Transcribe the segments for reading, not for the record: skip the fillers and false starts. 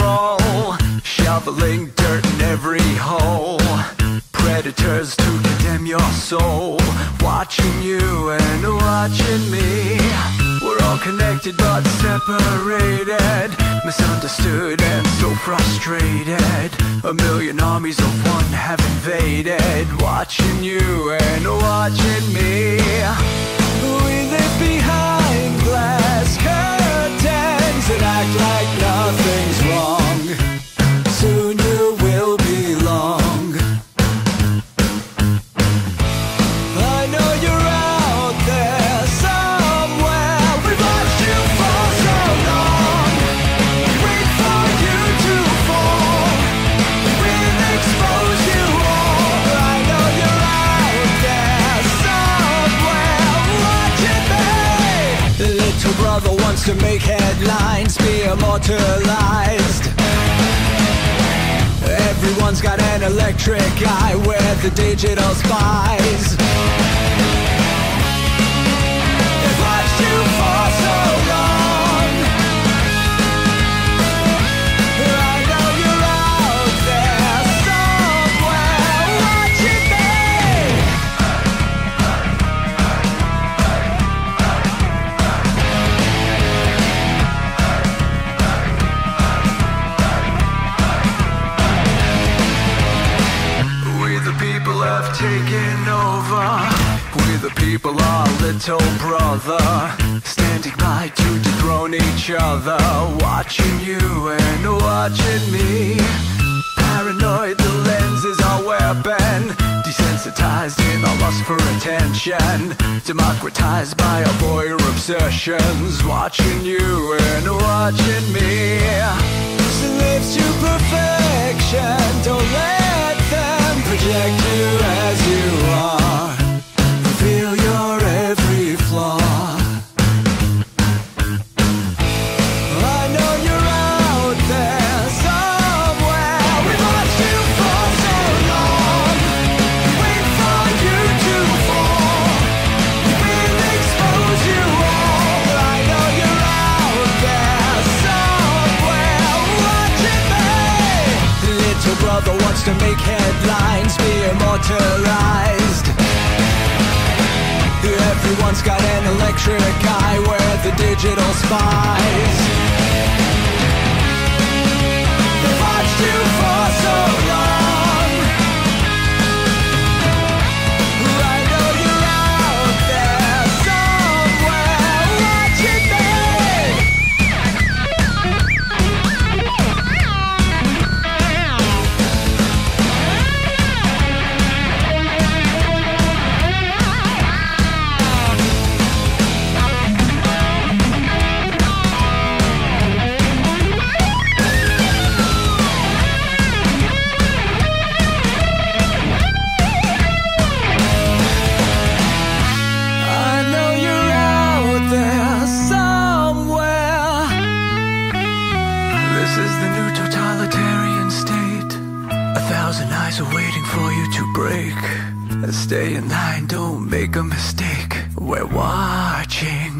patrol, shoveling dirt in every hole. Predators to condemn your soul, watching you and watching me. We're all connected but separated, misunderstood and so frustrated. A million armies of one have invaded, watching you and watching me. We live behind glass curtains and act like nothing's wrong. Soon you will belong. I know you're out there somewhere. We've watched you for so long. Wait for you to fall. We'll expose you all. I know you're out there somewhere watching me. Little brother wants to make headlines, be immortalized. Everyone's got an electric eye, we're the digital spies. They've watched you for so long. I know you're out there somewhere watching have taken over. We the people are little brother, standing by to dethrone each other, watching you and watching me. Paranoid, the lens is our weapon, desensitized in our lust for attention, democratized by our voyeur obsessions, watching you and watching me. Slaves to perfection, don't let them project you as you are, reveal your every flaw. I know you're out there somewhere. We've watched you for so long. Wait for you to fall. We'll expose you all. I know you're out there somewhere watching me. Little brother wants to make headlines, be immortalized. Everyone's got an electric eye, we're the digital spies. They've watched you for so long. I know you're out there somewhere watching Stay in line, don't make a mistake. We're watching.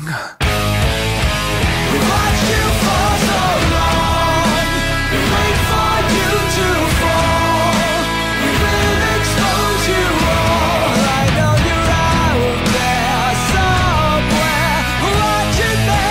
We watched you for so long. We wait for you to fall. We will expose you all. I know you're out there somewhere watching me.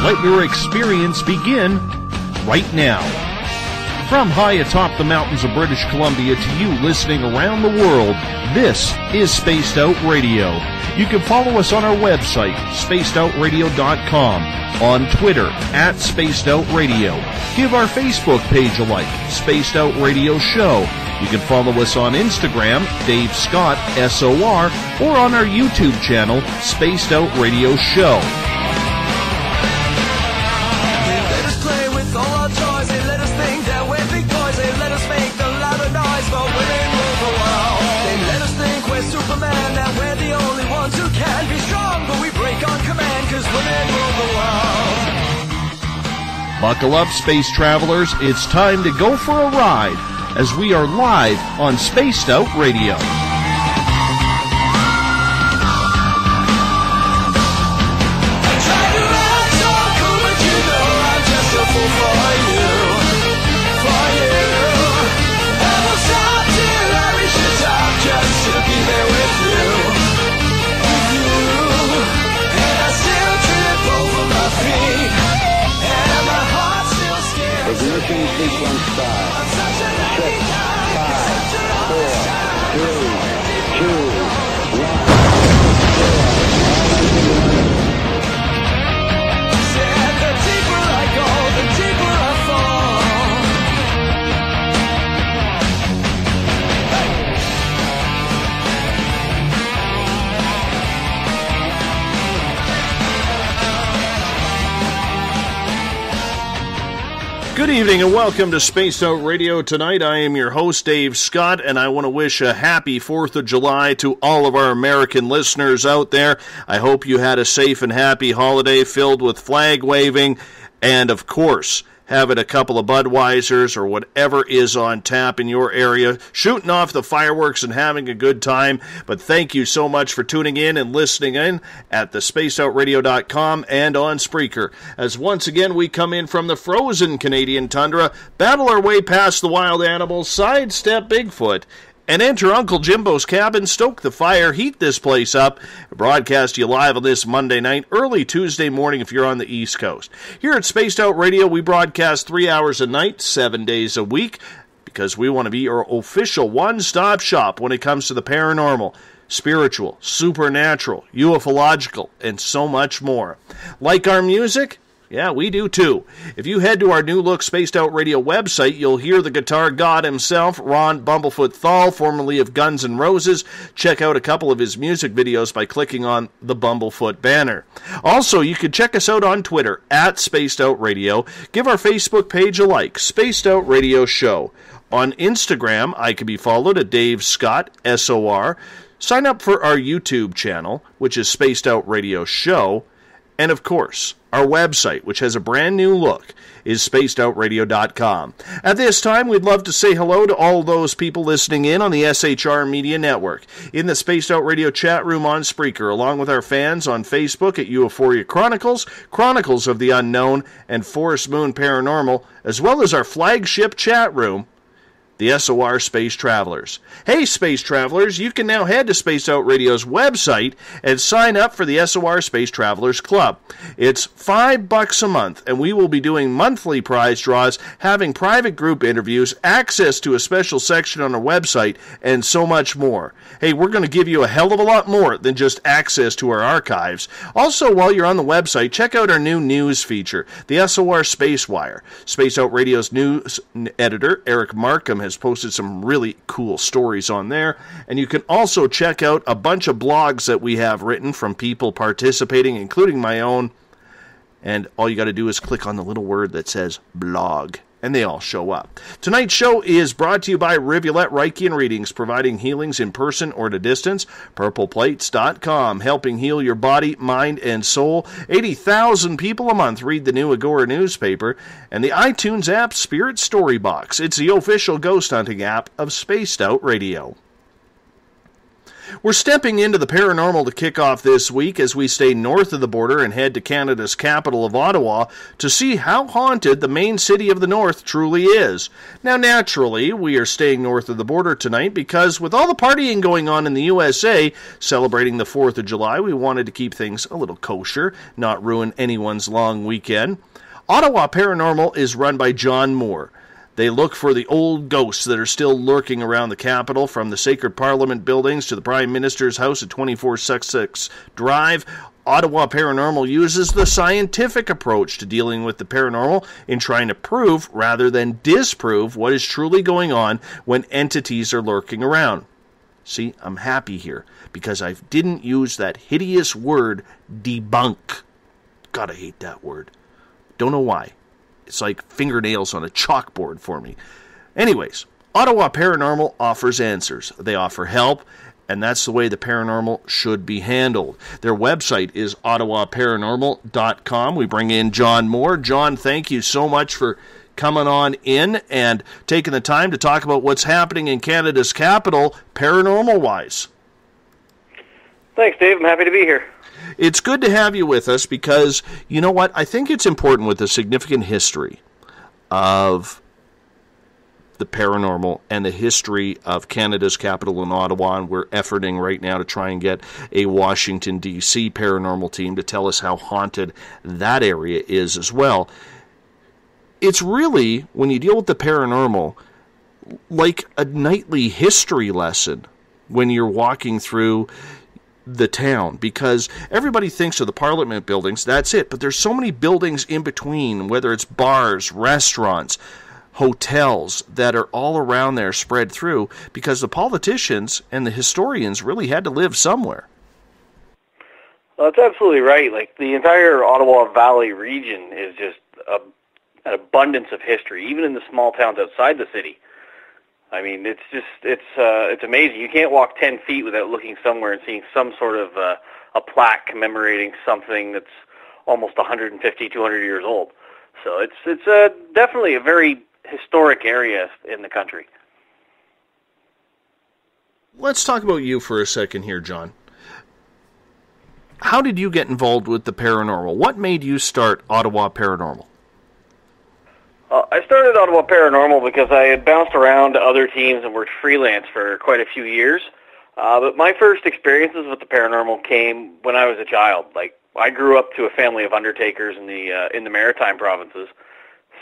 Let your experience begin right now. From high atop the mountains of British Columbia to you listening around the world, this is Spaced Out Radio. You can follow us on our website, spacedoutradio.com, on Twitter, @SpacedOutRadio. Give our Facebook page a like, Spaced Out Radio Show. You can follow us on Instagram, Dave Scott, SOR, or on our YouTube channel, Spaced Out Radio Show. They let us play with all our toys. They let us think that we're big boys. They let us make the louder noise, but women rule the world. They let us think we're Superman, that we're the only ones who can be strong, but we break on command, cause women rule the world. Buckle up, space travelers. It's time to go for a ride as we are live on Spaced Out Radio. I try to act so cool, but you know I'm just a fool for you. For you. I will stop till I reach the top just to be there with you. With you. And I still trip over my feet. And my heart still scares me. Ignition sequence start. I'm such a lucky guy. 5, 4, 3, 2, 1. Said the deeper I go, the deeper I fall. Good evening and welcome to Spaced Out Radio. Tonight I am your host, Dave Scott, and I want to wish a happy 4th of July to all of our American listeners out there. I hope you had a safe and happy holiday filled with flag waving and, of course, having a couple of Budweisers or whatever is on tap in your area, shooting off the fireworks and having a good time. But thank you so much for tuning in and listening in at thespacedoutradio.com and on Spreaker. As once again we come in from the frozen Canadian tundra, battle our way past the wild animals, sidestep Bigfoot, and enter Uncle Jimbo's cabin, stoke the fire, heat this place up, broadcast you live on this Monday night, early Tuesday morning if you're on the East Coast. Here at Spaced Out Radio, we broadcast 3 hours a night, 7 days a week, because we want to be your official one-stop shop when it comes to the paranormal, spiritual, supernatural, ufological, and so much more. Like our music? Yeah, we do too. If you head to our new look Spaced Out Radio website, you'll hear the guitar god himself, Ron "Bumblefoot" THAL, formerly of Guns N' Roses. Check out a couple of his music videos by clicking on the Bumblefoot banner. Also, you can check us out on Twitter, @SpacedOutRadio. Give our Facebook page a like, Spaced Out Radio Show. On Instagram, I can be followed at Dave Scott, SOR. Sign up for our YouTube channel, which is Spaced Out Radio Show. And of course, our website, which has a brand new look, is spacedoutradio.com. At this time, we'd love to say hello to all those people listening in on the SHR Media Network, in the Spaced Out Radio chat room on Spreaker, along with our fans on Facebook at Euphoria Chronicles, Chronicles of the Unknown, and Forest Moon Paranormal, as well as our flagship chat room, the SOR Space Travelers. Hey, Space Travelers, you can now head to Space Out Radio's website and sign up for the SOR Space Travelers Club. It's $5 a month, and we will be doing monthly prize draws, having private group interviews, access to a special section on our website, and so much more. Hey, we're going to give you a hell of a lot more than just access to our archives. Also, while you're on the website, check out our new news feature, the SOR Space Wire. Space Out Radio's news editor, Eric Markham, has posted some really cool stories on there, and you can also check out a bunch of blogs that we have written from people participating, including my own, and all you got to do is click on the little word that says blog, and they all show up. Tonight's show is brought to you by Rivulet Reiki and Readings, providing healings in person or at a distance. PurplePlates.com, helping heal your body, mind, and soul. 80,000 people a month read the new Agora newspaper. And the iTunes app Spirit Story Box. It's the official ghost hunting app of Spaced Out Radio. We're stepping into the paranormal to kick off this week as we stay north of the border and head to Canada's capital of Ottawa to see how haunted the main city of the north truly is. Now, naturally, we are staying north of the border tonight because with all the partying going on in the USA, celebrating the 4th of July, we wanted to keep things a little kosher, not ruin anyone's long weekend. Ottawa Paranormal is run by John Moore. They look for the old ghosts that are still lurking around the capital, from the sacred Parliament buildings to the Prime Minister's house at 24 Sussex Drive. Ottawa Paranormal uses the scientific approach to dealing with the paranormal in trying to prove rather than disprove what is truly going on when entities are lurking around. See, I'm happy here because I didn't use that hideous word debunk. God, I hate that word. Don't know why. It's like fingernails on a chalkboard for me. Anyways, Ottawa Paranormal offers answers. They offer help, and that's the way the paranormal should be handled. Their website is ottawaparanormal.com. We bring in John Moore. John, thank you so much for coming on in and taking the time to talk about what's happening in Canada's capital, paranormal-wise. Thanks, Dave. I'm happy to be here. It's good to have you with us because, you know what, I think it's important with the significant history of the paranormal and the history of Canada's capital in Ottawa, and we're efforting right now to try and get a Washington, D.C. paranormal team to tell us how haunted that area is as well. It's really, when you deal with the paranormal, like a nightly history lesson when you're walking through the town, because everybody thinks of the Parliament buildings, that's it, but there's so many buildings in between, whether it's bars, restaurants, hotels, that are all around there spread through, because the politicians and the historians really had to live somewhere. Well, that's absolutely right. Like, the entire Ottawa Valley region is just an abundance of history, even in the small towns outside the city. I mean, it's amazing. You can't walk 10 feet without looking somewhere and seeing some sort of a plaque commemorating something that's almost 150, 200 years old. So it's definitely a very historic area in the country. Let's talk about you for a second here, John. How did you get involved with the paranormal? What made you start Ottawa Paranormal? I started Ottawa Paranormal because I had bounced around to other teams and worked freelance for quite a few years. But my first experiences with the paranormal came when I was a child. Like, I grew up to a family of undertakers in the Maritime provinces.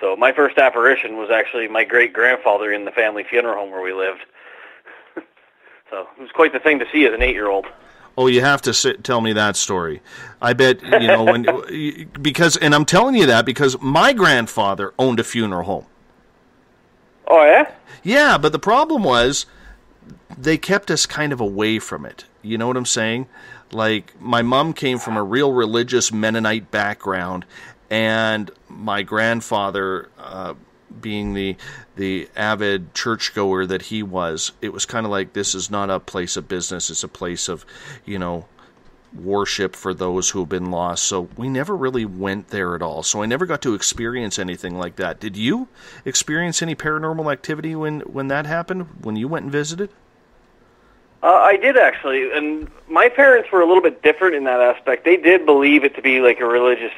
So my first apparition was actually my great-grandfather in the family funeral home where we lived. So it was quite the thing to see as an 8-year-old. Oh, you have to tell me that story. I bet, because, and I'm telling you that because my grandfather owned a funeral home. Oh, yeah? Yeah, but the problem was they kept us kind of away from it. You know what I'm saying? Like, my mom came from a real religious Mennonite background, and my grandfather, being the avid churchgoer that he was, it was kind of like, this is not a place of business, it's a place of, worship for those who have been lost. So we never really went there at all. So I never got to experience anything like that. Did you experience any paranormal activity when that happened, when you went and visited? I did, actually, and my parents were a little bit different in that aspect. They did believe it to be like a religious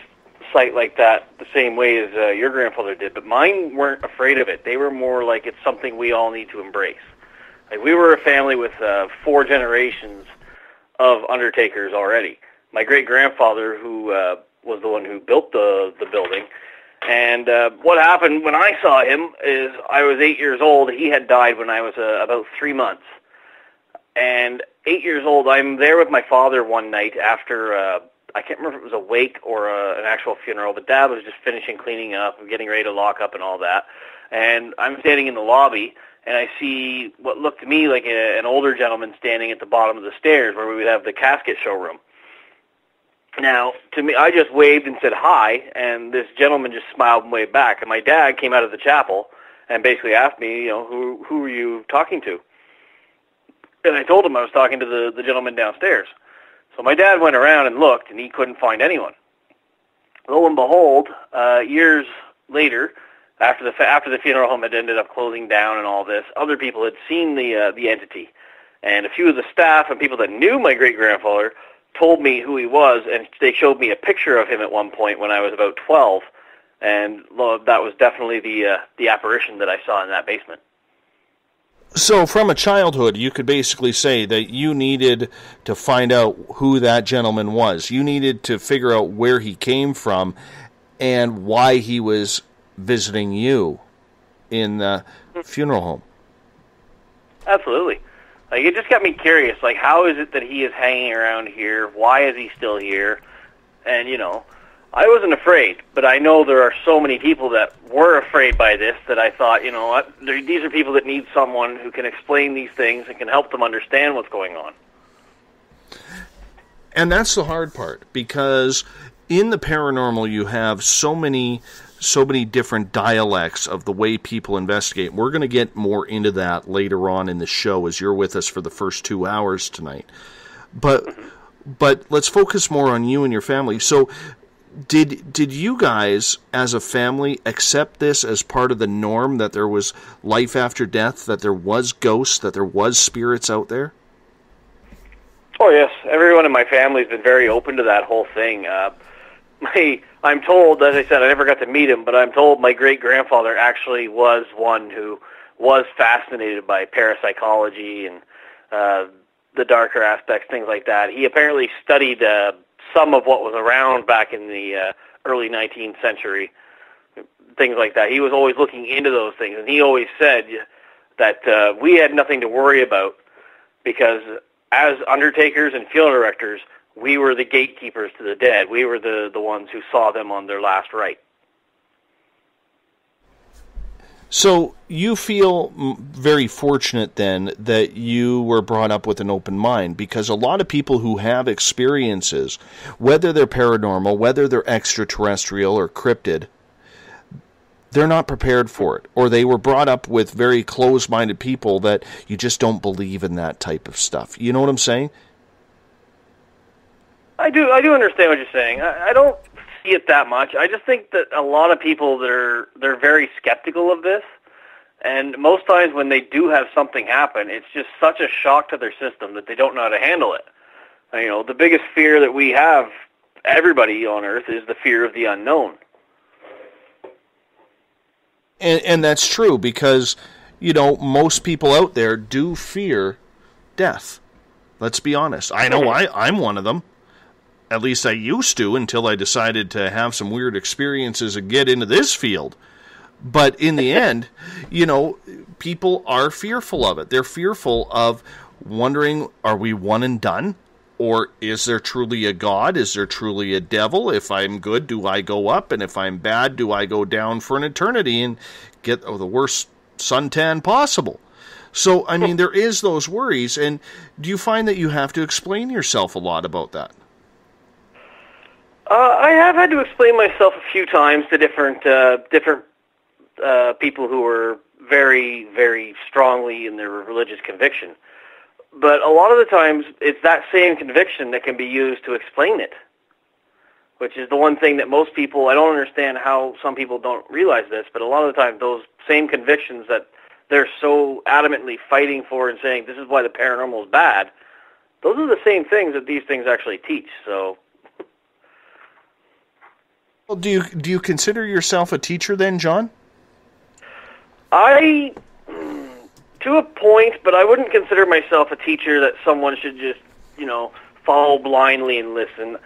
site like that, the same way as your grandfather did, but mine weren't afraid of it. They were more like, it's something we all need to embrace. Like, we were a family with 4 generations of undertakers already. My great-grandfather, who was the one who built the building, and what happened when I saw him is I was 8 years old. He had died when I was about 3 months. And 8 years old, I'm there with my father one night after, I can't remember if it was a wake or an actual funeral, but Dad was just finishing cleaning up and getting ready to lock up and all that. And I'm standing in the lobby, and I see what looked to me like an older gentleman standing at the bottom of the stairs where we would have the casket showroom. Now, to me, I just waved and said hi, and this gentleman just smiled and waved back. And my dad came out of the chapel and basically asked me, who are you talking to? And I told him I was talking to the gentleman downstairs. So my dad went around and looked, and he couldn't find anyone. Lo and behold, years later, after the funeral home had ended up closing down and all this, other people had seen the entity. And a few of the staff and people that knew my great-grandfather told me who he was, and they showed me a picture of him at one point when I was about 12. And that was definitely the apparition that I saw in that basement. So from a childhood, you could basically say that you needed to find out who that gentleman was. You needed to figure out where he came from, and why he was visiting you in the funeral home. Absolutely. Like, it just got me curious. Like, how is it that he is hanging around here? Why is he still here? And, I wasn't afraid, but I know there are so many people that were afraid by this that I thought, you know what, these are people that need someone who can explain these things and can help them understand what's going on. And that's the hard part, because in the paranormal you have so many different dialects of the way people investigate. We're going to get more into that later on in the show as you're with us for the first 2 hours tonight. But let's focus more on you and your family. So did you guys as a family accept this as part of the norm, that there was life after death, that there was ghosts, that there was spirits out there? Oh, yes. Everyone in my family has been very open to that whole thing. I'm told, as I said, I never got to meet him, but I'm told my great-grandfather actually was one who was fascinated by parapsychology and the darker aspects, things like that. He apparently studied some of what was around back in the early 19th century, things like that. He was always looking into those things, and he always said that we had nothing to worry about because as undertakers and funeral directors, we were the gatekeepers to the dead. We were the ones who saw them on their last rite. So you feel very fortunate then that you were brought up with an open mind, because a lot of people who have experiences, whether they're paranormal, whether they're extraterrestrial or cryptid, they're not prepared for it, or they were brought up with very closed-minded people that you just don't believe in that type of stuff. You know what I'm saying? I do understand what you're saying. I don't see it that much. I just think that a lot of people, they're very skeptical of this, and most times when they do have something happen, it's just such a shock to their system that they don't know how to handle it. The biggest fear that we have, everybody on Earth, is the fear of the unknown. And that's true, because, most people out there do fear death. Let's be honest. I know I'm one of them. At least I used to, until I decided to have some weird experiences and get into this field. But in the end, people are fearful of it. They're fearful of wondering, are we one and done? Or is there truly a God? Is there truly a devil? If I'm good, do I go up? And if I'm bad, do I go down for an eternity and get the worst suntan possible? So, there is those worries. And do you find that you have to explain yourself a lot about that? I have had to explain myself a few times to different people who were very, very strongly in their religious conviction. But a lot of the times, it's that same conviction that can be used to explain it, which is the one thing that most people, I don't understand how some people don't realize this, but a lot of the time, those same convictions that they're so adamantly fighting for and saying, this is why the paranormal is bad, those are the same things that these things actually teach, so... Well, do you consider yourself a teacher then, John? To a point, but I wouldn't consider myself a teacher that someone should just, follow blindly and listen.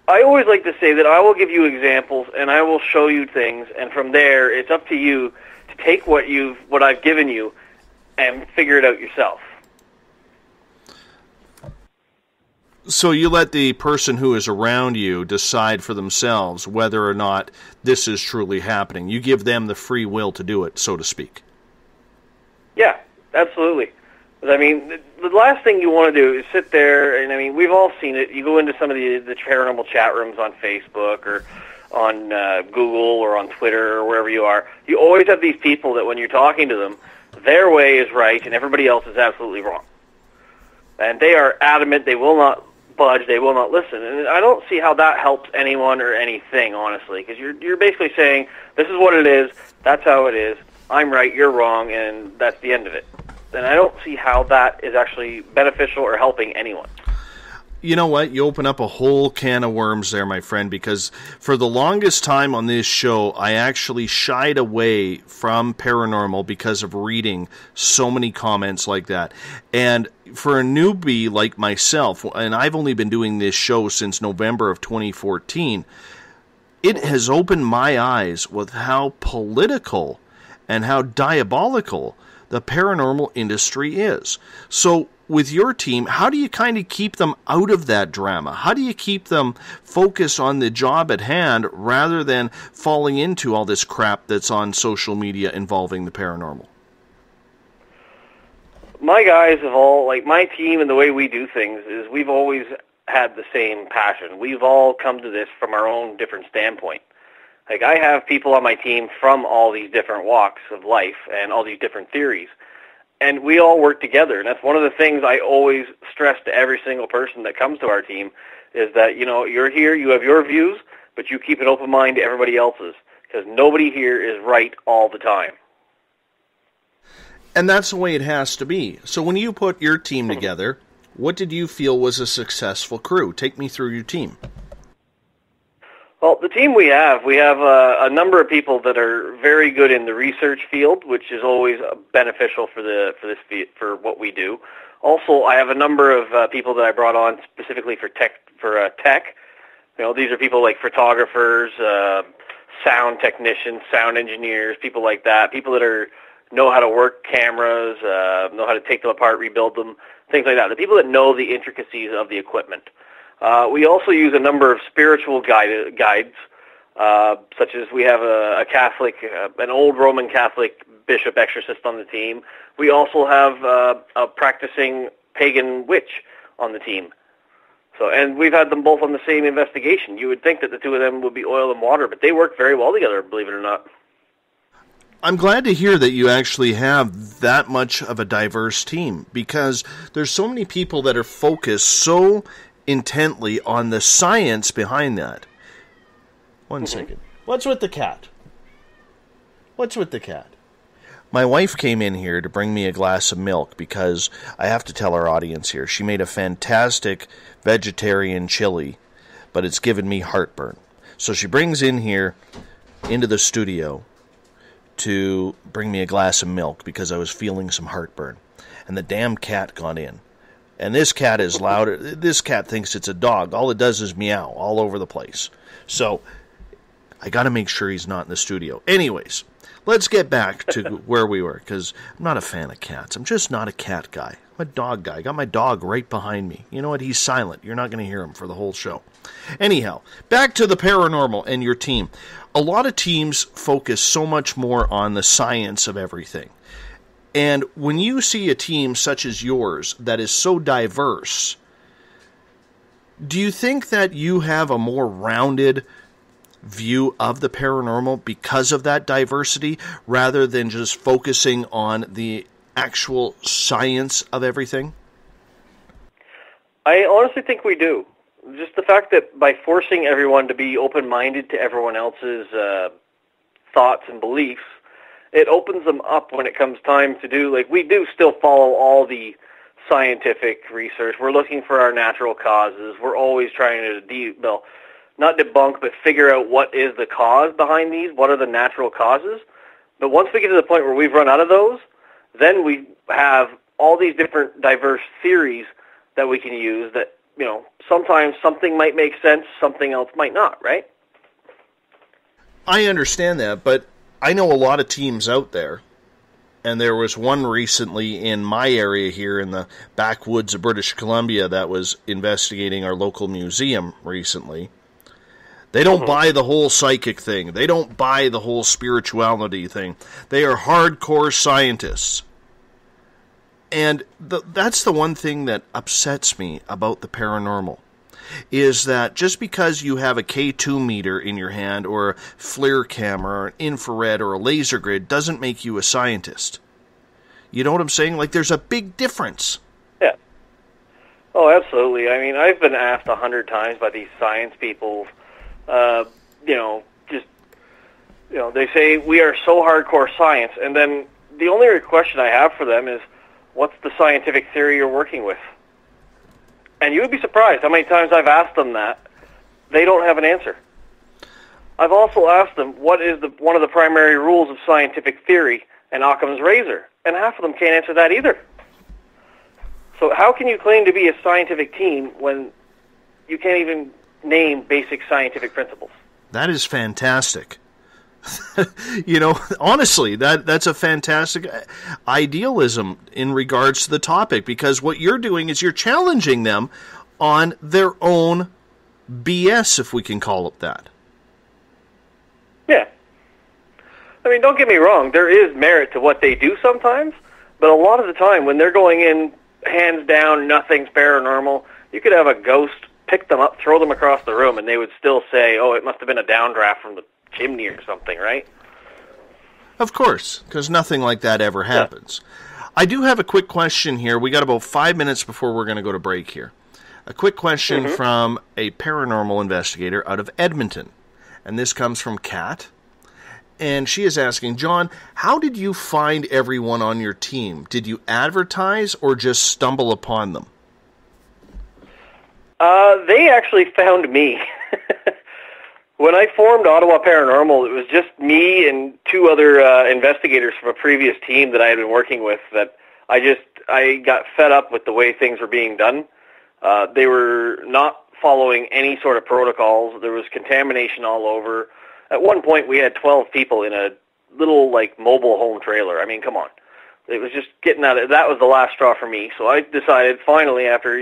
I always like to say that I will give you examples and I will show you things, and from there, it's up to you to take what I've given you and figure it out yourself. So you let the person who is around you decide for themselves whether or not this is truly happening. You give them the free will to do it, so to speak. Yeah, absolutely. The last thing you want to do is sit there, and we've all seen it. You go into some of the paranormal chat rooms on Facebook or on Google or on Twitter or wherever you are. You always have these people that when you're talking to them, their way is right and everybody else is absolutely wrong. And they are adamant, they will not budge, they will not listen. And I don't see how that helps anyone or anything, honestly, because you're basically saying, this is what it is, that's how it is, I'm right, you're wrong, and that's the end of it. And I don't see how that is actually beneficial or helping anyone. You know what? You open up a whole can of worms there, my friend, because for the longest time on this show, I actually shied away from paranormal because of reading so many comments like that. And for a newbie like myself, and I've only been doing this show since November of 2014, it has opened my eyes with how political and how diabolical the paranormal industry is. So with your team, how do you kind of keep them out of that drama? How do you keep them focused on the job at hand rather than falling into all this crap that's on social media involving the paranormal? My guys have all, like my team and the way we do things is we've always had the same passion. We've all come to this from our own different standpoint. Like I have people on my team from all these different walks of life and all these different theories. And we all work together. And that's one of the things I always stress to every single person that comes to our team is that, you know, you're here, you have your views, but you keep an open mind to everybody else's because nobody here is right all the time. And that's the way it has to be. So when you put your team together, what did you feel was a successful crew? Take me through your team. Well, the team we have a number of people that are very good in the research field, which is always beneficial for what we do. Also, I have a number of people that I brought on specifically for tech. You know, these are people like photographers, sound technicians, sound engineers, people like that. People that know how to work cameras, know how to take them apart, rebuild them, things like that. The people that know the intricacies of the equipment. We also use a number of spiritual guides, such as we have a Catholic, an old Roman Catholic bishop exorcist on the team. We also have a practicing pagan witch on the team. So, and we've had them both on the same investigation. You would think that the two of them would be oil and water, but they work very well together, believe it or not. I'm glad to hear that you actually have that much of a diverse team, because there's so many people that are focused so intently on the science behind that. One second. What's with the cat? What's with the cat? My wife came in here to bring me a glass of milk because I have to tell our audience here, she made a fantastic vegetarian chili, but it's given me heartburn. So she brings in here into the studio to bring me a glass of milk because I was feeling some heartburn. And the damn cat got in. And this cat is loud. This cat thinks it's a dog. All it does is meow all over the place. So I got to make sure he's not in the studio. Anyways, let's get back to where we were, because I'm not a fan of cats. I'm just not a cat guy. I'm a dog guy. I got my dog right behind me. You know what? He's silent. You're not going to hear him for the whole show. Anyhow, back to the paranormal and your team. A lot of teams focus so much more on the science of everything. And when you see a team such as yours that is so diverse, do you think that you have a more rounded view of the paranormal because of that diversity, rather than just focusing on the actual science of everything? I honestly think we do. Just the fact that by forcing everyone to be open-minded to everyone else's thoughts and beliefs, it opens them up when it comes time to do, like, we do still follow all the scientific research. We're looking for our natural causes. We're always trying to, not debunk, but figure out what is the cause behind these, what are the natural causes. But once we get to the point where we've run out of those, then we have all these different diverse theories that we can use that, you know, sometimes something might make sense, something else might not, right? I understand that, but I know a lot of teams out there, and there was one recently in my area here in the backwoods of British Columbia that was investigating our local museum recently. They don't buy the whole psychic thing. They don't buy the whole spirituality thing. They are hardcore scientists. And that's the one thing that upsets me about the paranormal, is that just because you have a K2 meter in your hand, or a FLIR camera, or an infrared, or a laser grid, doesn't make you a scientist. You know what I'm saying? Like, there's a big difference. Yeah. Oh, absolutely. I mean, I've been asked 100 times by these science people, they say we are so hardcore science, and then the only question I have for them is, what's the scientific theory you're working with? And you would be surprised how many times I've asked them that. They don't have an answer. I've also asked them, what is one of the primary rules of scientific theory and Occam's razor? And half of them can't answer that either. So how can you claim to be a scientific team when you can't even name basic scientific principles? That is fantastic. Honestly, that's a fantastic idealism in regards to the topic, because what you're doing is you're challenging them on their own BS, if we can call it that. Yeah. I mean, don't get me wrong, there is merit to what they do sometimes, but a lot of the time when they're going in, hands down, nothing's paranormal, you could have a ghost pick them up, throw them across the room, and they would still say, oh, it must have been a downdraft from the chimney or something, right? Of course, because nothing like that ever happens. Yeah. I do have a quick question here. We got about 5 minutes before we're going to go to break here. A quick question from a paranormal investigator out of Edmonton. And this comes from Kat. And she is asking, John, how did you find everyone on your team? Did you advertise or just stumble upon them? They actually found me. When I formed Ottawa Paranormal, it was just me and two other investigators from a previous team that I had been working with that I got fed up with the way things were being done. They were not following any sort of protocols. There was contamination all over. At one point, we had 12 people in a little, mobile home trailer. I mean, come on. It was just getting out of... That was the last straw for me. So I decided, finally, after,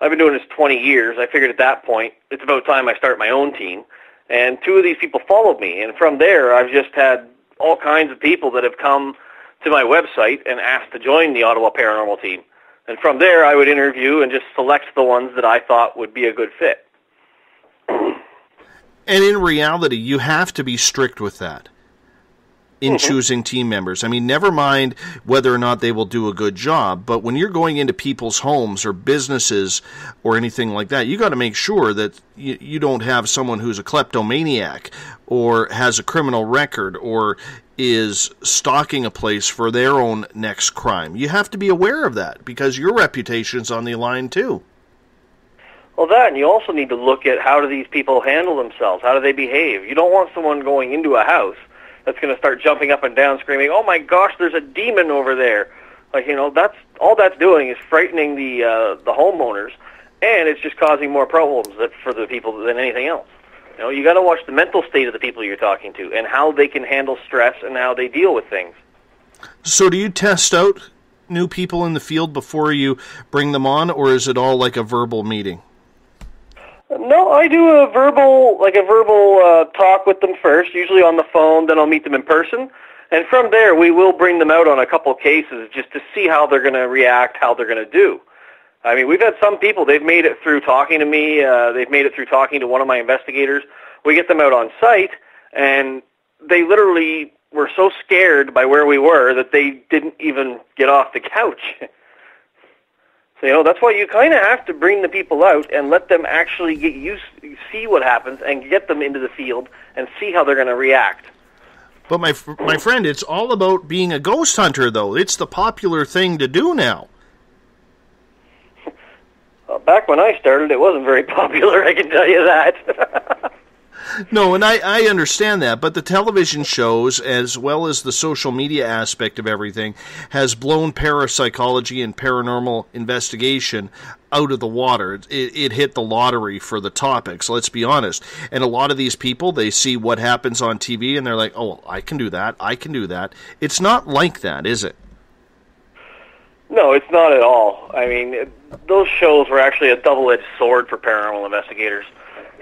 I've been doing this 20 years, I figured at that point, it's about time I start my own team. And two of these people followed me. And from there, I've just had all kinds of people that have come to my website and asked to join the Ottawa Paranormal Team. And from there, I would interview and just select the ones that I thought would be a good fit. And in reality, you have to be strict with that in choosing team members. I mean, never mind whether or not they will do a good job, but when you're going into people's homes or businesses or anything like that, you got to make sure that you don't have someone who's a kleptomaniac or has a criminal record or is stalking a place for their own next crime. You have to be aware of that because your reputation's on the line too. Well, that, and you also need to look at how do these people handle themselves? How do they behave? You don't want someone going into a house that's going to start jumping up and down screaming, oh my gosh, there's a demon over there. That's all that's doing is frightening the homeowners, and it's just causing more problems for the people than anything else. You got to watch the mental state of the people you're talking to and how they can handle stress and how they deal with things. So do you test out new people in the field before you bring them on, or is it all like a verbal meeting? No, I do a verbal talk with them first, usually on the phone, then I'll meet them in person. And from there, we will bring them out on a couple cases just to see how they're going to react, how they're going to do. I mean, we've had some people, they've made it through talking to me, they've made it through talking to one of my investigators. We get them out on site, and they literally were so scared by where we were that they didn't even get off the couch. So, that's why you kind of have to bring the people out and let them actually see what happens and get them into the field and see how they're going to react. But my friend, it's all about being a ghost hunter, though. It's the popular thing to do now. Well, back when I started, it wasn't very popular, I can tell you that. No, and I understand that, but the television shows, as well as the social media aspect of everything, has blown parapsychology and paranormal investigation out of the water. It hit the lottery for the topics, let's be honest. And a lot of these people, they see what happens on TV, and they're like, oh, I can do that, I can do that. It's not like that, is it? No, it's not at all. I mean, those shows were actually a double-edged sword for paranormal investigators.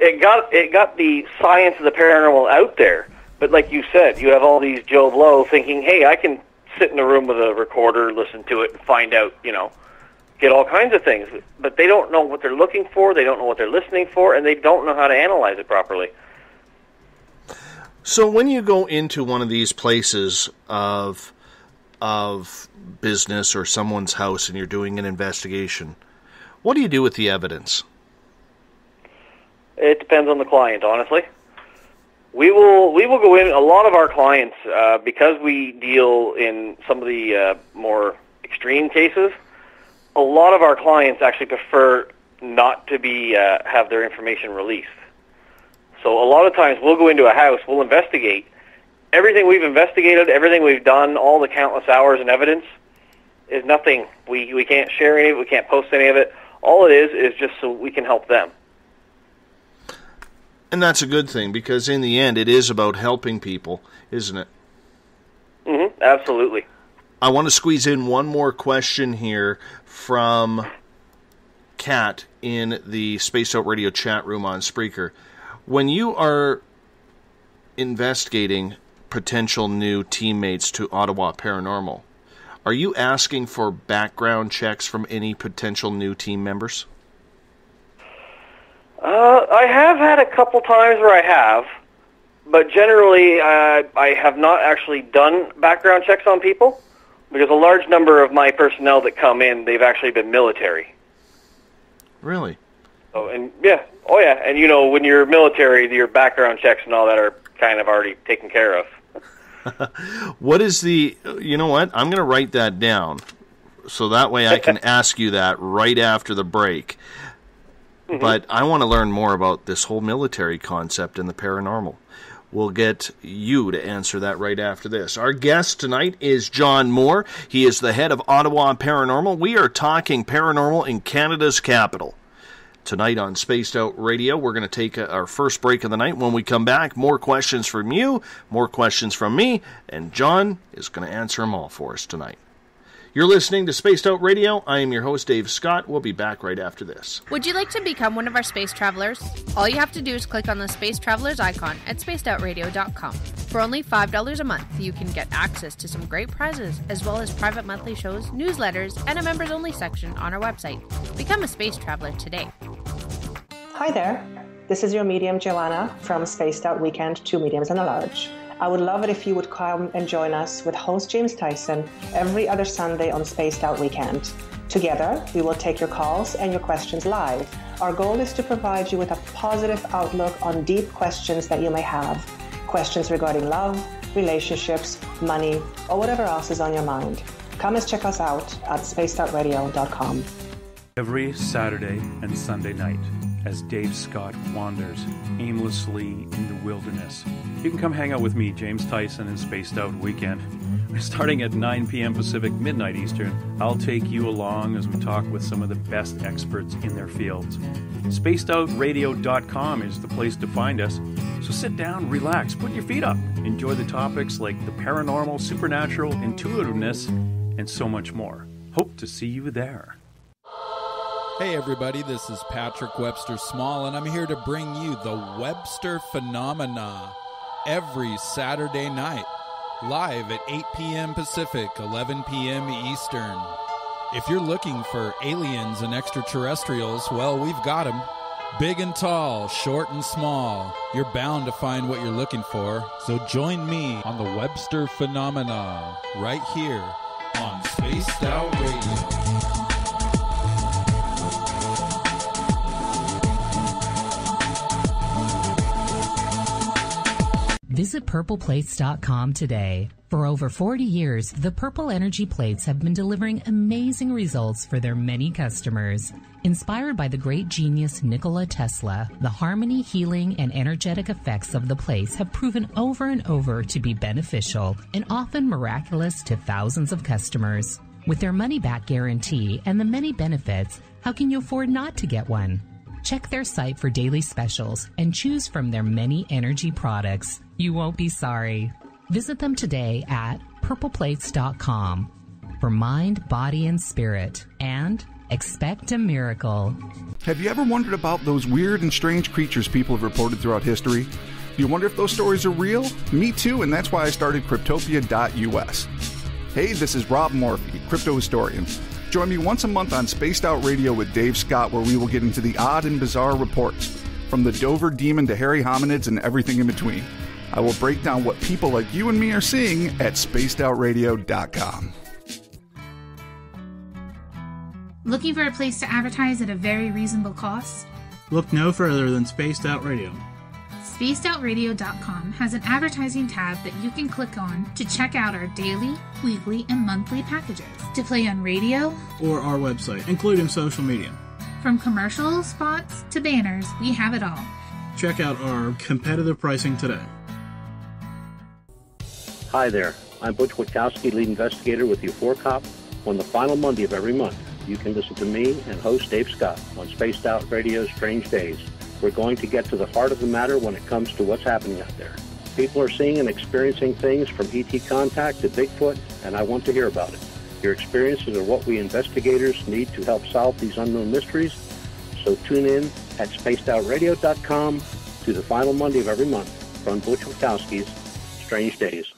It got the science of the paranormal out there, but like you said, you have all these Joe Blow thinking, hey, I can sit in a room with a recorder, listen to it, and find out, get all kinds of things. But they don't know what they're looking for, they don't know what they're listening for, and they don't know how to analyze it properly. So when you go into one of these places of business or someone's house and you're doing an investigation, what do you do with the evidence? It depends on the client, honestly. We will go in. A lot of our clients, because we deal in some of the more extreme cases, a lot of our clients actually prefer not to be have their information released. So a lot of times we'll go into a house, we'll investigate. Everything we've investigated, everything we've done, all the countless hours and evidence is nothing. We can't share any of it. We can't post any of it. All it is just so we can help them. And that's a good thing, because in the end, it is about helping people, isn't it? Mm-hmm. Absolutely. I want to squeeze in one more question here from Kat in the Spaced Out Radio chat room on Spreaker. When you are investigating potential new teammates to Ottawa Paranormal, are you asking for background checks from any potential new team members? I have had a couple times where I have, but generally I have not actually done background checks on people, because a large number of my personnel that come in, they've actually been military. Really? Oh, and and when you're military, your background checks and all that are kind of already taken care of. What is you know what? I'm going to write that down, so that way I can ask you that right after the break. Mm-hmm. But I want to learn more about this whole military concept and the paranormal. We'll get you to answer that right after this. Our guest tonight is John Moore. He is the head of Ottawa Paranormal. We are talking paranormal in Canada's capital. Tonight on Spaced Out Radio, we're going to take our first break of the night. When we come back, more questions from you, more questions from me, and John is going to answer them all for us tonight. You're listening to Spaced Out Radio. I am your host, Dave Scott. We'll be back right after this. Would you like to become one of our space travelers? All you have to do is click on the Space Travelers icon at spacedoutradio.com. For only $5 a month, you can get access to some great prizes, as well as private monthly shows, newsletters, and a members-only section on our website. Become a space traveler today. Hi there. This is your medium, Joanna, from Spaced Out Weekend, 2 Mediums and a Large. I would love it if you would come and join us with host James Tyson every other Sunday on Spaced Out Weekend. Together, we will take your calls and your questions live. Our goal is to provide you with a positive outlook on deep questions that you may have. Questions regarding love, relationships, money, or whatever else is on your mind. Come and check us out at spacedoutradio.com. Every Saturday and Sunday night, as Dave Scott wanders aimlessly in the wilderness, you can come hang out with me, James Tyson, in Spaced Out Weekend. Starting at 9 p.m. Pacific, midnight Eastern, I'll take you along as we talk with some of the best experts in their fields. SpacedOutRadio.com is the place to find us. So sit down, relax, put your feet up. Enjoy the topics like the paranormal, supernatural, intuitiveness, and so much more. Hope to see you there. Hey everybody, this is Patrick Webster Small, and I'm here to bring you the Webster Phenomena every Saturday night, live at 8 p.m. Pacific, 11 p.m. Eastern. If you're looking for aliens and extraterrestrials, well, we've got them. Big and tall, short and small, you're bound to find what you're looking for. So join me on the Webster Phenomena right here on Spaced Out Radio. Visit purpleplates.com today. For over 40 years, the Purple Energy Plates have been delivering amazing results for their many customers. Inspired by the great genius Nikola Tesla, the harmony, healing, and energetic effects of the plates have proven over and over to be beneficial and often miraculous to thousands of customers. With their money-back guarantee and the many benefits, how can you afford not to get one? Check their site for daily specials and choose from their many energy products. You won't be sorry. Visit them today at purpleplates.com for mind, body, and spirit, and expect a miracle. Have you ever wondered about those weird and strange creatures people have reported throughout history? Do you wonder if those stories are real? Me too, and that's why I started Cryptopia.us. Hey, this is Rob Morphy, crypto historian. Join me once a month on Spaced Out Radio with Dave Scott, where we will get into the odd and bizarre reports, from the Dover Demon to hairy hominids and everything in between. I will break down what people like you and me are seeing at spacedoutradio.com. Looking for a place to advertise at a very reasonable cost? Look no further than Spaced Out Radio. SpacedOutRadio.com has an advertising tab that you can click on to check out our daily, weekly, and monthly packages to play on radio or our website, including social media. From commercial spots to banners, we have it all. Check out our competitive pricing today. Hi there, I'm Butch Witkowski, lead investigator with the 4-Cop. On the final Monday of every month, you can listen to me and host Dave Scott on Spaced Out Radio's Strange Days. We're going to get to the heart of the matter when it comes to what's happening out there. People are seeing and experiencing things from ET contact to Bigfoot, and I want to hear about it. Your experiences are what we investigators need to help solve these unknown mysteries. So tune in at spacedoutradio.com to the final Monday of every month from Butch Wachowski's Strange Days.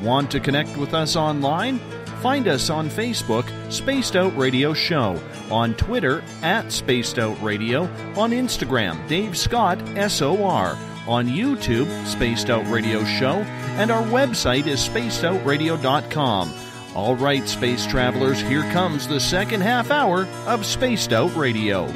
Want to connect with us online? Find us on Facebook, Spaced Out Radio Show, on Twitter at Spaced Out Radio, on Instagram, Dave Scott SOR, on YouTube, Spaced Out Radio Show, and our website is spacedoutradio.com. All right, space travelers, here comes the second half hour of Spaced Out Radio.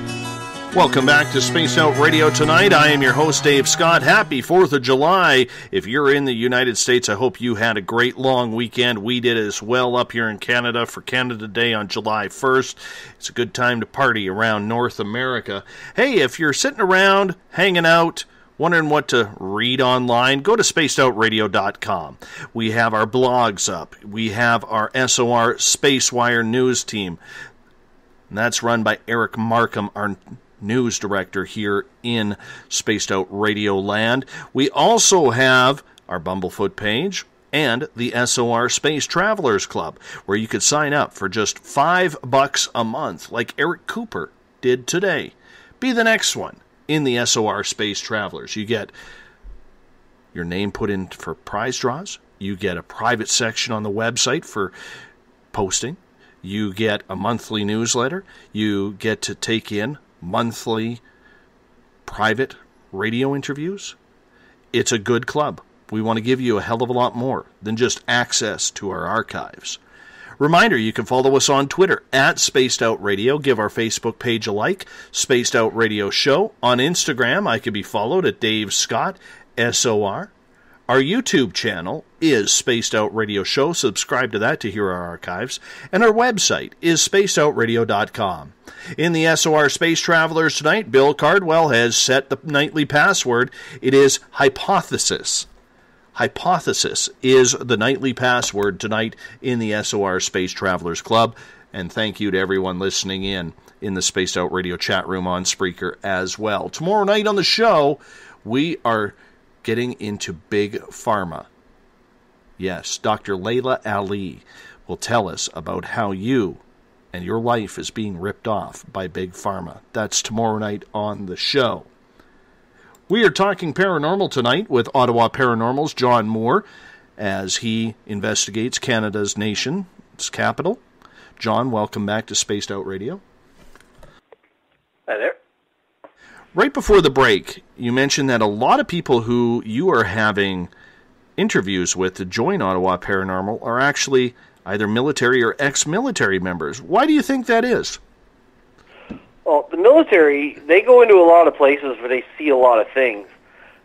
Welcome back to Spaced Out Radio tonight. I am your host, Dave Scott. Happy 4th of July. If you're in the United States, I hope you had a great long weekend. We did as well up here in Canada for Canada Day on July 1st. It's a good time to party around North America. Hey, if you're sitting around, hanging out, wondering what to read online, go to spacedoutradio.com. We have our blogs up. We have our SOR Spacewire news team. And that's run by Eric Markham, our news director here in Spaced Out Radio Land. We also have our Bumblefoot page and the SOR Space Travelers Club, where you could sign up for just $5 a month, like Eric Cooper did today. Be the next one in the SOR Space Travelers. You get your name put in for prize draws. You get a private section on the website for posting. You get a monthly newsletter. You get to take in monthly private radio interviews. It's a good club. We want to give you a hell of a lot more than just access to our archives. Reminder, you can follow us on Twitter at Spaced Out Radio. Give our Facebook page a like, Spaced Out Radio Show. On Instagram, I can be followed at Dave Scott, SOR. Our YouTube channel is Spaced Out Radio Show. Subscribe to that to hear our archives. And our website is spacedoutradio.com. In the SOR Space Travelers tonight, Bill Cardwell has set the nightly password. It is hypothesis. Hypothesis is the nightly password tonight in the SOR Space Travelers Club. And thank you to everyone listening in the Spaced Out Radio chat room on Spreaker as well. Tomorrow night on the show, we are getting into Big Pharma. Yes, Dr. Layla Ali will tell us about how you and your life is being ripped off by Big Pharma. That's tomorrow night on the show. We are talking paranormal tonight with Ottawa Paranormal's John Moore as he investigates Canada's nation's capital. John, welcome back to Spaced Out Radio. Hi there. Right before the break, you mentioned that a lot of people who you are having interviews with to join Ottawa Paranormal are actually either military or ex-military members. Why do you think that is? Well, the military, they go into a lot of places where they see a lot of things.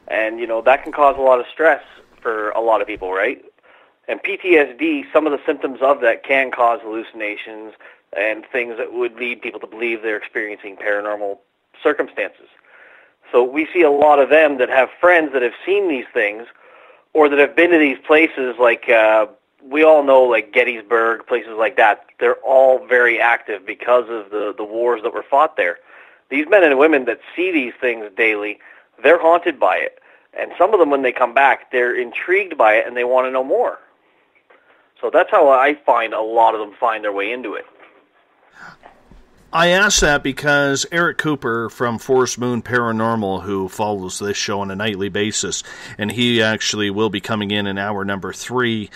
And, that can cause a lot of stress for a lot of people, right? And PTSD, some of the symptoms of that can cause hallucinations and things that would lead people to believe they're experiencing paranormal circumstances. So we see a lot of them that have friends that have seen these things or that have been to these places like we all know, like Gettysburg, places like that. They're all very active because of the wars that were fought there. These men and women that see these things daily, they're haunted by it. And some of them, when they come back, they're intrigued by it and they want to know more. So that's how I find a lot of them find their way into it. I ask that because Eric Cooper from Forest Moon Paranormal, who follows this show on a nightly basis, and he actually will be coming in hour number 3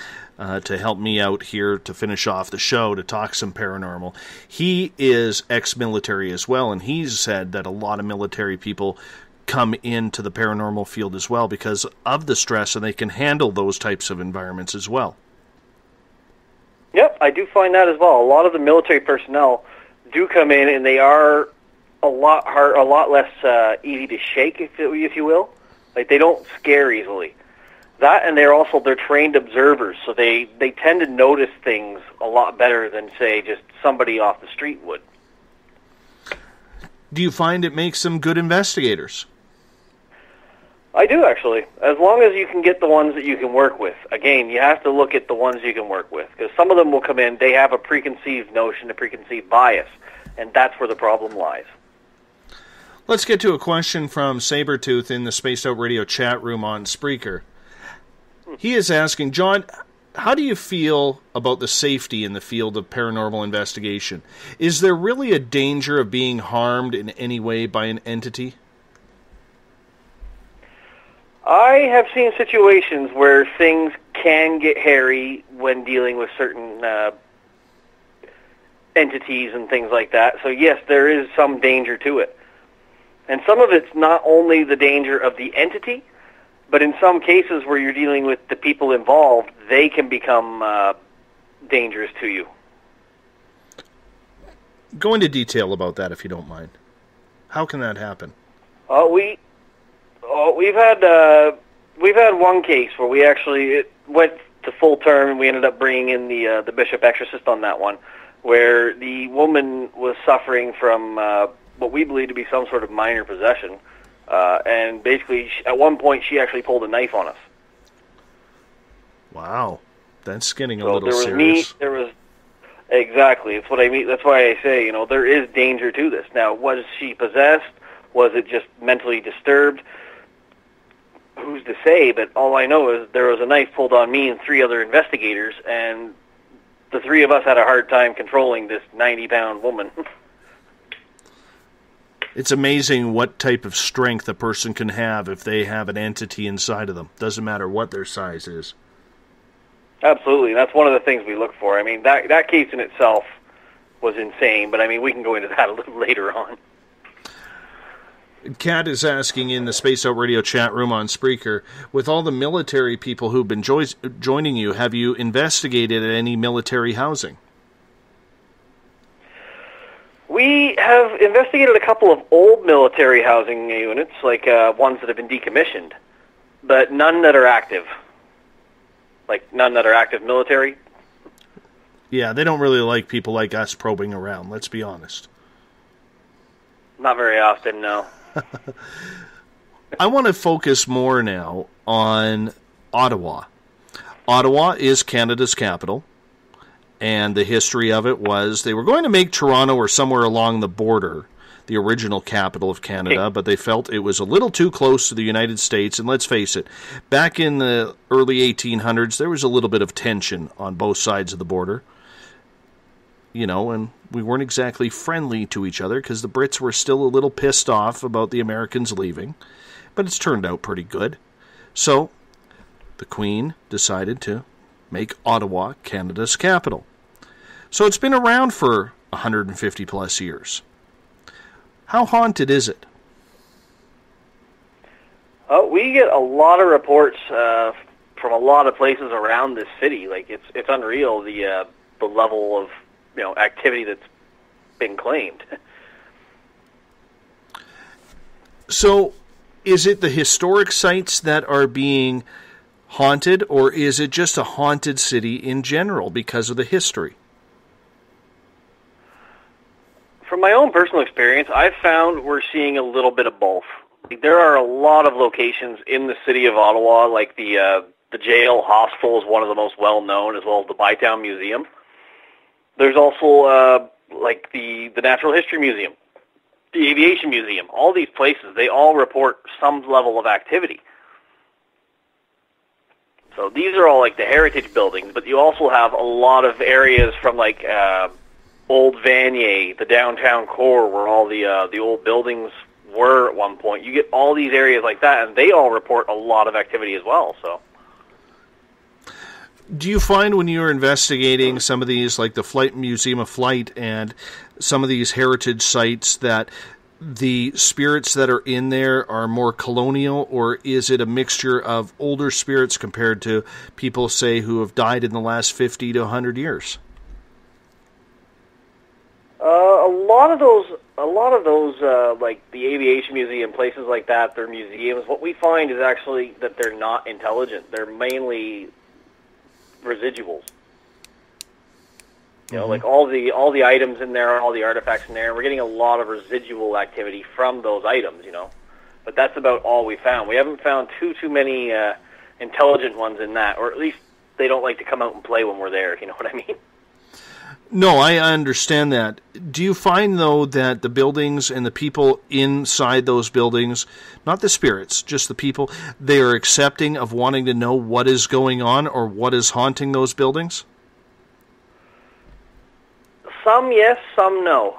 to help me out here to finish off the show to talk some paranormal. He is ex-military as well, and he's said that a lot of military people come into the paranormal field as well because of the stress, and they can handle those types of environments as well. Yep, I do find that as well. A lot of the military personnel do come in, and they are a lot less easy to shake, if you will. Like, they don't scare easily. That, and they're trained observers, so they tend to notice things a lot better than, say, just somebody off the street would. Do you find it makes them good investigators? I do, actually. As long as you can get the ones that you can work with. Again, you have to look at the ones you can work with, because some of them will come in, they have a preconceived notion, a preconceived bias, and that's where the problem lies. Let's get to a question from Sabretooth in the Spaced Out Radio chat room on Spreaker. He is asking, John, how do you feel about the safety in the field of paranormal investigation? Is there really a danger of being harmed in any way by an entity? I have seen situations where things can get hairy when dealing with certain entities and things like that. So yes, there is some danger to it. And some of it's not only the danger of the entity, but in some cases where you're dealing with the people involved, they can become dangerous to you. Go into detail about that if you don't mind. How can that happen? We've had one case where it went to full term, and we ended up bringing in the bishop exorcist on that one, where the woman was suffering from what we believe to be some sort of minor possession, and basically at one point she actually pulled a knife on us. Wow, that's getting a So little there was serious. Exactly. It's what I mean. That's why I say, there is danger to this. Now, was she possessed? Was it just mentally disturbed? Who's to say? But all I know is there was a knife pulled on me and 3 other investigators, and the 3 of us had a hard time controlling this 90-pound woman. It's amazing what type of strength a person can have if they have an entity inside of them. Doesn't matter what their size is. Absolutely. That's one of the things we look for. I mean, that case in itself was insane, but I mean, we can go into that a little later on. Kat is asking in the Space Out Radio chat room on Spreaker, with all the military people who've been joining you, have you investigated any military housing? We have investigated a couple of old military housing units, like ones that have been decommissioned, but none that are active. Like, none that are active military. Yeah, they don't really like people like us probing around, let's be honest. Not very often, no. I want to focus more now on Ottawa. Ottawa is Canada's capital, and the history of it was they were going to make Toronto or somewhere along the border the original capital of Canada, but they felt it was a little too close to the United States. And let's face it, back in the early 1800s, there was a little bit of tension on both sides of the border. And we weren't exactly friendly to each other because the Brits were still a little pissed off about the Americans leaving. But it's turned out pretty good. So the Queen decided to make Ottawa Canada's capital. So it's been around for 150 plus years. How haunted is it? We get a lot of reports from a lot of places around this city. Like, it's unreal, the level of activity that's been claimed. So, is it the historic sites that are being haunted, or is it just a haunted city in general because of the history? From my own personal experience, I've found we're seeing a little bit of both. There are a lot of locations in the city of Ottawa, like the jail hospital is one of the most well-known, as well as the Bytown Museum. There's also like the Natural History Museum, the Aviation Museum. All these places, they all report some level of activity. So these are all like the heritage buildings, but you also have a lot of areas from like Old Vanier, the downtown core, where all the old buildings were at one point. You get all these areas like that, and they all report a lot of activity as well. So, do you find when you're investigating some of these, like the Museum of Flight and some of these heritage sites, that the spirits that are in there are more colonial, or is it a mixture of older spirits compared to people, say, who have died in the last 50 to 100 years? A lot of those, like the Aviation Museum, places like that, they're museums. What we find is actually that they're not intelligent. They're mainly residuals. You know, like all the items in there, all the artifacts in there. We're getting a lot of residual activity from those items, But that's about all we found. We haven't found too many intelligent ones in that, or at least they don't like to come out and play when we're there. You know what I mean? No, I understand that. Do you find, though, that the buildings and the people inside those buildings, not the spirits, just the people, they are accepting of wanting to know what is going on or what is haunting those buildings? Some yes, some no.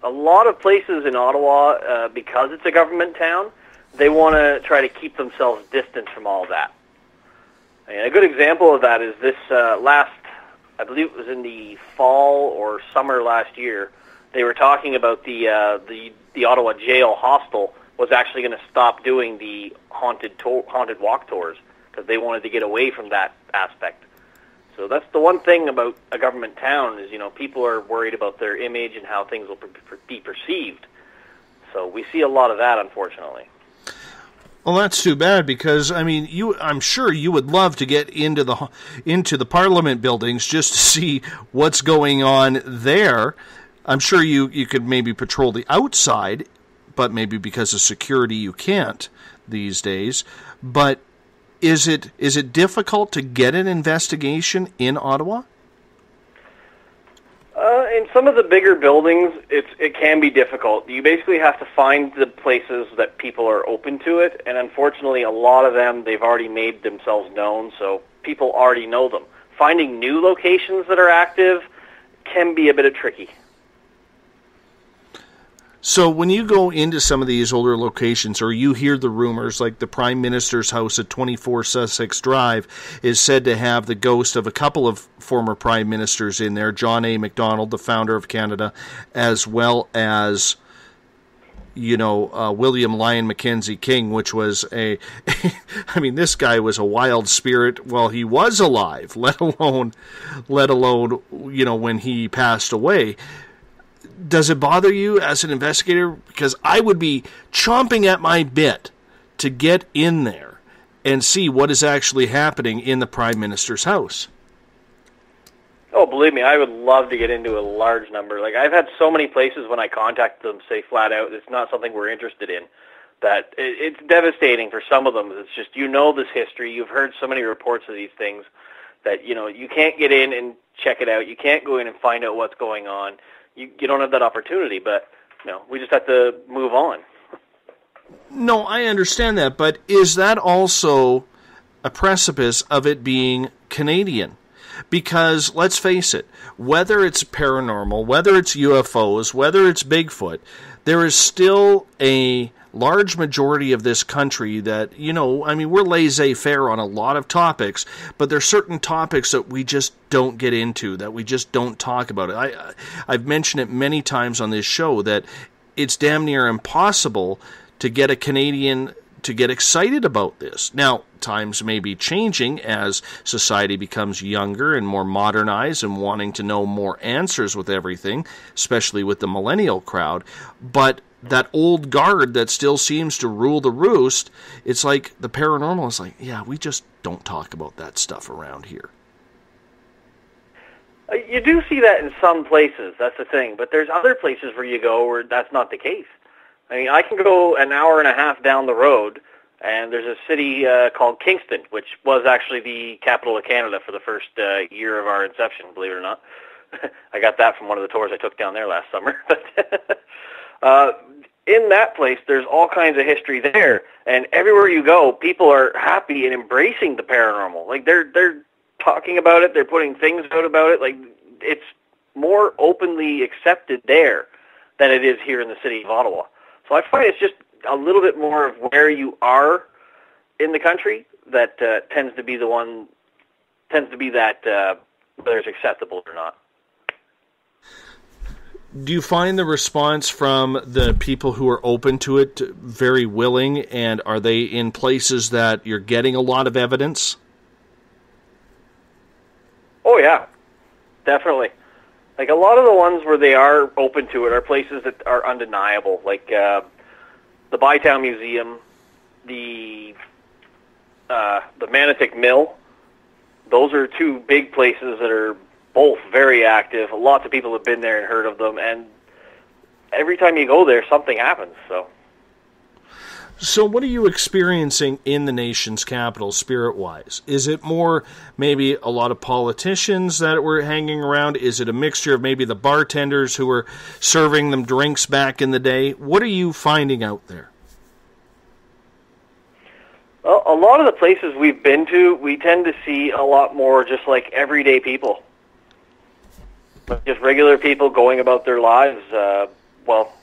A lot of places in Ottawa, because it's a government town, they want to try to keep themselves distant from all that. And a good example of that is this I believe it was in the fall or summer last year, they were talking about the Ottawa jail hostel was actually going to stop doing the haunted walk tours because they wanted to get away from that aspect. So that's the one thing about a government town is, people are worried about their image and how things will be perceived. So we see a lot of that, unfortunately. Well, that's too bad because I'm sure you would love to get into the Parliament buildings just to see what's going on there. I'm sure you could maybe patrol the outside, but maybe because of security you can't these days. But is it difficult to get an investigation in Ottawa? In some of the bigger buildings, it can be difficult. You basically have to find the places that people are open to it, and unfortunately, a lot of them, they've already made themselves known, so people already know them. Finding new locations that are active can be a bit tricky. So when you go into some of these older locations or you hear the rumors, like the Prime Minister's house at 24 Sussex Drive is said to have the ghost of a couple of former Prime Ministers in there, John A. Macdonald, the founder of Canada, as well as, William Lyon Mackenzie King, which was this guy was a wild spirit while he was alive, let alone, when he passed away. Does it bother you as an investigator? Because I would be chomping at my bit to get in there and see what is actually happening in the Prime Minister's house. Oh, believe me, I would love to get into a large number. Like, I've had so many places when I contact them say flat out, it's not something we're interested in, that it's devastating for some of them. It's just, this history, you've heard so many reports of these things that, you can't get in and check it out. You can't go in and find out what's going on. You don't have that opportunity, but we just have to move on. No, I understand that, but is that also a precipice of it being Canadian? Because, let's face it, whether it's paranormal, whether it's UFOs, whether it's Bigfoot, there is still a large majority of this country that, we're laissez-faire on a lot of topics, but there's certain topics that we just don't get into, that we just don't talk about. I've mentioned it many times on this show that it's damn near impossible to get a Canadian to get excited about this. Now, times may be changing as society becomes younger and more modernized and wanting to know more answers with everything, especially with the millennial crowd, but that old guard that still seems to rule the roost, it's like the paranormal is like, yeah, we just don't talk about that stuff around here. You do see that in some places, that's the thing, but there's other places where you go where that's not the case. I can go an hour and a half down the road, and there's a city called Kingston, which was actually the capital of Canada for the first year of our inception, believe it or not. I got that from one of the tours I took down there last summer. In that place, there's all kinds of history there, and everywhere you go, people are happy and embracing the paranormal. Like, they're talking about it, they're putting things out about it. Like, it's more openly accepted there than it is here in the city of Ottawa. So I find it's just a little bit more of where you are in the country that tends to be that whether it's acceptable or not. Do you find the response from the people who are open to it very willing, and are they in places that you're getting a lot of evidence? Oh, yeah, definitely. Like, a lot of the ones where they are open to it are places that are undeniable, like the Bytown Museum, the Manotick Mill. Those are two big places that are both very active. Lots of people have been there and heard of them, and every time you go there, something happens. So So what are you experiencing in the nation's capital, spirit-wise? Is it more maybe a lot of politicians that were hanging around? Is it a mixture of maybe the bartenders who were serving them drinks back in the day? What are you finding out there? Well, a lot of the places we've been to, we tend to see a lot more just like everyday people. Just regular people going about their lives,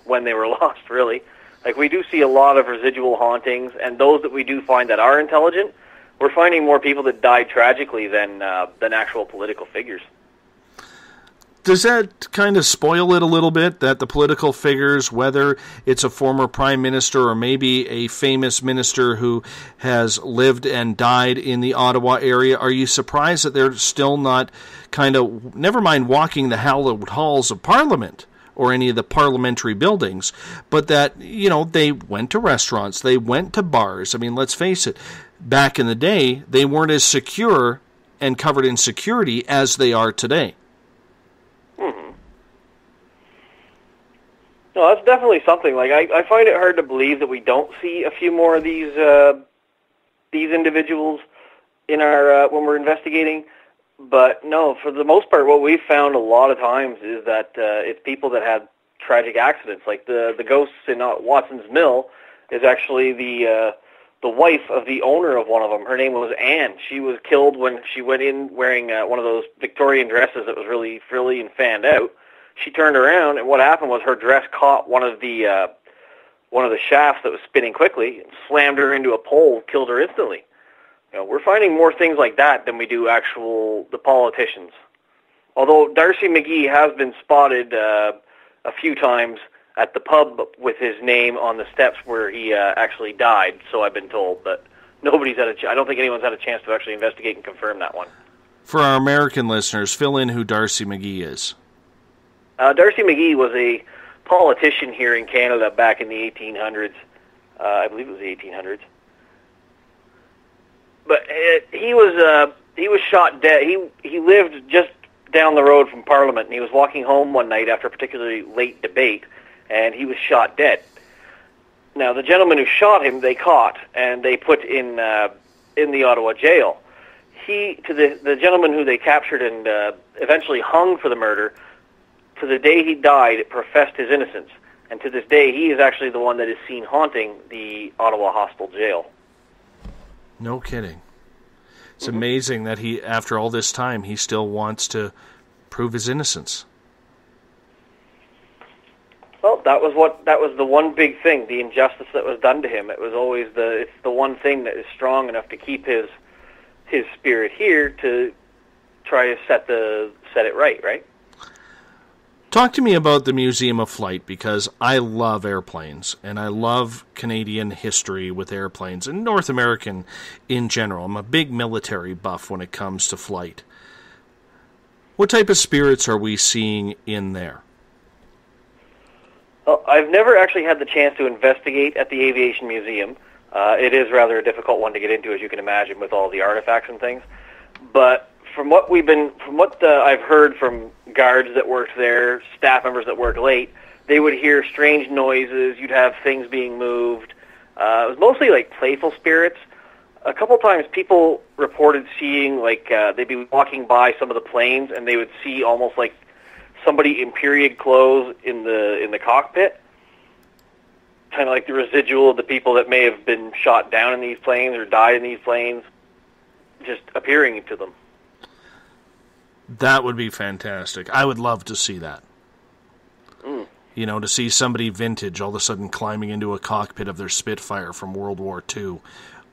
when they were lost, really. Like, we do see a lot of residual hauntings, and those that we do find that are intelligent, we're finding more people that died tragically than actual political figures. Does that kind of spoil it a little bit, that the political figures, whether it's a former prime minister or maybe a famous minister who has lived and died in the Ottawa area, are you surprised that they're still not kind of, never mind walking the hallowed halls of Parliament or any of the parliamentary buildings, but that, they went to restaurants, they went to bars. I mean, let's face it, back in the day, they weren't as secure and covered in security as they are today. No, that's definitely something. Like, I find it hard to believe that we don't see a few more of these individuals in our when we're investigating. But no, for the most part, what we've found a lot of times is that it's people that had tragic accidents. Like the ghosts in Watson's Mill is actually the wife of the owner of one of them. Her name was Anne. She was killed when she went in wearing one of those Victorian dresses that was really frilly and fanned out. She turned around, and what happened was her dress caught one of the shafts that was spinning quickly and slammed her into a pole, killed her instantly. We're finding more things like that than we do the politicians. Although Darcy McGee has been spotted a few times at the pub with his name on the steps where he actually died, so I've been told. But I don't think anyone's had a chance to actually investigate and confirm that one. For our American listeners, fill in who Darcy McGee is. Darcy McGee was a politician here in Canada back in the 1800s. I believe it was the 1800s. But he was shot dead. He lived just down the road from Parliament, and he was walking home one night after a particularly late debate, and he was shot dead. Now, the gentleman who shot him, they caught, and they put in the Ottawa jail. The gentleman who they captured and eventually hung for the murder, to the day he died, professed his innocence. And to this day, he is actually the one that is seen haunting the Ottawa Hostel Jail. No kidding. It's amazing that he, after all this time, he still wants to prove his innocence. Well, that was the one big thing, the injustice that was done to him. It was always it's the one thing that is strong enough to keep his spirit here to try to set it right? Talk to me about the Museum of Flight, because I love airplanes, and I love Canadian history with airplanes, and North American in general. I'm a big military buff when it comes to flight. What type of spirits are we seeing in there? Well, I've never actually had the chance to investigate at the Aviation Museum. It is rather a difficult one to get into, as you can imagine, with all the artifacts and things. But from what I've heard from guards that worked there, staff members that worked late, they would hear strange noises. You'd have things being moved. It was mostly like playful spirits. A couple times people reported seeing, they'd be walking by some of the planes and they would see almost like somebody in period clothes in the cockpit, kind of like the residual of the people that may have been shot down in these planes or died in these planes, just appearing to them. That would be fantastic. I would love to see that. To see somebody vintage all of a sudden climbing into a cockpit of their Spitfire from World War II.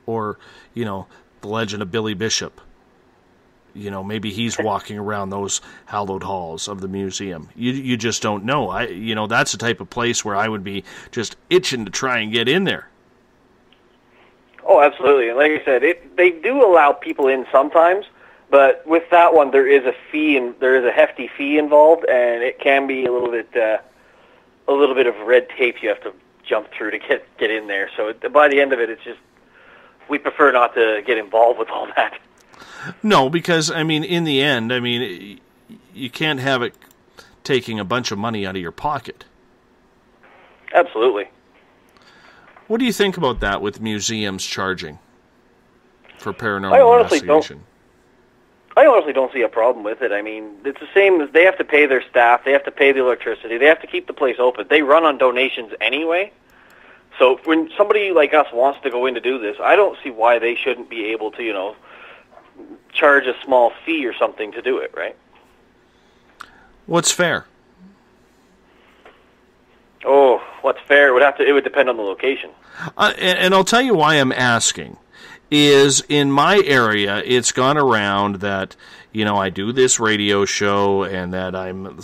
Or, the legend of Billy Bishop. Maybe he's walking around those hallowed halls of the museum. You just don't know. That's the type of place where I would be just itching to try and get in there. Oh, absolutely. And like I said, they do allow people in sometimes. But with that one, there is a fee, and there is a hefty fee involved, and it can be a little bit of red tape you have to jump through to get in there. So by the end of it, it's just we prefer not to get involved with all that. No, because in the end, you can't have it taking a bunch of money out of your pocket. Absolutely. What do you think about that with museums charging for paranormal investigation? I honestly don't see a problem with it. I mean, it's the same as they have to pay their staff, they have to pay the electricity, they have to keep the place open. They run on donations anyway. So when somebody like us wants to go in to do this, I don't see why they shouldn't be able to, charge a small fee or something to do it, right? What's fair? Oh, what's fair? It would depend on the location. And I'll tell you why I'm asking. Is in my area, it's gone around that, I do this radio show and that I'm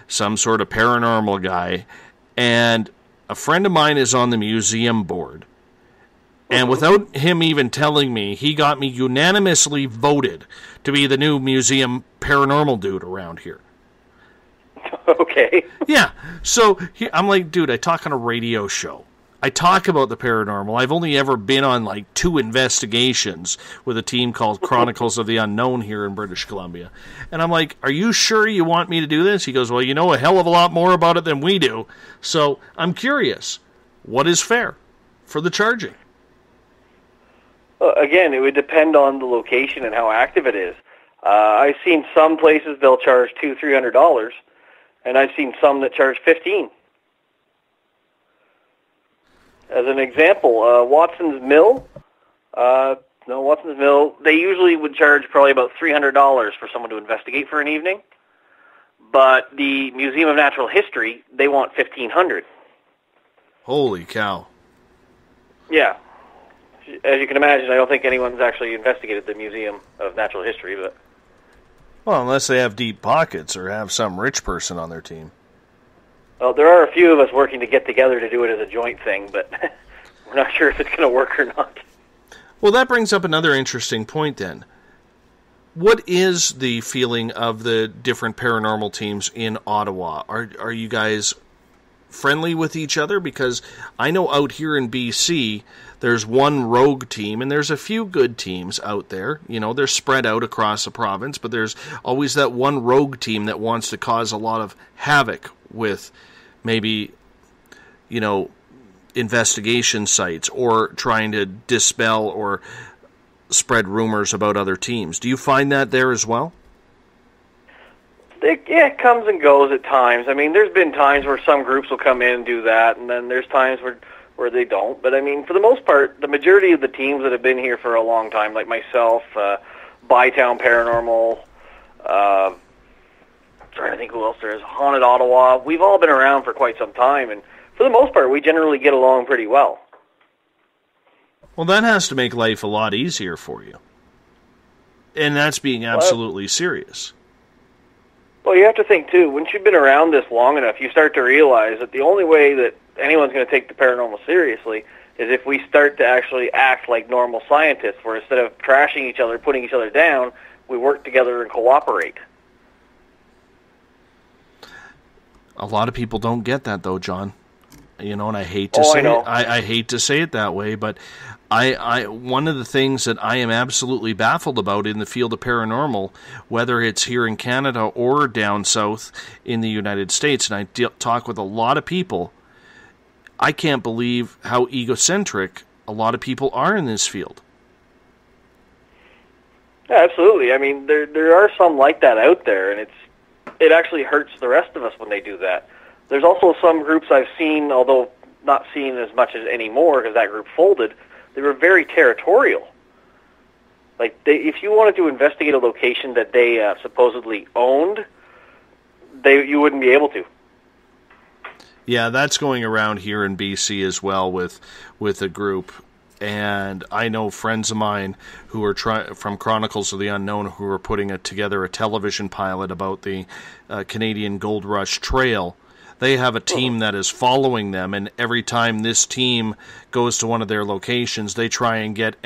some sort of paranormal guy, and a friend of mine is on the museum board. And without him even telling me, he got me unanimously voted to be the new museum paranormal dude around here. Okay. Yeah. So I'm like, dude, I talk on a radio show. I talk about the paranormal. I've only ever been on 2 investigations with a team called Chronicles of the Unknown here in British Columbia. And I'm like, are you sure you want me to do this? He goes, well, you know a hell of a lot more about it than we do. So I'm curious, what is fair for the charging? Again, it would depend on the location and how active it is. I've seen some places they'll charge $200-300, and I've seen some that charge $15. As an example, Watson's Mill, they usually would charge probably about $300 for someone to investigate for an evening. But the Museum of Natural History, they want $1,500. Holy cow. Yeah. As you can imagine, I don't think anyone's actually investigated the Museum of Natural History, but... Well, unless they have deep pockets or have some rich person on their team. Well, there are a few of us working to get together to do it as a joint thing, but we're not sure if it's going to work or not. Well, that brings up another interesting point then. What is the feeling of the different paranormal teams in Ottawa? Are you guys friendly with each other? Because I know out here in BC, there's one rogue team, and there's a few good teams out there. They're spread out across the province, but there's always that one rogue team that wants to cause a lot of havoc with maybe, investigation sites or trying to dispel or spread rumors about other teams. Do you find that there as well? It comes and goes at times. I mean, there's been times where some groups will come in and do that, and then there's times where they don't. But, I mean, for the most part, the majority of the teams that have been here for a long time, like myself, Bytown Paranormal, trying to think who else there is, Haunted Ottawa, we've all been around for quite some time, and for the most part, we generally get along pretty well. Well, that has to make life a lot easier for you. And that's being absolutely serious. Well, you have to think, too, once you've been around this long enough, you start to realize that the only way that anyone's going to take the paranormal seriously is if we start to actually act like normal scientists, where instead of trashing each other, putting each other down, we work together and cooperate. A lot of people don't get that, though, John. And I hate to say it. I hate to say it that way, but one of the things that I am absolutely baffled about in the field of paranormal, whether it's here in Canada or down south in the United States, and I talk with a lot of people, I can't believe how egocentric a lot of people are in this field. Yeah, absolutely. I mean, there are some like that out there, and it actually hurts the rest of us when they do that. There's also some groups I've seen, although not seen as much as anymore because that group folded, they were very territorial. Like, if you wanted to investigate a location that they supposedly owned, you wouldn't be able to. Yeah, that's going around here in BC as well with a group. And I know friends of mine who are from Chronicles of the Unknown who are putting together a television pilot about the Canadian Gold Rush Trail. They have a team that is following them, and every time this team goes to one of their locations, they try and get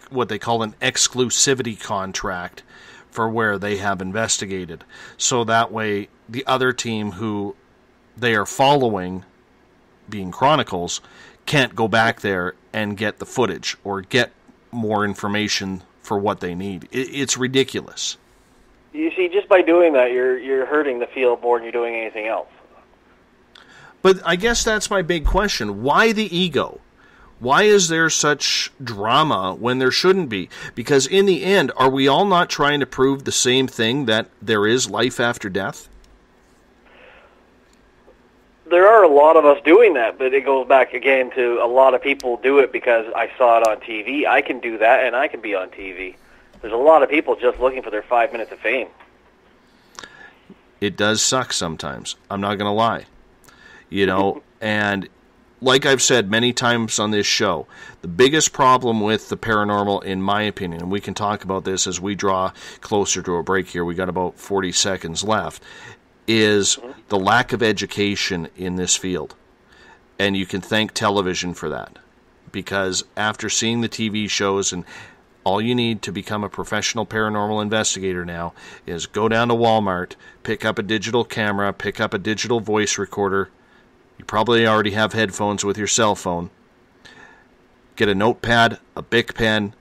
what they call an exclusivity contract for where they have investigated. So that way, the other team who they are following, being Chronicles, can't go back there and get the footage or get more information for what they need. It's ridiculous. You see, just by doing that, you're hurting the field more than you're doing anything else. But I guess that's my big question. Why the ego? Why is there such drama when there shouldn't be? Because in the end, are we all not trying to prove the same thing, that there is life after death? There are a lot of us doing that, but it goes back again to a lot of people do it because I saw it on TV. I can do that, and I can be on TV. There's a lot of people just looking for their 5 minutes of fame. It does suck sometimes. I'm not going to lie. You know, and like I've said many times on this show, the biggest problem with the paranormal, in my opinion, and we can talk about this as we draw closer to a break here, we got about 40 seconds left, is the lack of education in this field. And you can thank television for that. Because after seeing the TV shows, and all you need to become a professional paranormal investigator now is go down to Walmart, pick up a digital camera, pick up a digital voice recorder. You probably already have headphones with your cell phone. Get a notepad, a Bic pen,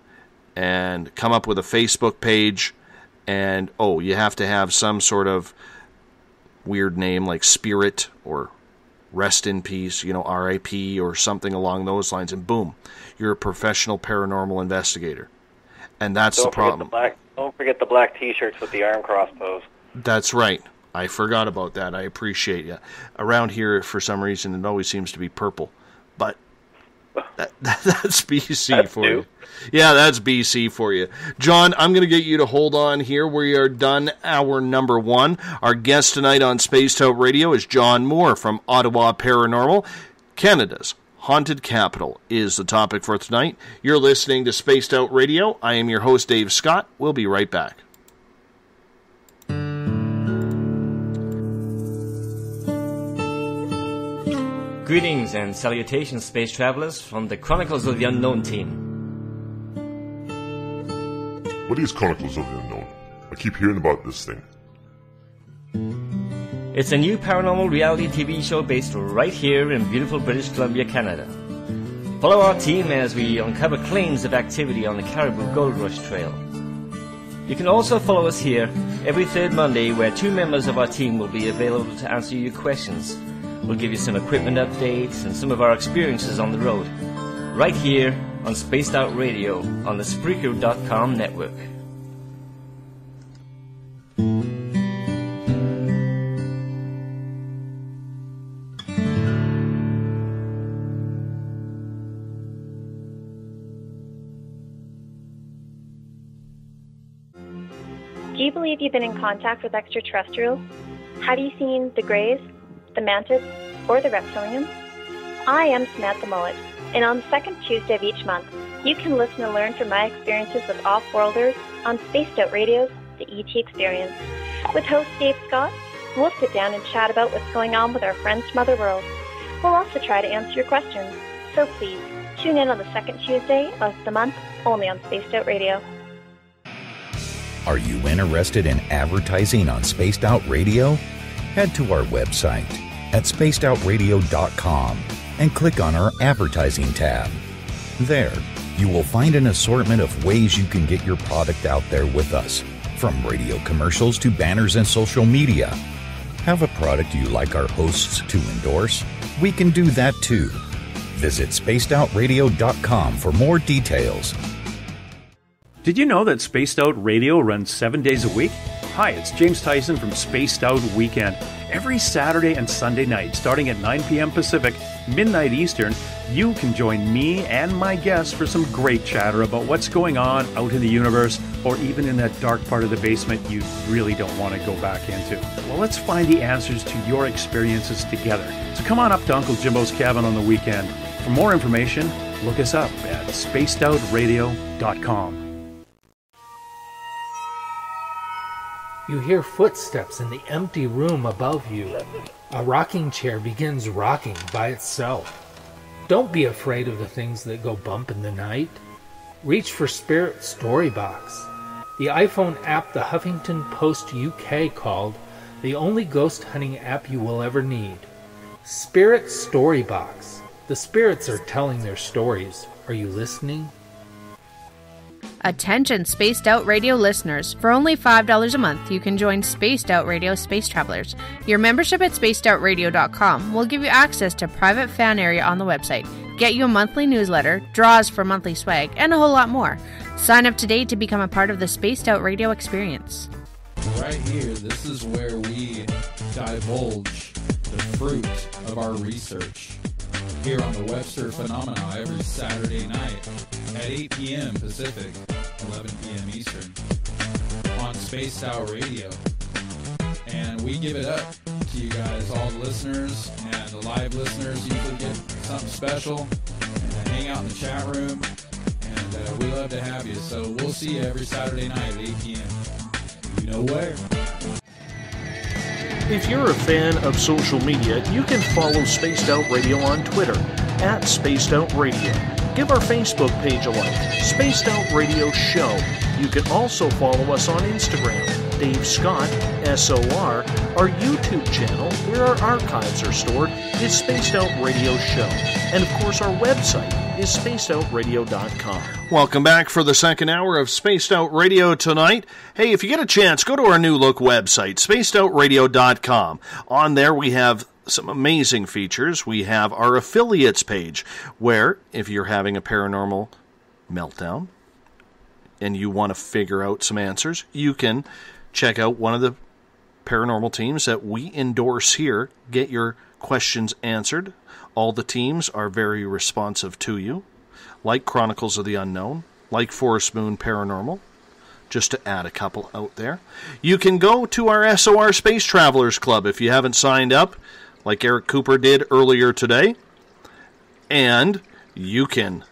and come up with a Facebook page. And, you have to have some sort of weird name like Spirit or Rest in Peace, RIP or something along those lines. And boom, you're a professional paranormal investigator. And that's the problem. Don't forget the black T-shirts with the arm cross pose. That's right. I forgot about that. I appreciate you. Around here, for some reason, it always seems to be purple. But that's BC for you. Yeah, that's BC for you. John, I'm going to get you to hold on here. We are done hour number 1. Our guest tonight on Spaced Out Radio is John Moore from Ottawa Paranormal. Canada's haunted capital is the topic for tonight. You're listening to Spaced Out Radio. I am your host, Dave Scott. We'll be right back. Greetings and salutations, space travelers, from the Chronicles of the Unknown team. What is Chronicles of the Unknown? I keep hearing about this thing. It's a new paranormal reality TV show based right here in beautiful British Columbia, Canada. Follow our team as we uncover claims of activity on the Caribou Gold Rush Trail. You can also follow us here every third Monday, where 2 members of our team will be available to answer your questions. We'll give you some equipment updates and some of our experiences on the road, right here on Spaced Out Radio on the Spreaker.com network. Do you believe you've been in contact with extraterrestrials? Have you seen the Greys, the Mantis, or the Reptilians? I am Samantha Mullet, and on the second Tuesday of each month, you can listen and learn from my experiences with off-worlders on Spaced Out Radio's The ET Experience. With host Dave Scott, we'll sit down and chat about what's going on with our friends from other worlds. We'll also try to answer your questions, so please tune in on the second Tuesday of the month, only on Spaced Out Radio. Are you interested in advertising on Spaced Out Radio? Head to our website at spacedoutradio.com and click on our advertising tab. There, you will find an assortment of ways you can get your product out there with us, from radio commercials to banners and social media. Have a product you like our hosts to endorse? We can do that too. Visit spacedoutradio.com for more details. Did you know that Spaced Out Radio runs 7 days a week? Hi, it's James Tyson from Spaced Out Weekend. Every Saturday and Sunday night, starting at 9 p.m. Pacific, midnight Eastern, you can join me and my guests for some great chatter about what's going on out in the universe, or even in that dark part of the basement you really don't want to go back into. Well, let's find the answers to your experiences together. So come on up to Uncle Jimbo's cabin on the weekend. For more information, look us up at spacedoutradio.com. You hear footsteps in the empty room above you. A rocking chair begins rocking by itself. Don't be afraid of the things that go bump in the night. Reach for Spirit Storybox, the iPhone app the Huffington Post UK called the only ghost hunting app you will ever need. Spirit Storybox. The spirits are telling their stories. Are you listening? Attention Spaced Out Radio listeners, for only $5 a month you can join Spaced Out Radio Space Travelers. Your membership at spacedoutradio.com will give you access to private fan area on the website, get you a monthly newsletter, draws for monthly swag, and a whole lot more. Sign up today to become a part of the Spaced Out Radio experience. Right here, this is where we divulge the fruit of our research. Here on the Webster Phenomena every Saturday night at 8 p.m. Pacific, 11 p.m. Eastern on Spaced Out Radio. And we give it up to you guys, all the listeners, and the live listeners usually get something special and hang out in the chat room. And we love to have you. So we'll see you every Saturday night at 8 p.m. You know where. If you're a fan of social media, you can follow Spaced Out Radio on Twitter at Spaced Out Radio. Give our Facebook page a like, Spaced Out Radio Show. You can also follow us on Instagram, Dave Scott, SOR. Our YouTube channel, where our archives are stored, is Spaced Out Radio Show. And of course, our website is spacedoutradio.com. Welcome back for the second hour of Spaced Out Radio tonight. Hey, if you get a chance, go to our new look website, spacedoutradio.com. On there we have some amazing features. We have our affiliates page, where if you're having a paranormal meltdown and you want to figure out some answers, you can check out one of the paranormal teams that we endorse here, get your questions answered. All the teams are very responsive to you, like Chronicles of the Unknown, like Forest Moon Paranormal, just to add a couple out there. You can go to our SOR Space Travelers Club if you haven't signed up, like Eric Cooper did earlier today, and you can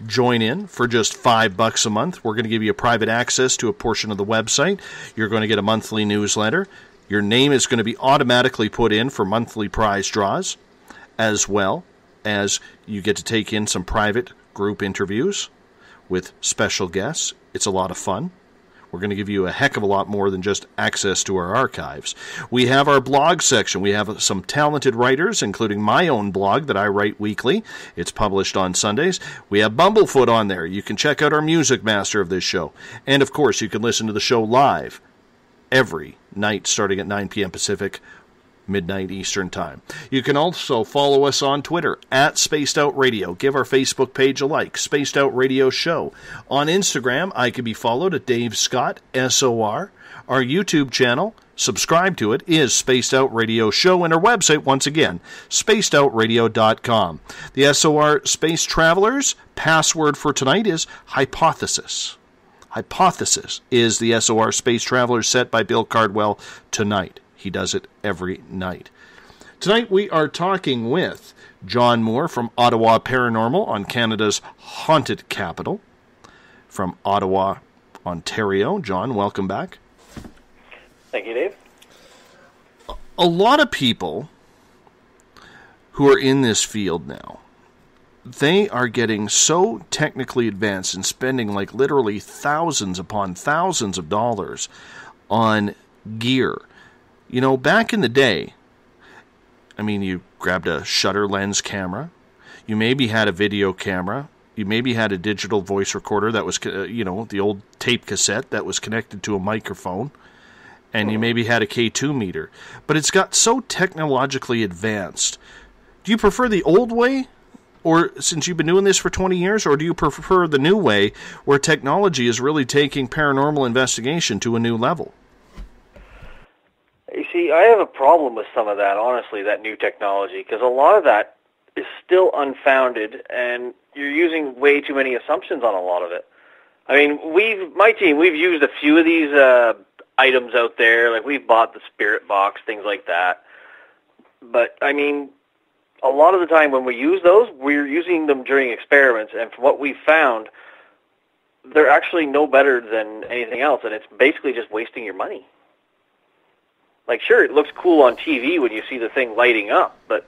join in for just $5 a month. We're going to give you private access to a portion of the website. You're going to get a monthly newsletter. Your name is going to be automatically put in for monthly prize draws, as well as you get to take in some private group interviews with special guests. It's a lot of fun. We're going to give you a heck of a lot more than just access to our archives. We have our blog section. We have some talented writers, including my own blog that I write weekly. It's published on Sundays. We have Bumblefoot on there. You can check out our music master of this show. And, of course, you can listen to the show live every night starting at 9 p.m. Pacific, midnight Eastern Time. You can also follow us on Twitter at Spaced Out Radio. Give our Facebook page a like, Spaced Out Radio Show. On Instagram, I can be followed at Dave Scott, SOR. Our YouTube channel, subscribe to it, is Spaced Out Radio Show, and our website, once again, spacedoutradio.com. The SOR Space Travelers password for tonight is Hypothesis. Hypothesis is the SOR Space Travelers set by Bill Cardwell tonight. He does it every night. Tonight we are talking with John Moore from Ottawa Paranormal on Canada's haunted capital. From Ottawa, Ontario. John, welcome back. Thank you, Dave. A lot of people who are in this field now, they are getting so technically advanced and spending like literally thousands upon thousands of dollars on gear. You know, back in the day, I mean, you grabbed a shutter lens camera, you maybe had a video camera, you maybe had a digital voice recorder that was, the old tape cassette that was connected to a microphone, and you maybe had a K2 meter. But it's got so technologically advanced. Do you prefer the old way, or since you've been doing this for 20 years, or do you prefer the new way where technology is really taking paranormal investigation to a new level? You see, I have a problem with some of that, honestly, that new technology, because a lot of that is still unfounded, and you're using way too many assumptions on a lot of it. I mean, we've used a few of these items out there, like we've bought the spirit box, things like that. But, I mean, a lot of the time when we use those, we're using them during experiments, and from what we've found, they're actually no better than anything else, and it's basically just wasting your money. Like, sure, it looks cool on TV when you see the thing lighting up, but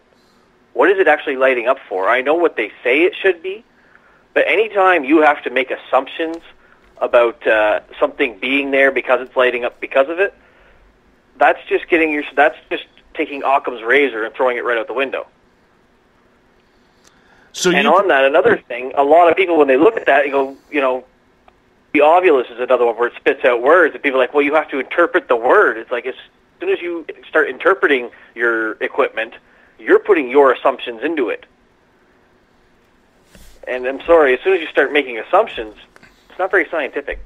what is it actually lighting up for? I know what they say it should be, but anytime you have to make assumptions about something being there because it's lighting up because of it, that's just taking Occam's razor and throwing it right out the window. On that, another thing, a lot of people, when they look at that, they go, the ovulus is another one where it spits out words, and people are like, well, you have to interpret the word. It's like, as soon as you start interpreting your equipment, you're putting your assumptions into it. And I'm sorry, as soon as you start making assumptions, it's not very scientific.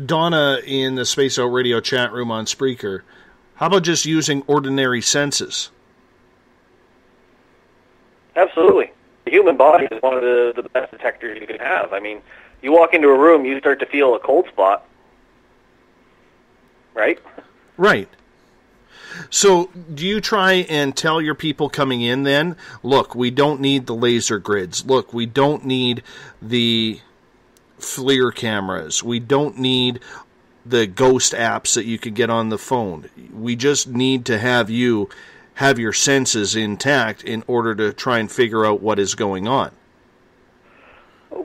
Donna in the Space Out Radio chat room on Spreaker, how about just using ordinary senses? Absolutely. The human body is one of the best detectors you can have. I mean, you walk into a room, you start to feel a cold spot, right? Right. So do you try and tell your people coming in then, look, we don't need the laser grids. Look, we don't need the FLIR cameras. We don't need the ghost apps that you could get on the phone. We just need to have you have your senses intact in order to try and figure out what is going on.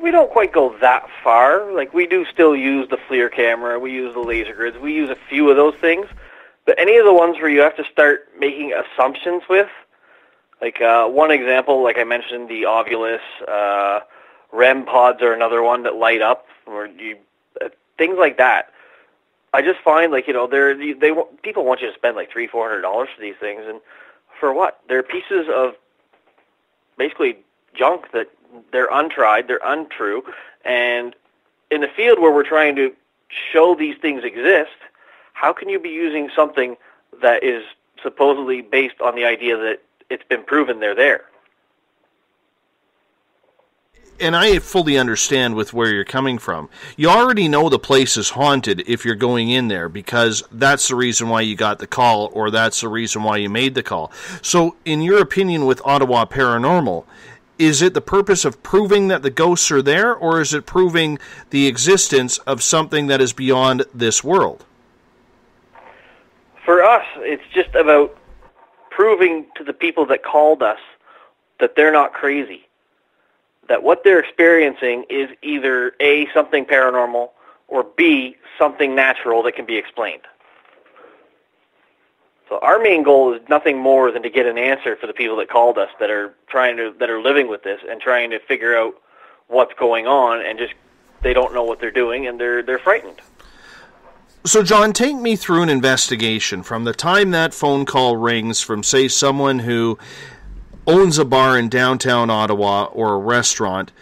We don't quite go that far. Like, we do still use the FLIR camera. We use the laser grids. We use a few of those things. But any of the ones where you have to start making assumptions with, like one example, like I mentioned, the Ovulus, REM pods are another one that light up, or things like that. I just find, like, you know, people want you to spend like $300-400 for these things, and for what? They're pieces of basically junk that they're untried, they're untrue, and in the field where we're trying to show these things exist, how can you be using something that is supposedly based on the idea that it's been proven they're there? And I fully understand with where you're coming from. You already know the place is haunted if you're going in there, because that's the reason why you got the call, or that's the reason why you made the call. So in your opinion with Ottawa Paranormal, is it the purpose of proving that the ghosts are there, or is it proving the existence of something that is beyond this world? For us, it's just about proving to the people that called us that they're not crazy. That what they're experiencing is either A, something paranormal, or B, something natural that can be explained. So our main goal is nothing more than to get an answer for the people that called us that are living with this and trying to figure out what's going on, and just they don't know what they're doing and they're frightened. So, John, take me through an investigation from the time that phone call rings from, say, someone who owns a bar in downtown Ottawa or a restaurant,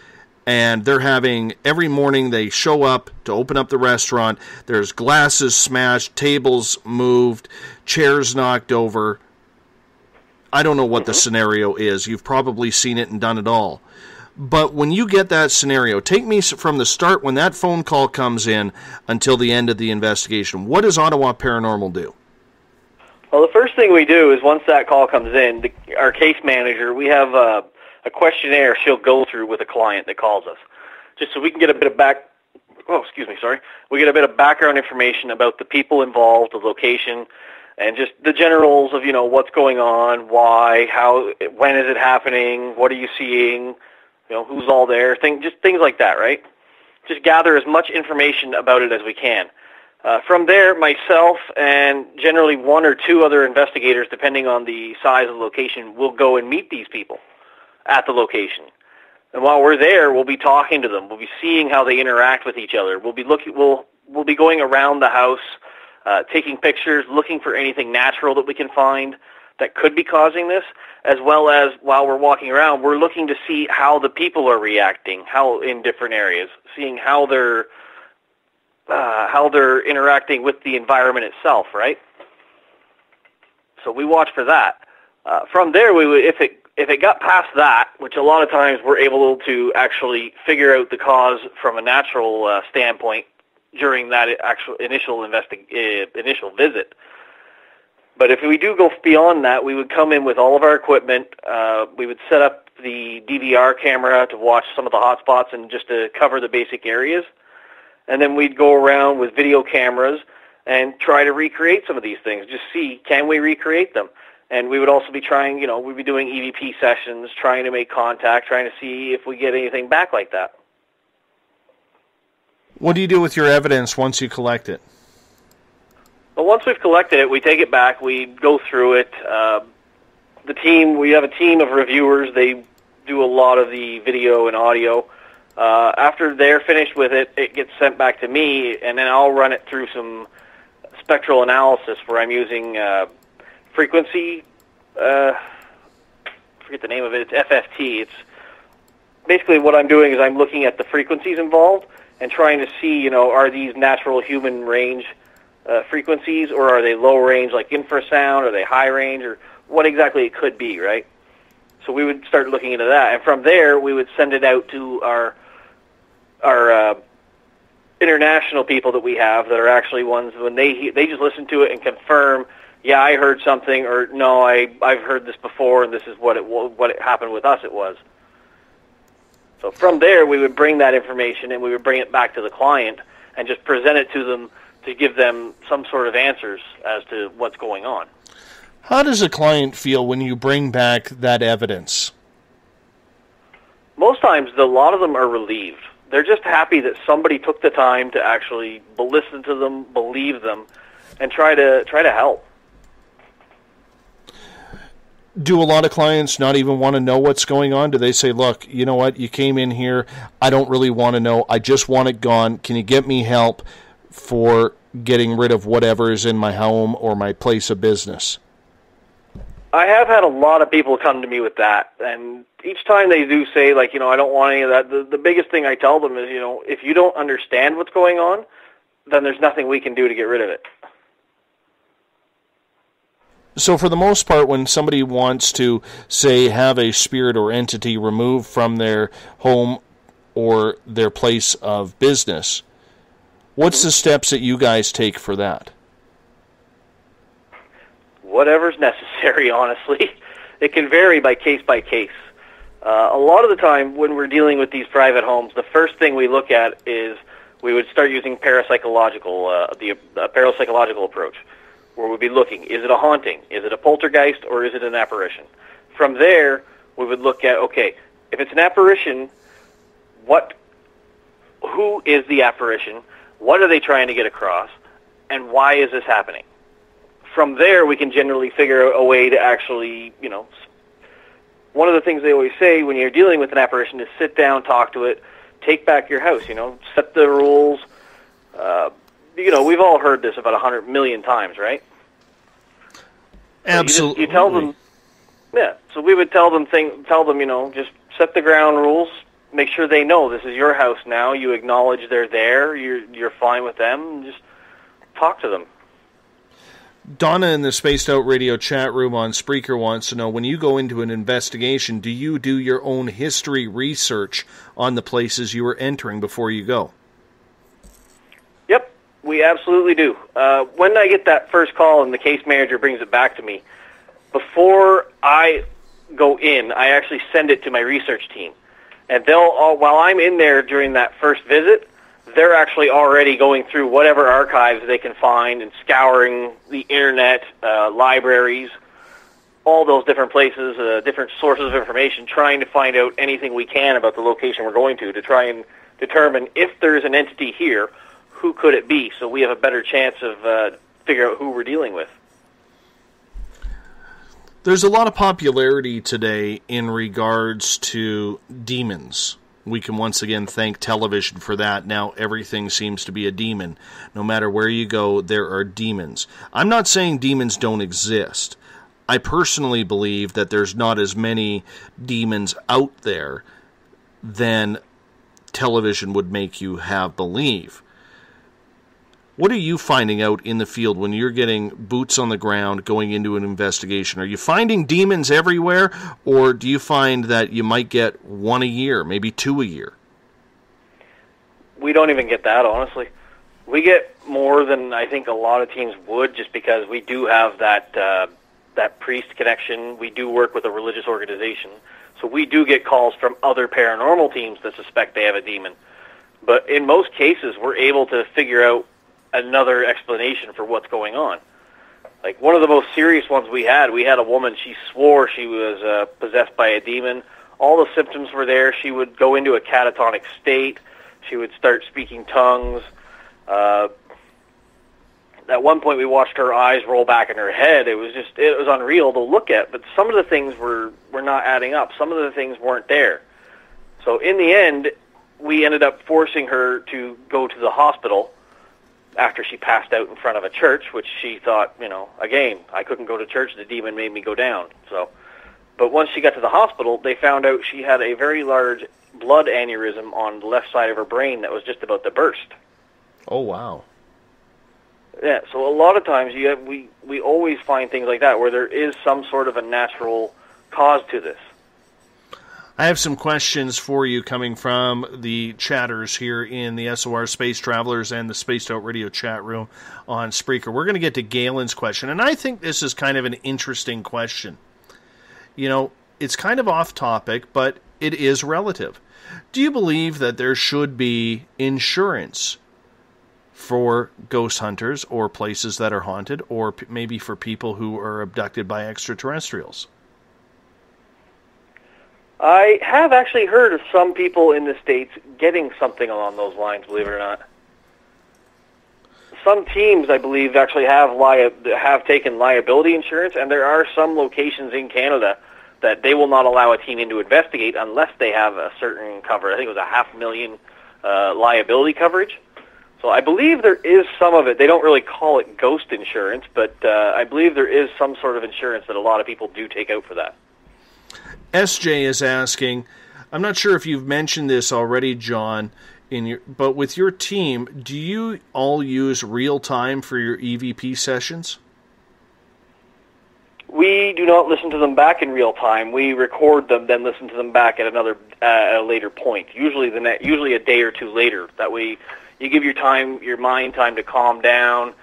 and they're having, every morning they show up to open up the restaurant, there's glasses smashed, tables moved, chairs knocked over. I don't know what the scenario is. You've probably seen it and done it all. But when you get that scenario, take me from the start when that phone call comes in until the end of the investigation. What does Ottawa Paranormal do? Well, the first thing we do is once that call comes in, our case manager, we have a questionnaire she'll go through with a client that calls us, just so we can get a bit of we get a bit of background information about the people involved, the location, and just the generals of, you know, what's going on, why, how, when is it happening, what are you seeing, you know, who's all there, just things like that, right? Just gather as much information about it as we can. From there, myself and generally one or two other investigators, depending on the size of the location, will go and meet these people at the location. And while we're there, we'll be talking to them. We'll be seeing how they interact with each other. We'll be going around the house, taking pictures, looking for anything natural that we can find that could be causing this, as well as while we're walking around, we're looking to see how the people are reacting, how in different areas, seeing how they're interacting with the environment itself, right? So we watch for that. From there, we would, if it got past that, which a lot of times we're able to actually figure out the cause from a natural standpoint during that actual initial visit. But if we do go beyond that, we would come in with all of our equipment. We would set up the DVR camera to watch some of the hot spots and just to cover the basic areas. And then we'd go around with video cameras and try to recreate some of these things, just see, can we recreate them? And we would also be trying, you know, we'd be doing EVP sessions, trying to make contact, trying to see if we get anything back like that. What do you do with your evidence once you collect it? Well, once we've collected it, we take it back, we go through it. We have a team of reviewers. They do a lot of the video and audio. After they're finished with it, it gets sent back to me, and then I'll run it through some spectral analysis where I'm using frequency, forget the name of it, it's FFT. basically what I'm doing is I'm looking at the frequencies involved and trying to see, are these natural human range frequencies, or are they low range like infrasound, are they high range, or what exactly it could be, right? So we would start looking into that, and from there we would send it out to our international people that we have that are actually ones when they just listen to it and confirm, yeah, I heard something, or no, I've heard this before, and this is what it happened with us. It was. So from there, we would bring that information and we would bring it back to the client and just present it to them to give them some sort of answers as to what's going on. How does a client feel when you bring back that evidence? Most times, a lot of them are relieved. They're just happy that somebody took the time to actually listen to them, believe them, and try to help. Do a lot of clients not even want to know what's going on? Do they say, look, you know what, you came in here, I don't really want to know, I just want it gone, can you get me help for getting rid of whatever is in my home or my place of business? I have had a lot of people come to me with that, and each time they do say, I don't want any of that, the biggest thing I tell them is, if you don't understand what's going on, then there's nothing we can do to get rid of it. So for the most part, when somebody wants to, say, have a spirit or entity removed from their home or their place of business, what's the steps that you guys take for that? Whatever's necessary, honestly. It can vary by case. A lot of the time when we're dealing with these private homes, the first thing we look at is we would start using the parapsychological approach, where we'd be looking, is it a haunting, is it a poltergeist, or is it an apparition? From there, we would look at, okay, if it's an apparition, who is the apparition, what are they trying to get across, and why is this happening? From there, we can generally figure out a way to actually, one of the things they always say when you're dealing with an apparition is sit down, talk to it, take back your house, set the rules. We've all heard this about 100 million times, right? Absolutely. You tell them, yeah. So we would tell them, just set the ground rules. Make sure they know this is your house now. You acknowledge they're there. You're fine with them. Just talk to them. Donna in the Spaced Out Radio chat room on Spreaker wants to know, when you go into an investigation, do you do your own history research on the places you are entering before you go? Yep, we absolutely do. When I get that first call and the case manager brings it back to me, before I go in, I actually send it to my research team. And while I'm in there during that first visit, they're actually already going through whatever archives they can find and scouring the internet, libraries, all those different places, different sources of information, trying to find out anything we can about the location we're going to try and determine if there's an entity here, who could it be, so we have a better chance of figure out who we're dealing with. There's a lot of popularity today in regards to demons. We can once again thank television for that. Now everything seems to be a demon. No matter where you go, there are demons. I'm not saying demons don't exist. I personally believe that there's not as many demons out there than television would make you have believe. What are you finding out in the field when you're getting boots on the ground going into an investigation? Are you finding demons everywhere, or do you find that you might get one a year, maybe two a year? We don't even get that, honestly. We get more than I think a lot of teams would, just because we do have that priest connection. We do work with a religious organization. So we do get calls from other paranormal teams that suspect they have a demon. But in most cases, we're able to figure out another explanation for what's going on. Like one of the most serious ones we had a woman, she swore she was possessed by a demon. All the symptoms were there. She would go into a catatonic state. She would start speaking tongues. At one point we watched her eyes roll back in her head. It was unreal to look at, but some of the things were not adding up. Some of the things weren't there. So in the end, we ended up forcing her to go to the hospital after she passed out in front of a church, which she thought, again, I couldn't go to church, the demon made me go down. But once she got to the hospital, they found out she had a very large blood aneurysm on the left side of her brain that was just about to burst. Oh, wow. Yeah, so a lot of times we always find things like that where there is some sort of a natural cause to this. I have some questions for you coming from the chatters here in the SOR Space Travelers and the Spaced Out Radio chat room on Spreaker. We're going to get to Galen's question, and I think this is kind of an interesting question. You know, it's kind of off topic, but it is relative. Do you believe that there should be insurance for ghost hunters or places that are haunted, or maybe for people who are abducted by extraterrestrials? I have actually heard of some people in the States getting something along those lines, believe it or not. Some teams, I believe, actually have taken liability insurance, and there are some locations in Canada that they will not allow a team in to investigate unless they have a certain cover. I think it was $500,000 liability coverage. So I believe there is some of it. They don't really call it ghost insurance, but I believe there is some sort of insurance that a lot of people do take out for that. SJ is asking, I'm not sure if you've mentioned this already, John, but with your team, do you all use real time for your EVP sessions? We do not listen to them back in real time. We record them, then listen to them back at a later point. Usually a day or two later. That way, you give your mind time to calm down.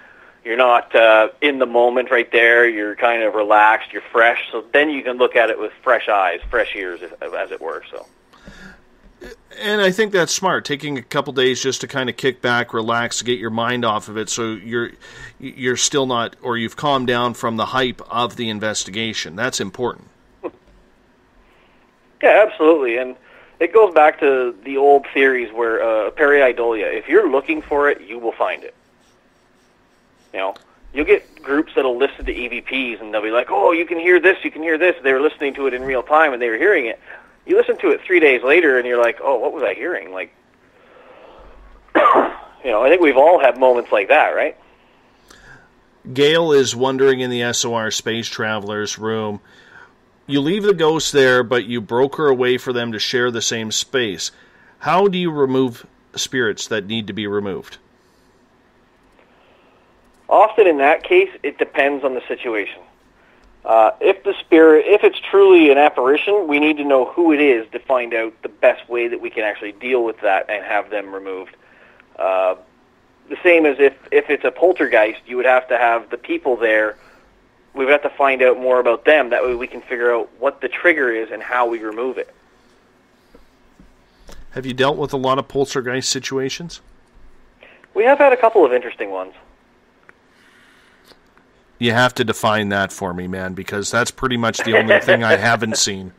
You're not in the moment right there. You're kind of relaxed. You're fresh. So then you can look at it with fresh eyes, fresh ears, as it were. So. And I think that's smart, taking a couple days just to kind of kick back, relax, get your mind off of it, so you're still not, or you've calmed down from the hype of the investigation. That's important. Yeah, absolutely. And it goes back to the old theories where pareidolia, if you're looking for it, you will find it. You know, you'll get groups that'll listen to EVPs, and they'll be like, oh, you can hear this, you can hear this. They were listening to it in real time, and they were hearing it. You listen to it 3 days later, and you're like, oh, what was I hearing? Like, you know, I think we've all had moments like that, right? Gail is wondering in the SOR Space Travelers room, you leave the ghost there, but you broker a way for them to share the same space. How do you remove spirits that need to be removed? Often in that case, it depends on the situation. If it's truly an apparition, we need to know who it is to find out the best way that we can actually deal with that and have them removed. The same as if it's a poltergeist, you would have to have the people there. We would have to find out more about them. That way we can figure out what the trigger is and how we remove it. Have you dealt with a lot of poltergeist situations? We have had a couple of interesting ones. You have to define that for me, man, because that's pretty much the only thing I haven't seen.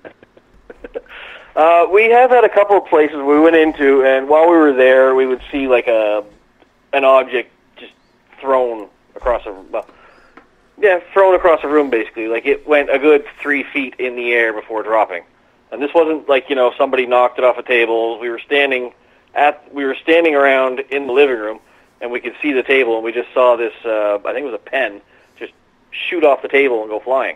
We have had a couple of places we went into, and while we were there, we would see like an object just thrown across a room, basically. Like it went a good 3 feet in the air before dropping. And this wasn't like, you know, somebody knocked it off a table. We were standing around in the living room, and we could see the table, and we just saw this. I think it was a pen. Shoot off the table and go flying.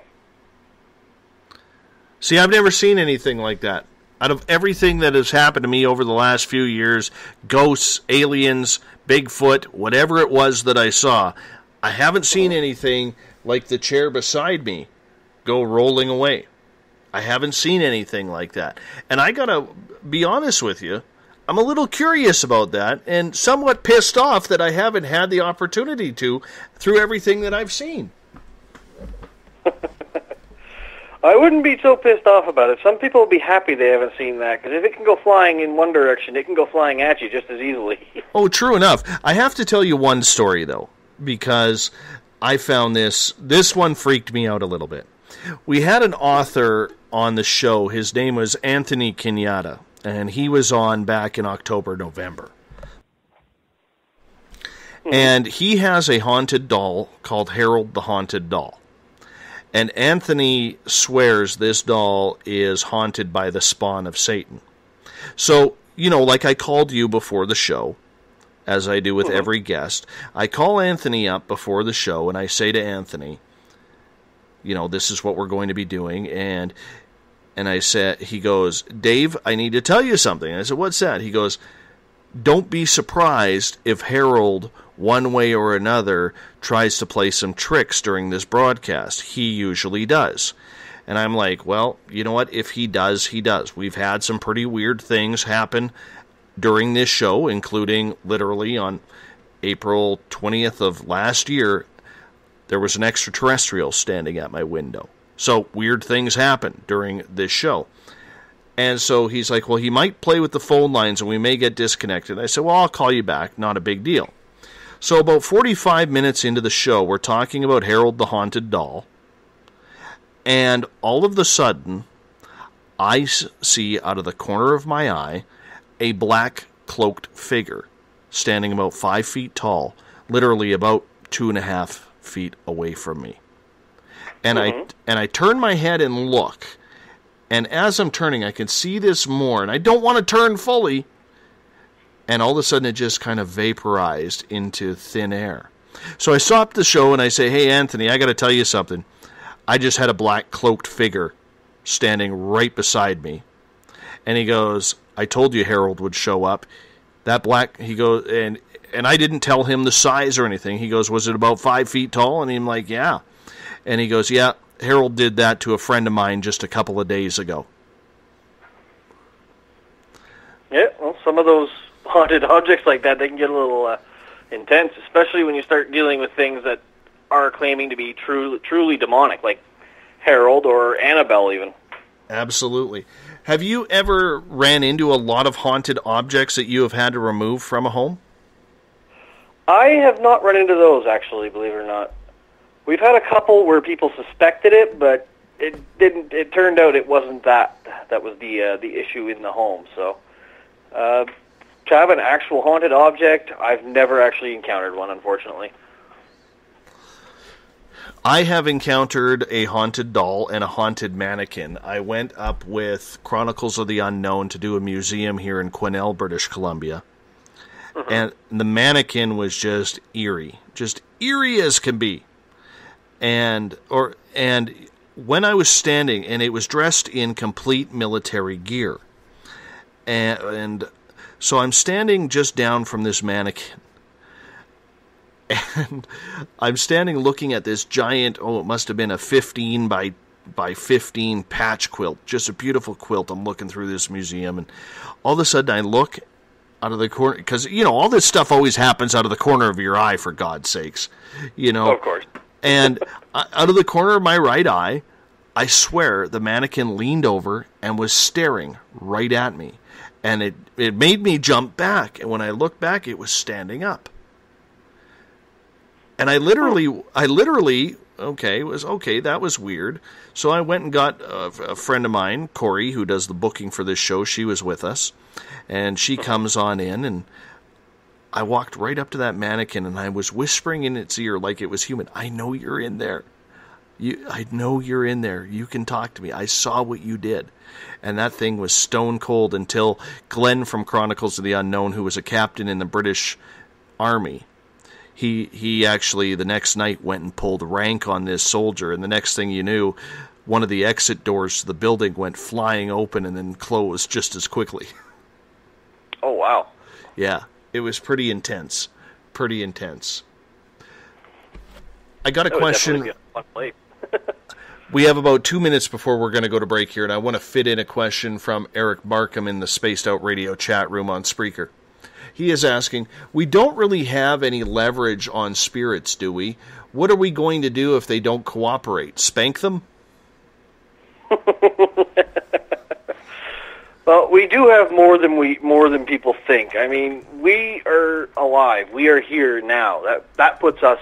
See, I've never seen anything like that. Out of everything that has happened to me over the last few years, ghosts, aliens, Bigfoot, whatever it was that I saw, I haven't seen anything like the chair beside me go rolling away. I haven't seen anything like that. And I gotta be honest with you, I'm a little curious about that and somewhat pissed off that I haven't had the opportunity to through everything that I've seen. I wouldn't be so pissed off about it. Some people will be happy they haven't seen that, because if it can go flying in one direction, it can go flying at you just as easily. Oh, true enough. I have to tell you one story, though, because I found this one freaked me out a little bit. We had an author on the show. His name was Anthony Kenyatta, and he was on back in October, November. And he has a haunted doll called Harold the Haunted Doll. And Anthony swears this doll is haunted by the spawn of Satan. So, you know, like I called you before the show, as I do with every guest, I call Anthony up before the show and I say to Anthony, you know, this is what we're going to be doing. And And he goes, Dave, I need to tell you something. And I said, what's that? He goes, don't be surprised if Harold, one way or another, tries to play some tricks during this broadcast. He usually does. And I'm like, well, you know what? If he does, he does. We've had some pretty weird things happen during this show, including literally on April 20th of last year, there was an extraterrestrial standing at my window. So weird things happen during this show. And so he's like, well, he might play with the phone lines and we may get disconnected. I said, well, I'll call you back. Not a big deal. So about 45 minutes into the show, we're talking about Harold the Haunted Doll. And all of a sudden, I see out of the corner of my eye a black cloaked figure standing about 5 feet tall, literally about 2.5 feet away from me. And I turn my head and look. And as I'm turning, I can see this more, and I don't want to turn fully. And all of a sudden, it just kind of vaporized into thin air. So I stopped the show, and I say, hey, Anthony, I got to tell you something. I just had a black cloaked figure standing right beside me. And he goes, I told you Harold would show up. That black, he goes, and I didn't tell him the size or anything. He goes, was it about 5 feet tall? And I'm like, yeah. And he goes, yeah, Harold did that to a friend of mine just a couple of days ago. Yeah, well, some of those haunted objects like that, they can get a little intense, especially when you start dealing with things that are claiming to be truly demonic, like Harold or Annabelle even. Absolutely. Have you ever ran into a lot of haunted objects that you have had to remove from a home? I have not run into those, actually, believe it or not. We've had a couple where people suspected it, but it didn't. It turned out it wasn't that was the issue in the home. So, to have an actual haunted object, I've never actually encountered one, unfortunately. I have encountered a haunted doll and a haunted mannequin. I went up with Chronicles of the Unknown to do a museum here in Quesnel, British Columbia. And the mannequin was just eerie as can be. And when I was standing, and it was dressed in complete military gear, and so I'm standing just down from this mannequin, and I'm standing looking at this giant, it must have been a 15 by 15 patch quilt, just a beautiful quilt. I'm looking through this museum, and all of a sudden I look out of the corner, because, all this stuff always happens out of the corner of your eye, for God's sakes, Of course. And out of the corner of my right eye, I swear the mannequin leaned over and was staring right at me. And it made me jump back. And when I looked back, it was standing up. And I literally, that was weird. So I went and got a friend of mine, Corey, who does the booking for this show. She was with us. And she comes on in, and I walked right up to that mannequin, and I was whispering in its ear like it was human. I know you're in there. I know you're in there. You can talk to me. I saw what you did. And that thing was stone cold until Glenn from Chronicles of the Unknown, who was a captain in the British Army, he actually the next night went and pulled rank on this soldier, and the next thing you knew, one of the exit doors to the building went flying open and then closed just as quickly. Oh, wow. Yeah. It was pretty intense. I got a question. We have about 2 minutes before we're going to go to break here, and I want to fit in a question from Eric Markham in the Spaced Out Radio chat room on Spreaker. He is asking, we don't really have any leverage on spirits, do we? What are we going to do if they don't cooperate? Spank them? Well, we do have more than people think. I mean, we are alive. We are here now. That puts us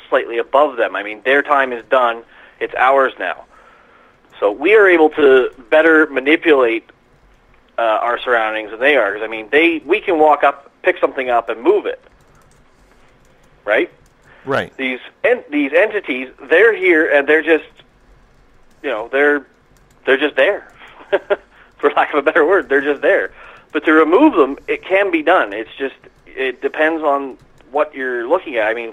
slightly above them. I mean, their time is done. It's ours now. So we are able to better manipulate our surroundings than they are. Because I mean, we can walk up, pick something up, and move it. Right? Right. These entities, they're here, and they're just, they're just there. For lack of a better word, they're just there. But to remove them, it can be done. It depends on what you're looking at. I mean,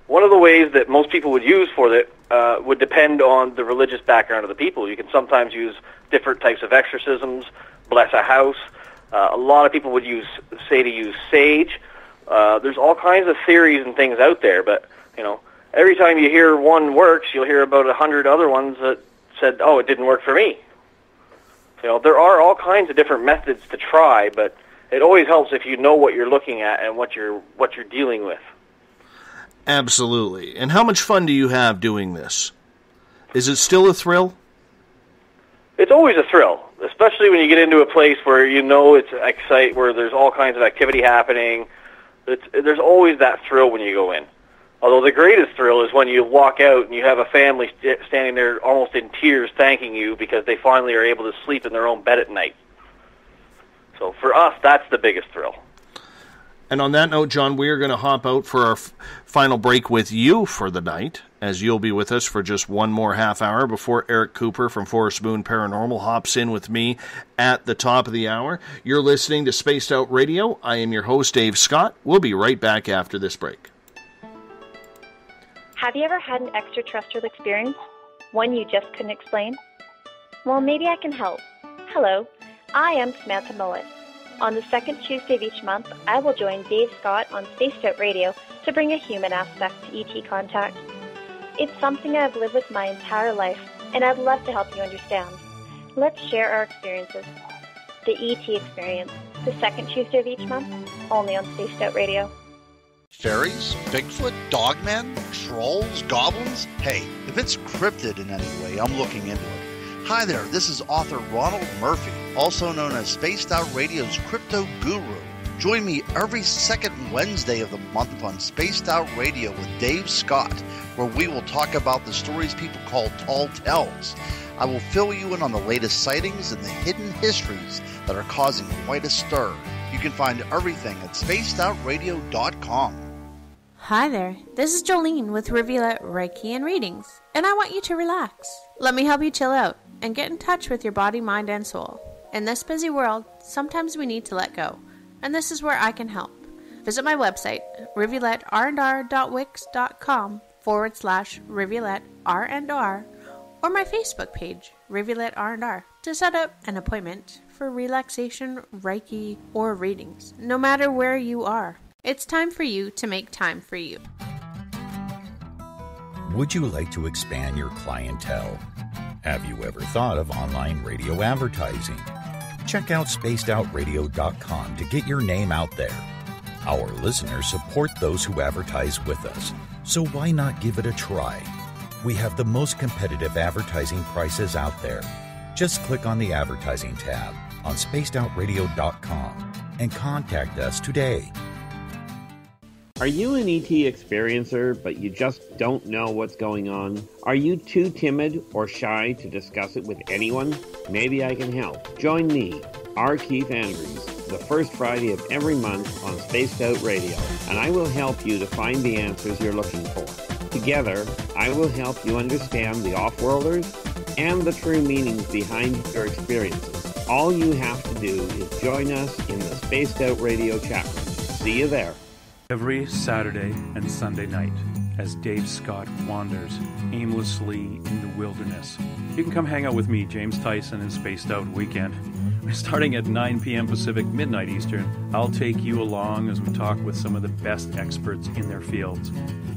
one of the ways that most people would use for it would depend on the religious background of the people. You can sometimes use different types of exorcisms, bless a house. A lot of people would use sage. There's all kinds of theories and things out there, but, every time you hear one works, you'll hear about 100 other ones that said, oh, it didn't work for me. There are all kinds of different methods to try, but it always helps if you know what you're looking at and what you're dealing with. Absolutely. And how much fun do you have doing this? Is it still a thrill? It's always a thrill, especially when you get into a place where it's exciting, where there's all kinds of activity happening. There's always that thrill when you go in. Although the greatest thrill is when you walk out and you have a family standing there almost in tears thanking you because they finally are able to sleep in their own bed at night. So for us, that's the biggest thrill. And on that note, John, we are going to hop out for our final break with you for the night, as you'll be with us for just one more half hour before Eric Cooper from Forest Moon Paranormal hops in with me at the top of the hour. You're listening to Spaced Out Radio. I am your host, Dave Scott. We'll be right back after this break. Have you ever had an extraterrestrial experience? One you just couldn't explain? Well, maybe I can help. Hello, I am Samantha Mullet. On the second Tuesday of each month, I will join Dave Scott on Spaced Out Radio to bring a human aspect to ET contact. It's something I've lived with my entire life, and I'd love to help you understand. Let's share our experiences. The ET Experience, the second Tuesday of each month, only on Spaced Out Radio. Fairies, Bigfoot, dogmen, trolls, goblins? Hey, if it's cryptid in any way, I'm looking into it. Hi there, this is author Ronald Murphy, also known as Spaced Out Radio's Crypto Guru. Join me every second Wednesday of the month on Spaced Out Radio with Dave Scott, where we will talk about the stories people call tall tales. I will fill you in on the latest sightings and the hidden histories that are causing quite a stir. You can find everything at spacedoutradio.com. Hi there, this is Jolene with Rivulet Reiki and Readings, and I want you to relax. Let me help you chill out and get in touch with your body, mind, and soul. In this busy world, sometimes we need to let go, and this is where I can help. Visit my website, rivuletrndr.wix.com/rivuletrndr, or my Facebook page, Rivulet R&R, to set up an appointment for relaxation, Reiki, or readings, no matter where you are. It's time for you to make time for you. Would you like to expand your clientele? Have you ever thought of online radio advertising? Check out spacedoutradio.com to get your name out there. Our listeners support those who advertise with us, so why not give it a try? We have the most competitive advertising prices out there. Just click on the advertising tab on spacedoutradio.com and contact us today. Are you an ET experiencer, but you just don't know what's going on? Are you too timid or shy to discuss it with anyone? Maybe I can help. Join me, R. Keith Andrews, the first Friday of every month on Spaced Out Radio, and I will help you to find the answers you're looking for. Together, I will help you understand the off-worlders and the true meanings behind your experiences. All you have to do is join us in the Spaced Out Radio chat room. See you there. Every Saturday and Sunday night, as Dave Scott wanders aimlessly in the wilderness, you can come hang out with me, James Tyson, in Spaced Out Weekend. Starting at 9 p.m. Pacific, midnight Eastern, I'll take you along as we talk with some of the best experts in their fields.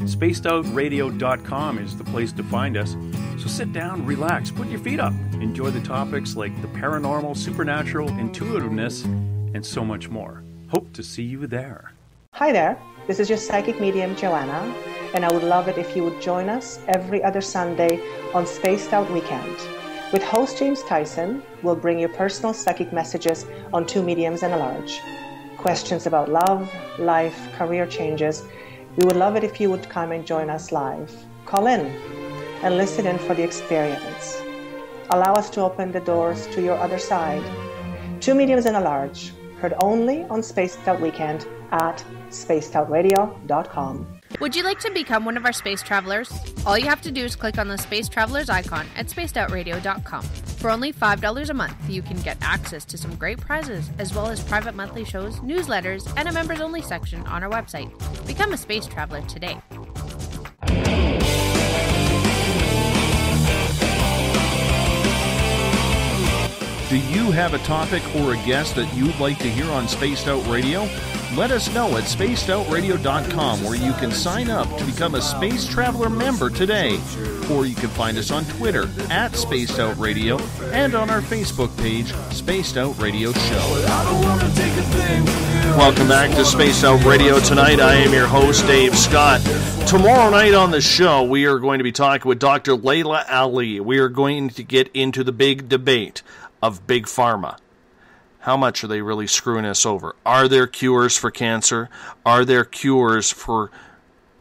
SpacedOutRadio.com is the place to find us. So sit down, relax, put your feet up. Enjoy the topics like the paranormal, supernatural, intuitiveness, and so much more. Hope to see you there. Hi there, this is your psychic medium Joanna, and I would love it if you would join us every other Sunday on Spaced Out Weekend. With host James Tyson, we'll bring you personal psychic messages on two mediums and a large. Questions about love, life, career changes. We would love it if you would come and join us live. Call in and listen in for the experience. Allow us to open the doors to your other side. Two mediums and a large, heard only on Spaced Out Weekend at spacedoutradio.com. Would you like to become one of our space travelers? All you have to do is click on the Space Travelers icon at spacedoutradio.com. For only $5 a month, you can get access to some great prizes, as well as private monthly shows, newsletters, and a members-only section on our website. Become a space traveler today. have a topic or a guest that you'd like to hear on Spaced Out Radio, let us know at spacedoutradio.com, where you can sign up to become a Space Traveler member today. Or you can find us on Twitter at Spaced Out Radio and on our Facebook page, Spaced Out Radio Show. Welcome back to Spaced Out Radio tonight. I am your host, Dave Scott. Tomorrow night on the show, we are going to be talking with Dr. Layla Ali. We are going to get into the big debate of Big Pharma. How much are they really screwing us over? Are there cures for cancer? Are there cures for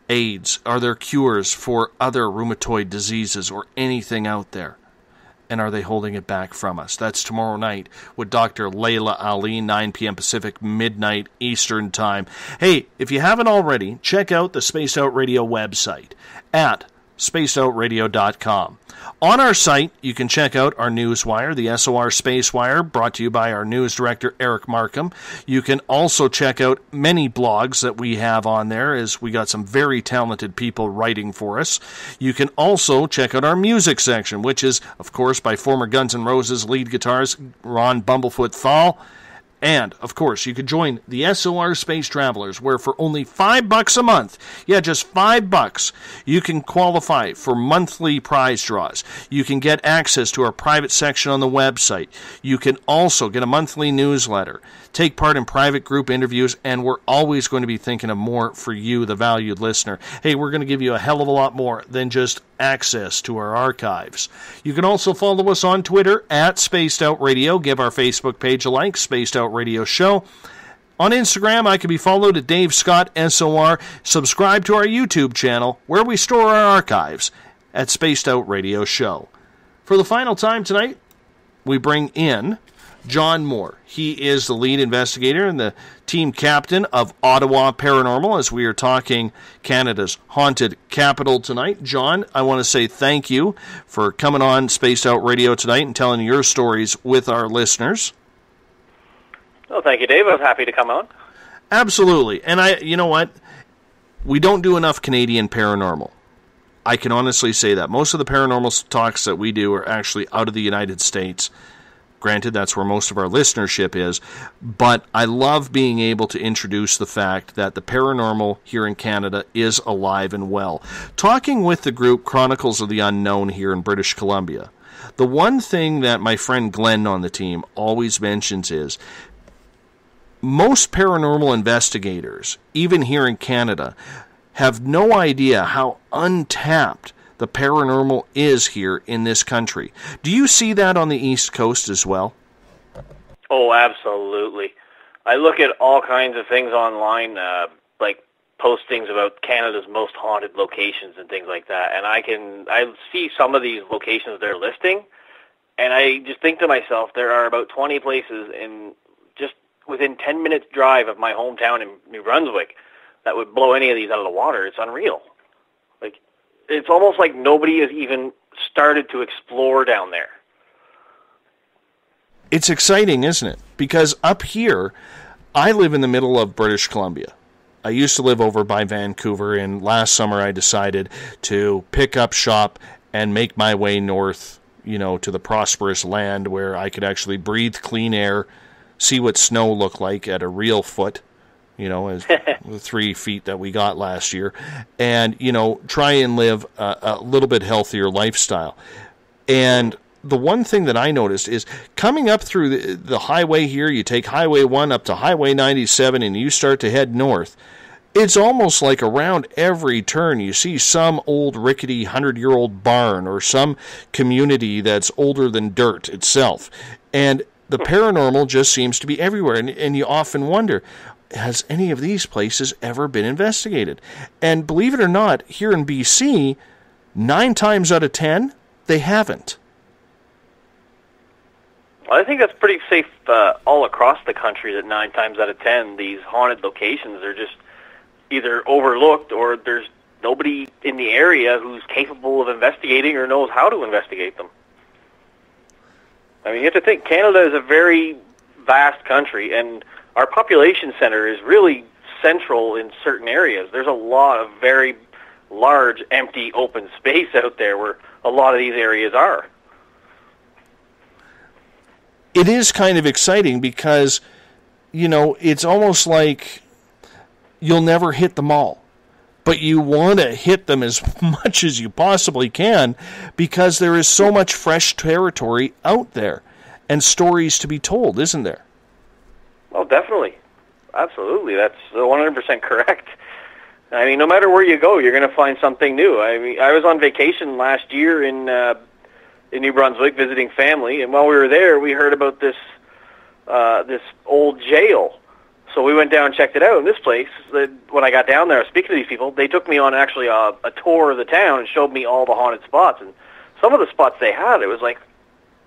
AIDS? Are there cures for other rheumatoid diseases or anything out there? And are they holding it back from us? That's tomorrow night with Dr. Layla Ali, 9 p.m. Pacific, midnight Eastern Time. Hey, if you haven't already, check out the Spaced Out Radio website at spacedoutradio.com. On our site, you can check out our newswire, the SOR Space Wire, brought to you by our news director, Eric Markham. You can also check out many blogs that we have on there, as we got some very talented people writing for us. You can also check out our music section, which is, of course, by former Guns N' Roses lead guitarist Ron "Bumblefoot" THAL. And, of course, you could join the SOR Space Travelers, where for only $5 a month, just $5, you can qualify for monthly prize draws. You can get access to our private section on the website. You can also get a monthly newsletter, take part in private group interviews, and we're always going to be thinking of more for you, the valued listener. Hey, we're going to give you a hell of a lot more than just access to our archives. You can also follow us on Twitter at Spaced Out Radio. Give our Facebook page a like, Spaced Out Radio Show. On Instagram, I can be followed at Dave Scott SOR. Subscribe to our YouTube channel, where we store our archives, at Spaced Out Radio Show. For the final time tonight, we bring in John Moore. He is the lead investigator and the team captain of Ottawa Paranormal, as we are talking Canada's haunted capital tonight. John, I want to say thank you for coming on Spaced Out Radio tonight and telling your stories with our listeners. Oh, thank you, Dave. I was happy to come on. Absolutely. And you know what? We don't do enough Canadian paranormal. I can honestly say that. Most of the paranormal talks that we do are actually out of the United States. Granted, that's where most of our listenership is, but I love being able to introduce the fact that the paranormal here in Canada is alive and well. Talking with the group Chronicles of the Unknown here in British Columbia, the one thing that my friend Glenn on the team always mentions is most paranormal investigators, even here in Canada, have no idea how untapped the paranormal is here in this country. Do you see that on the East Coast as well? Oh, absolutely. I look at all kinds of things online, like postings about Canada's most haunted locations and things like that, and I see some of these locations they're listing, and I just think to myself, there are about 20 places in just within 10 minutes drive of my hometown in New Brunswick that would blow any of these out of the water. It's unreal. It's almost like nobody has even started to explore down there. It's exciting, isn't it? Because up here, I live in the middle of British Columbia. I used to live over by Vancouver, and last summer I decided to pick up shop and make my way north, to the prosperous land where I could actually breathe clean air, see what snow looked like at a real foot. As the 3 feet that we got last year, and, try and live a little bit healthier lifestyle. And the one thing that I noticed is coming up through the highway here, you take Highway 1 up to Highway 97 and you start to head north. It's almost like around every turn you see some old rickety 100-year-old barn or some community that's older than dirt itself. And the paranormal just seems to be everywhere, and you often wonder, has any of these places ever been investigated? And believe it or not, here in BC, 9 times out of 10, they haven't. Well, I think that's pretty safe all across the country, that 9 times out of 10, these haunted locations are just either overlooked or there's nobody in the area who's capable of investigating or knows how to investigate them. I mean, you have to think, Canada is a very vast country, and our population center is really central in certain areas. There's a lot of very large, empty, open space out there where a lot of these areas are. it is kind of exciting because, it's almost like you'll never hit them all. But you want to hit them as much as you possibly can because there is so much fresh territory out there and stories to be told, isn't there? Oh, definitely. Absolutely. That's 100% correct. I mean, no matter where you go, you're going to find something new. I mean, I was on vacation last year in New Brunswick visiting family, and while we were there, we heard about this old jail. So we went down and checked it out. And this place, when I got down there, speaking to these people, they took me on actually a tour of the town and showed me all the haunted spots. And some of the spots they had, it was like,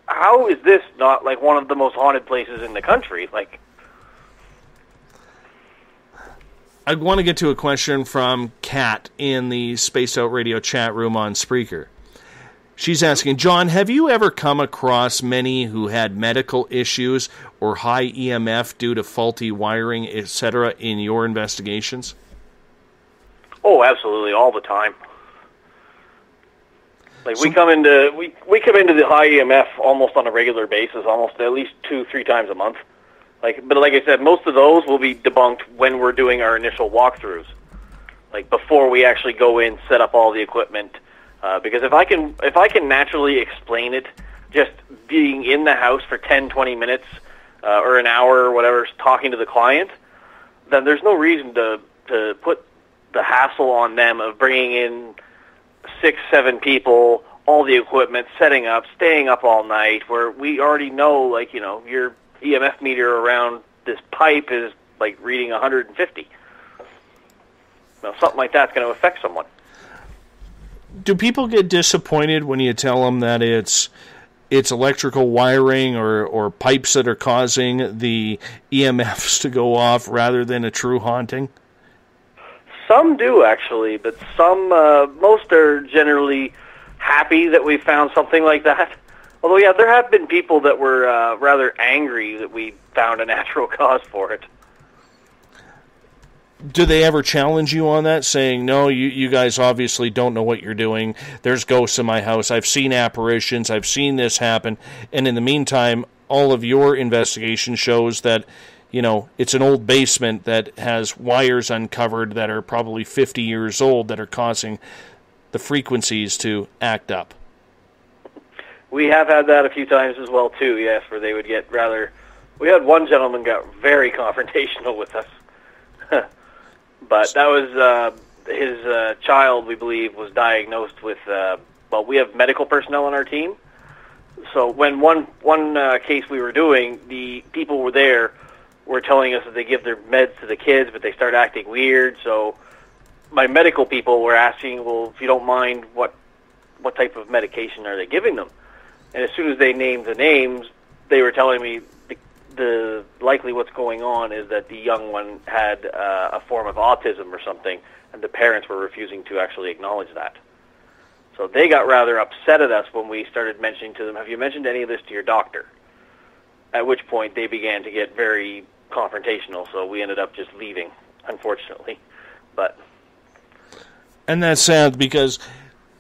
how is this not like one of the most haunted places in the country? Like, I want to get to a question from Kat in the Spaced Out Radio chat room on Spreaker. She's asking, John, have you ever come across many who had medical issues or high EMF due to faulty wiring, etc., in your investigations? Oh, absolutely, all the time. Like we come into the high EMF almost on a regular basis, almost at least 2-3 times a month. But like I said, most of those will be debunked when we're doing our initial walkthroughs, like before we actually go in, set up all the equipment. Because if I can naturally explain it, just being in the house for 10-20 minutes or an hour or whatever, talking to the client, then there's no reason to put the hassle on them of bringing in 6-7 people, all the equipment, setting up, staying up all night, where we already know, like, your EMF meter around this pipe is like reading 150. Something like that's going to affect someone. Do people get disappointed when you tell them that it's electrical wiring or pipes that are causing the EMFs to go off rather than a true haunting? Some do, actually, but most are generally happy that we found something like that. Although, yeah, there have been people that were rather angry that we found a natural cause for it. Do they ever challenge you on that, saying, no, you guys obviously don't know what you're doing. There's ghosts in my house. I've seen apparitions. I've seen this happen. And in the meantime, all of your investigation shows that, it's an old basement that has wires uncovered that are probably 50 years old that are causing the frequencies to act up. We have had that a few times as well, too, yes, where they would get rather... We had one gentleman got very confrontational with us. But that was his child, we believe, was diagnosed with... we have medical personnel on our team. So when one case we were doing, the people were there were telling us that they give their meds to the kids, but they start acting weird. So my medical people were asking, well, if you don't mind, what type of medication are they giving them? And as soon as they named the names, they were telling me the likely what's going on is that the young one had a form of autism or something, and the parents were refusing to actually acknowledge that. So they got rather upset at us when we started mentioning to them, have you mentioned any of this to your doctor? At which point they began to get very confrontational, so we ended up just leaving, unfortunately. And that's sad because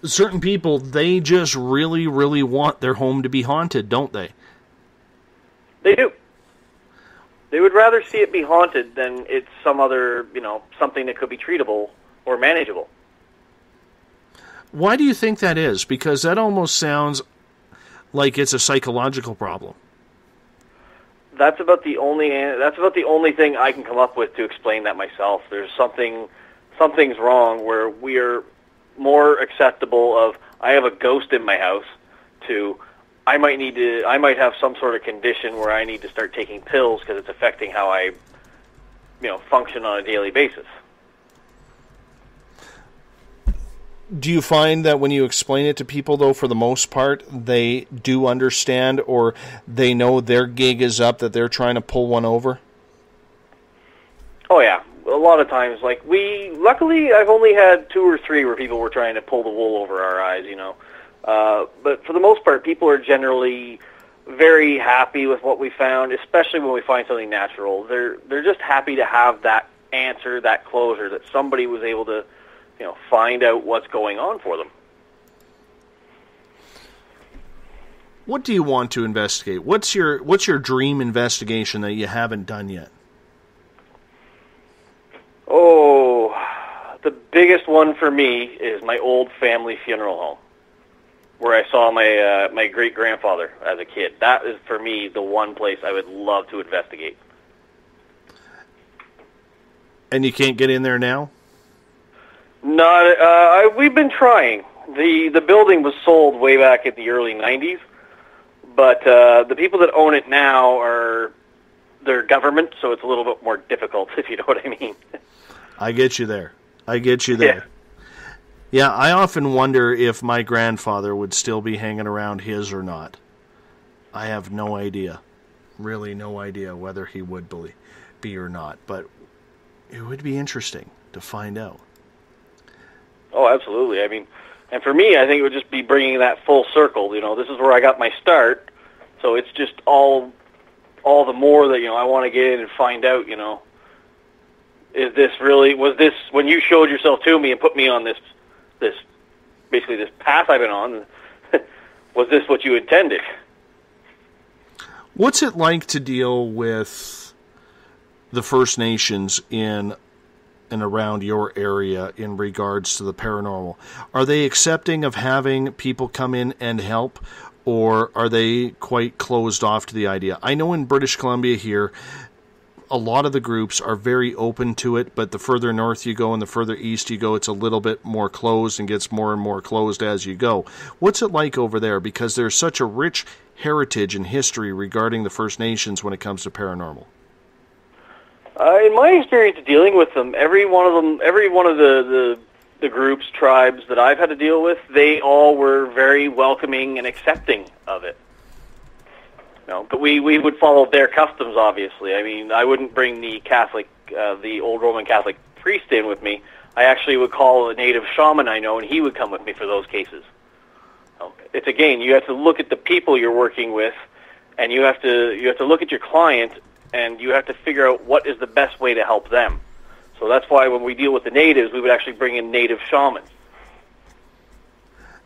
certain people, they just really, really want their home to be haunted, don't they? They do. They would rather see it be haunted than it's some other, something that could be treatable or manageable. Why do you think that is? Because that almost sounds like it's a psychological problem. That's about the only thing I can come up with to explain that myself. There's something's wrong where we are more acceptable of I have a ghost in my house to I might have some sort of condition where I need to start taking pills because it's affecting how I function on a daily basis. Do you find that when you explain it to people, though, for the most part, they do understand or they know their gig is up, that they're trying to pull one over? Oh, yeah. A lot of times, luckily, I've only had 2 or 3 where people were trying to pull the wool over our eyes, But for the most part, people are generally very happy with what we found, especially when we find something natural. They're just happy to have that answer, that closure, that somebody was able to find out what's going on for them. What do you want to investigate? What's your dream investigation that you haven't done yet? Oh, the biggest one for me is my old family funeral home, where I saw my great-grandfather as a kid. That is, for me, the one place I would love to investigate. And you can't get in there now? We've been trying. The building was sold way back in the early 90s, but the people that own it now they're government, so it's a little bit more difficult, if you know what I mean. I get you there. Yeah, I often wonder if my grandfather would still be hanging around his or not. I have no idea. Really no idea whether he would be or not, but it would be interesting to find out. Oh, absolutely. I mean, and for me, I think it would just be bringing that full circle. This is where I got my start, so it's just all the more that, I want to get in and find out, is this really, was this, when you showed yourself to me and put me on this basically this path I've been on, was this what you intended? What's it like to deal with the First Nations in and around your area in regards to the paranormal? Are they accepting of having people come in and help, or are they quite closed off to the idea? I know in British Columbia here, a lot of the groups are very open to it, but the further north you go and the further east you go, it's a little bit more closed and gets more and more closed as you go. What's it like over there? Because there's such a rich heritage and history regarding the First Nations when it comes to paranormal. In my experience dealing with them, every one of the groups, tribes that I've had to deal with, they all were very welcoming and accepting of it. But we would follow their customs, obviously. I mean, I wouldn't bring the old Roman Catholic priest in with me. I actually would call a native shaman I know, and he would come with me for those cases. It's, again, you have to look at the people you're working with, and you have to look at your client, and you have to figure out what is the best way to help them. So that's why when we deal with the natives, we would actually bring in native shamans.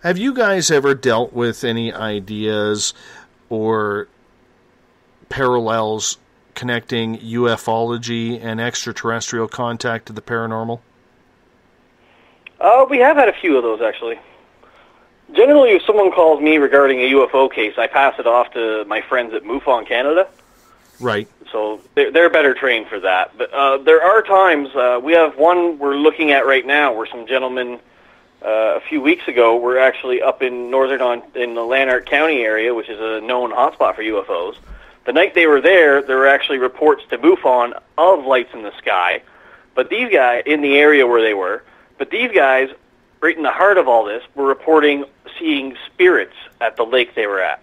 Have you guys ever dealt with any ideas or parallels connecting ufology and extraterrestrial contact to the paranormal? We have had a few of those, actually. Generally, if someone calls me regarding a UFO case, I pass it off to my friends at MUFON Canada. Right. So they're better trained for that. But there are times, we have one we're looking at right now where some gentlemen a few weeks ago were actually up in in the Lanark County area, which is a known hotspot for UFOs. The night they were there were actually reports to MUFON of lights in the sky, but these guys, in the area where they were, but these guys, right in the heart of all this, were reporting seeing spirits at the lake they were at.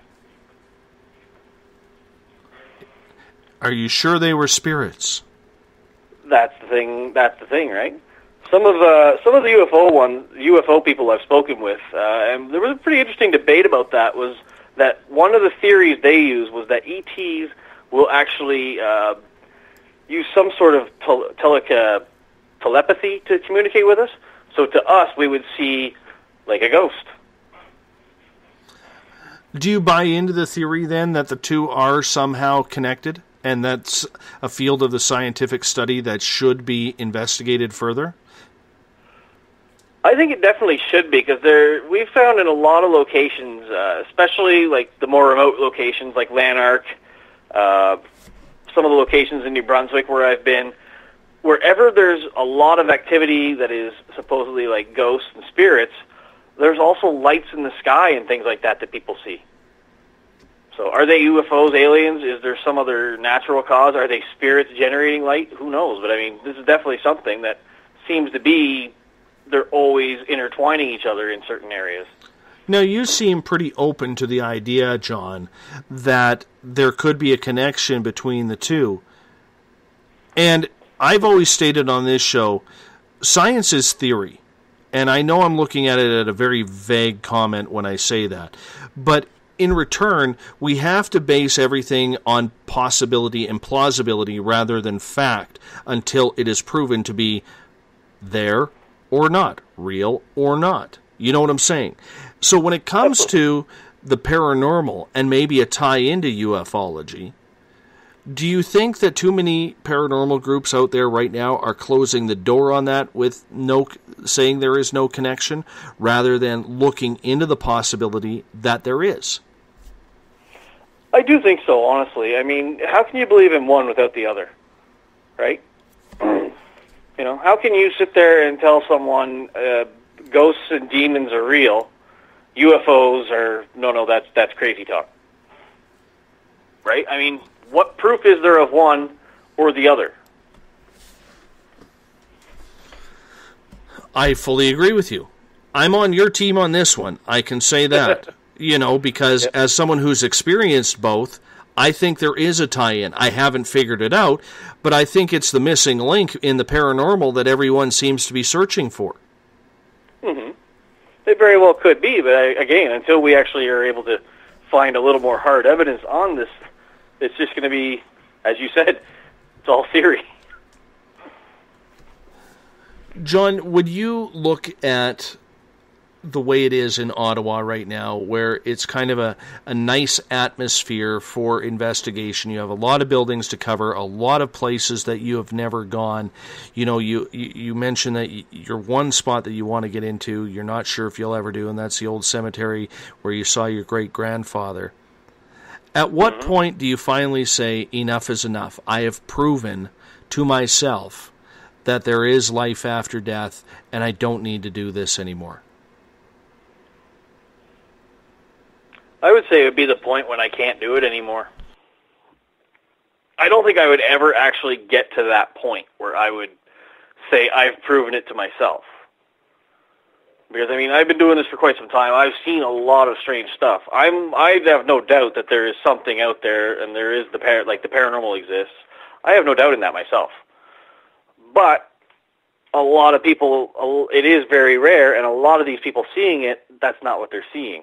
Are you sure they were spirits? That's the thing, right? Some of the UFO people I've spoken with, and there was a pretty interesting debate about that, was that one of the theories they use was that ETs will actually use some sort of telepathy to communicate with us. So to us, we would see like a ghost. Do you buy into the theory then that the two are somehow connected, and that's a field of the scientific study that should be investigated further? I think it definitely should be, because we've found in a lot of locations, especially like the more remote locations like Lanark, some of the locations in New Brunswick where I've been, wherever there's a lot of activity that is supposedly like ghosts and spirits, there's also lights in the sky and things like that people see. So are they UFOs, aliens? Is there some other natural cause? Are they spirits generating light? Who knows? But I mean, this is definitely something that seems to be, they're always intertwining each other in certain areas. Now, you seem pretty open to the idea, John, that there could be a connection between the two. And I've always stated on this show, science is theory. And I know I'm looking at it at a very vague comment when I say that. But in return, we have to base everything on possibility and plausibility rather than fact until it is proven to be there or not, real or not. You know what I'm saying? So when it comes to the paranormal and maybe a tie into ufology, do you think that too many paranormal groups out there right now are closing the door on that with saying there is no connection, rather than looking into the possibility that there is? I do think so, honestly. I mean, how can you believe in one without the other, right? How can you sit there and tell someone ghosts and demons are real, UFOs are, no, that's crazy talk, right? I mean, what proof is there of one or the other? I fully agree with you. I'm on your team on this one. I can say that, because as someone who's experienced both, I think there is a tie-in. I haven't figured it out, but I think it's the missing link in the paranormal that everyone seems to be searching for. Mm-hmm. It very well could be, but again, until we actually are able to find a little more hard evidence on this, it's just going to be, as you said, it's all theory. John, would you look at the way it is in Ottawa right now, where it's kind of a nice atmosphere for investigation? You have a lot of buildings to cover, a lot of places that you have never gone. You mentioned that your one spot that you want to get into, you're not sure if you'll ever do, and that's the old cemetery where you saw your great-grandfather. At what point do you finally say, enough is enough? I have proven to myself that there is life after death, and I don't need to do this anymore. I would say it would be the point when I can't do it anymore. I don't think I would ever actually get to that point where I would say I've proven it to myself. Because, I mean, I've been doing this for quite some time. I've seen a lot of strange stuff. I have no doubt that there is something out there, and there is the paranormal exists. I have no doubt in that myself. But a lot of people, it is very rare, and a lot of these people seeing it, that's not what they're seeing.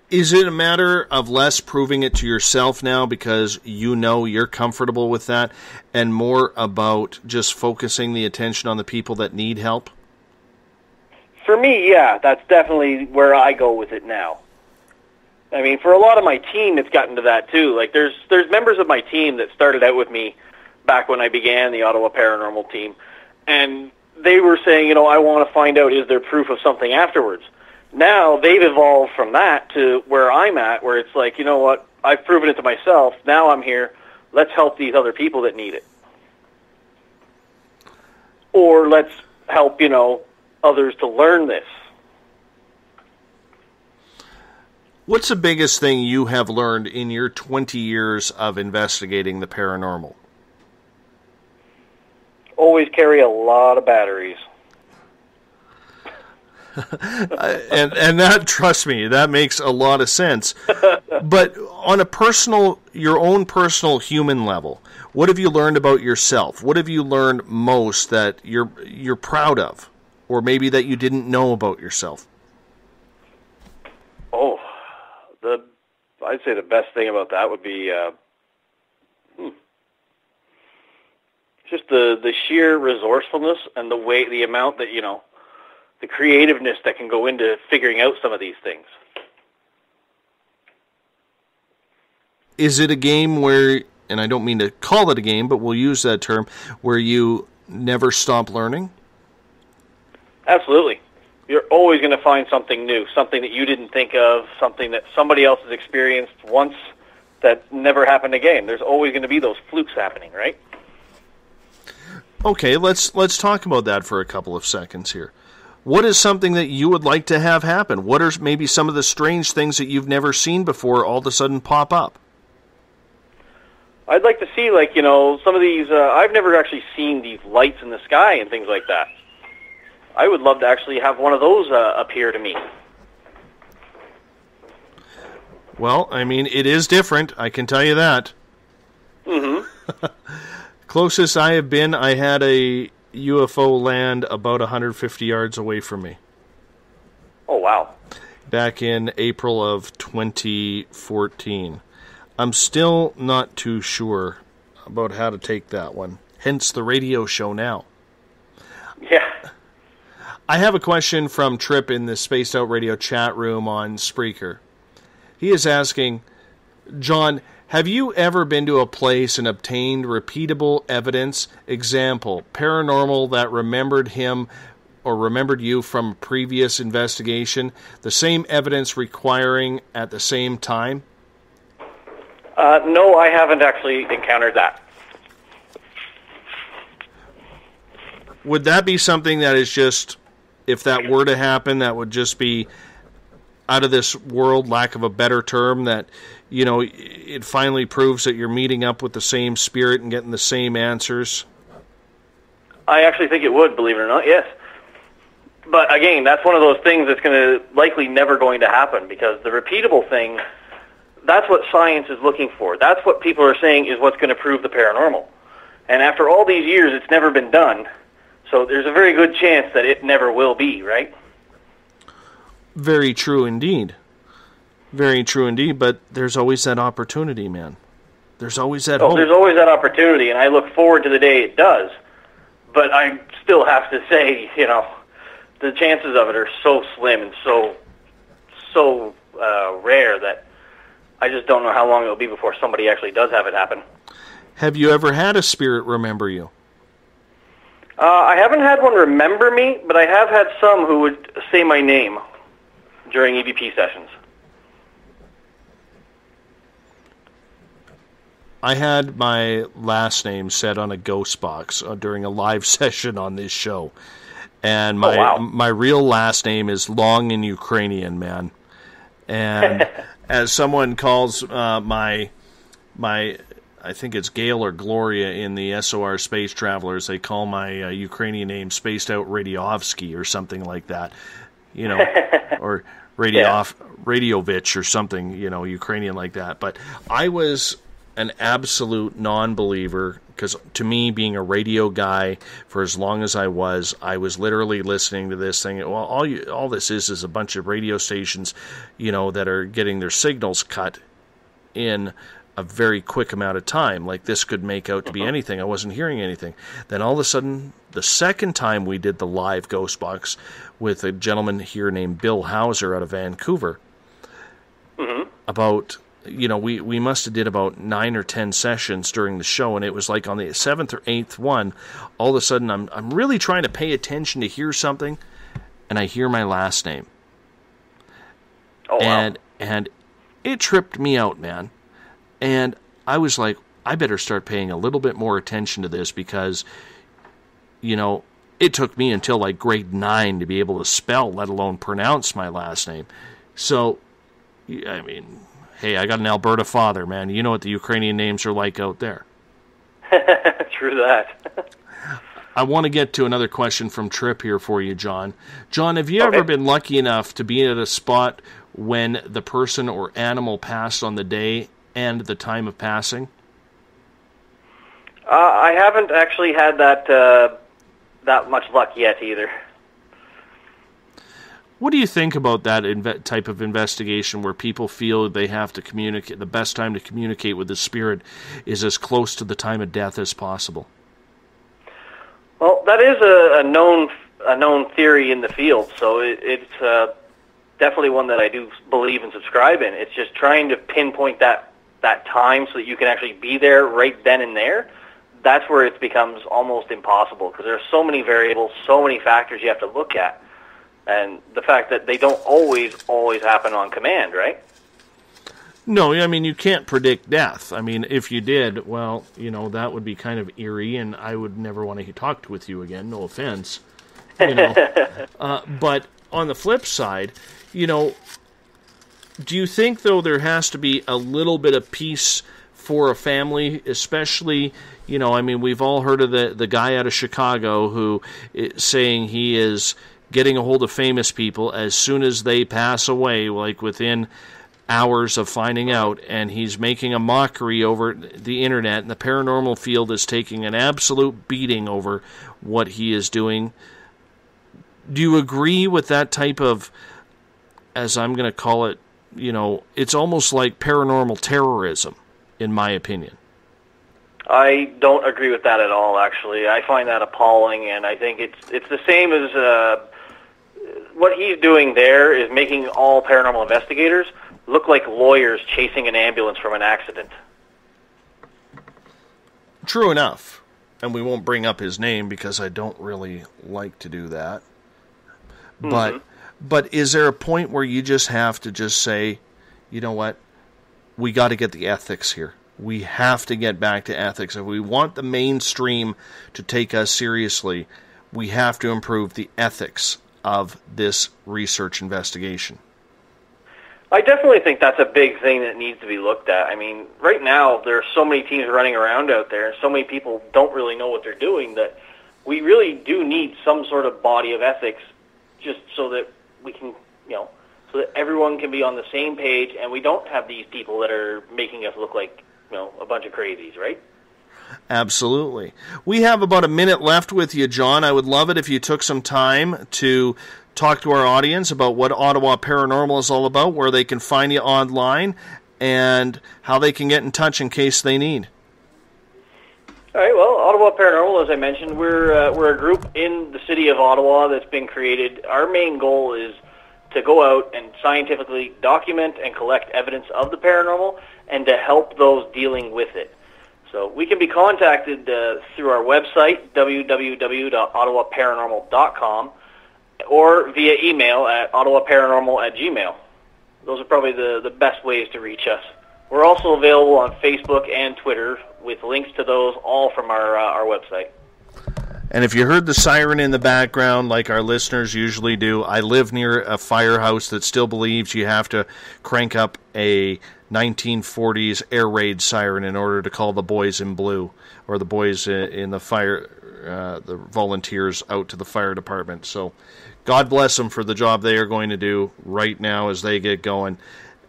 Is it a matter of less proving it to yourself now because you're comfortable with that, and more about just focusing the attention on the people that need help? For me, yeah, that's definitely where I go with it now. I mean, for a lot of my team, it's gotten to that too. Like, there's members of my team that started out with me back when I began the Ottawa Paranormal Team, and they were saying, I want to find out, is there proof of something afterwards? Now they've evolved from that to where I'm at, where it's like, you know what, I've proven it to myself, now I'm here, let's help these other people that need it. Or let's help, others to learn this. What's the biggest thing you have learned in your 20 years of investigating the paranormal? Always carry a lot of batteries. and that, trust me, that makes a lot of sense. But on your own personal human level, what have you learned about yourself? What have you learned most that you're proud of, or maybe that you didn't know about yourself? Oh, I'd say the best thing about that would be just the sheer resourcefulness and the amount that the creativeness that can go into figuring out some of these things. Is it a game where, and I don't mean to call it a game, but we'll use that term, where you never stop learning? Absolutely. You're always going to find something new, something that you didn't think of, something that somebody else has experienced once that never happened again. There's always going to be those flukes happening, right? Okay, let's talk about that for a couple of seconds here. What is something that you would like to have happen? What are maybe some of the strange things that you've never seen before all of a sudden pop up? I'd like to see, some of these, I've never actually seen these lights in the sky and things like that. I would love to actually have one of those appear to me. Well, I mean, it is different, I can tell you that. Mm-hmm. Closest I have been, I had a UFO land about 150 yards away from me. Oh, wow. Back in April of 2014. I'm still not too sure about how to take that one. Hence the radio show now. Yeah. I have a question from Trip in the Spaced Out Radio chat room on Spreaker. He is asking, John, have you ever been to a place and obtained repeatable evidence? Example, paranormal that remembered him or remembered you from a previous investigation, the same evidence requiring at the same time? No, I haven't actually encountered that. Would that be something that is just, if that were to happen, that would just be out of this world, lack of a better term, that, you know, it finally proves that you're meeting up with the same spirit and getting the same answers? I actually think it would, believe it or not, yes. But again, that's one of those things that's going to likely never going to happen, because the repeatable thing, that's what science is looking for. That's what people are saying is what's going to prove the paranormal. And after all these years, it's never been done. So there's a very good chance that it never will be, right? Very true indeed. Very true indeed, but there's always that opportunity, man. There's always that hope. There's always that opportunity, and I look forward to the day it does. But I still have to say, you know, the chances of it are so slim and so rare that I just don't know how long it'll be before somebody actually does have it happen. Have you ever had a spirit remember you? I haven't had one remember me, but I have had some who would say my name during EVP sessions. I had my last name said on a ghost box during a live session on this show. And my real last name is long in Ukrainian, man. And as someone calls my I think it's Gail or Gloria in the SOR Space Travelers, they call my Ukrainian name Spaced Out Radiovsky or something like that, you know, or Radiovich or something, you know, Ukrainian like that. But I was an absolute non-believer, because to me, being a radio guy for as long as I was literally listening to this thing. Well, all this is a bunch of radio stations, you know, that are getting their signals cut in a very quick amount of time. Like, this could make out to be anything. I wasn't hearing anything. Then all of a sudden, the second time we did the live Ghost Box with a gentleman here named Bill Hauser out of Vancouver, about, you know, we must have did about 9 or 10 sessions during the show, and it was like on the 7th or 8th one, all of a sudden I'm really trying to pay attention to hear something, and I hear my last name. Oh, wow. And it tripped me out, man. And I was like, I better start paying a little bit more attention to this, because, you know, it took me until like grade 9 to be able to spell, let alone pronounce my last name. So, I mean, hey, I got an Alberta father, man. You know what the Ukrainian names are like out there. True that. I want to get to another question from Trip here for you, John. John, have you ever been lucky enough to be at a spot when the person or animal passed on the day and the time of passing? I haven't actually had that much luck yet either. What do you think about that type of investigation where people feel they have to communicate, the best time to communicate with the spirit is as close to the time of death as possible? Well, that is a known theory in the field, so it's definitely one that I do believe and subscribe in. It's just trying to pinpoint that time so that you can actually be there right then and there. That's where it becomes almost impossible, because there are so many variables, so many factors you have to look at. And the fact that they don't always happen on command, right? No, I mean, you can't predict death. I mean, if you did, well, you know, that would be kind of eerie, and I would never want to talk with you again, no offense. You know. But on the flip side, you know, do you think, though, there has to be a little bit of peace for a family, especially, you know, I mean, we've all heard of the guy out of Chicago who is saying he is getting a hold of famous people as soon as they pass away, like within hours of finding out, and he's making a mockery over the internet, and the paranormal field is taking an absolute beating over what he is doing. Do you agree with that type of, as I'm going to call it, you know, it's almost like paranormal terrorism, in my opinion? I don't agree with that at all, actually. I find that appalling, and I think it's the same as what he's doing there is making all paranormal investigators look like lawyers chasing an ambulance from an accident. True enough. And we won't bring up his name because I don't really like to do that. But is there a point where you just have to just say, you know what, we got to get the ethics here. We have to get back to ethics. If we want the mainstream to take us seriously, we have to improve the ethics of this research investigation. I definitely think that's a big thing that needs to be looked at. I mean, right now there are so many teams running around out there, and so many people don't really know what they're doing, that we really do need some sort of body of ethics just so that we can, so that everyone can be on the same page and we don't have these people that are making us look like, a bunch of crazies, right? Absolutely. We have about a minute left with you, John. I would love it if you took some time to talk to our audience about what Ottawa Paranormal is all about, where they can find you online, and how they can get in touch in case they need. All right, well, Ottawa Paranormal, as I mentioned, we're a group in the city of Ottawa that's been created. Our main goal is to go out and scientifically document and collect evidence of the paranormal and to help those dealing with it. So we can be contacted through our website, www.ottawaparanormal.com, or via email at ottawaparanormal@gmail.com. Those are probably the best ways to reach us. We're also available on Facebook and Twitter with links to those all from our website. And if you heard the siren in the background, like our listeners usually do, I live near a firehouse that still believes you have to crank up a 1940s air raid siren in order to call the boys in blue, or the boys in the fire, the volunteers out to the fire department. So God bless them for the job they are going to do right now as they get going.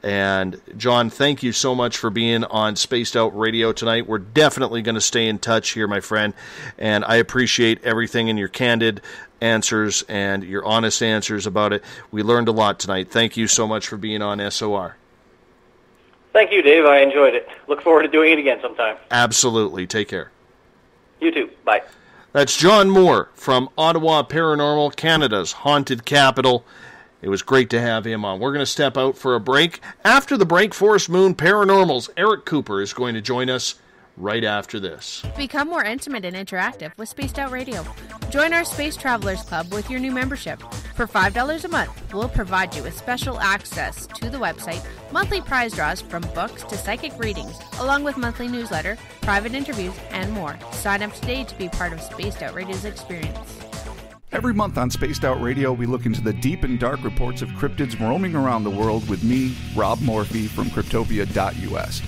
And John, thank you so much for being on Spaced Out Radio tonight. We're definitely going to stay in touch here, my friend. And I appreciate everything in your candid answers and your honest answers about it. We learned a lot tonight. Thank you so much for being on SOR. Thank you, Dave. I enjoyed it. Look forward to doing it again sometime. Absolutely. Take care. You too. Bye. That's John Moore from Ottawa Paranormal, Canada's haunted capital. It was great to have him on. We're going to step out for a break. After the break, Forest Moon Paranormal's Eric Cooper is going to join us right after this. Become more intimate and interactive with Spaced Out Radio. Join our Space Travelers Club with your new membership. For $5 a month, we'll provide you with special access to the website, monthly prize draws from books to psychic readings, along with monthly newsletter, private interviews, and more. Sign up today to be part of Spaced Out Radio's experience. Every month on Spaced Out Radio, we look into the deep and dark reports of cryptids roaming around the world with me, Rob Morphy, from Cryptopia.us.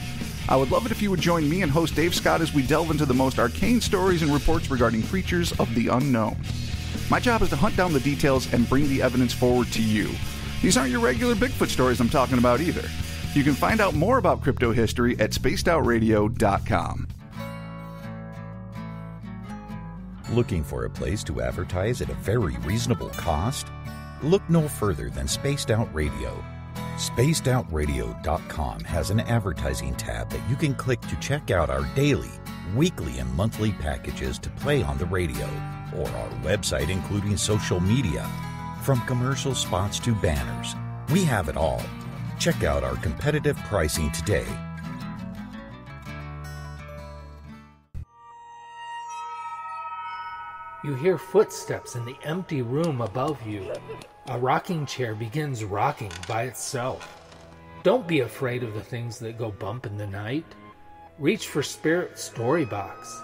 I would love it if you would join me and host Dave Scott as we delve into the most arcane stories and reports regarding creatures of the unknown. My job is to hunt down the details and bring the evidence forward to you. These aren't your regular Bigfoot stories I'm talking about either. You can find out more about crypto history at spacedoutradio.com. Looking for a place to advertise at a very reasonable cost? Look no further than Spaced Out Radio. SpacedOutRadio.com has an advertising tab that you can click to check out our daily, weekly, and monthly packages to play on the radio, or our website including social media. From commercial spots to banners, we have it all. Check out our competitive pricing today. You hear footsteps in the empty room above you. A rocking chair begins rocking by itself. Don't be afraid of the things that go bump in the night. Reach for Spirit Storybox,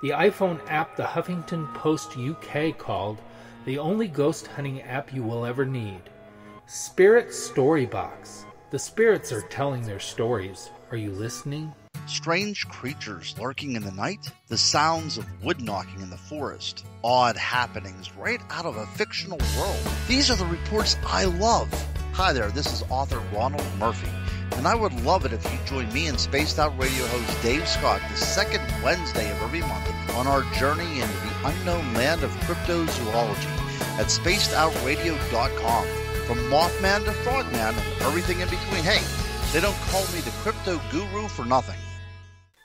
the iPhone app the Huffington Post UK called the only ghost hunting app you will ever need. Spirit Storybox. The spirits are telling their stories. Are you listening? Strange creatures lurking in the night, the sounds of wood knocking in the forest, odd happenings right out of a fictional world. These are the reports I love. Hi there, this is author Ronald Murphy, and I would love it if you join me and Spaced Out Radio host Dave Scott the second Wednesday of every month on our journey into the unknown land of cryptozoology at spacedoutradio.com. From Mothman to Frogman and everything in between. Hey, they don't call me the crypto guru for nothing.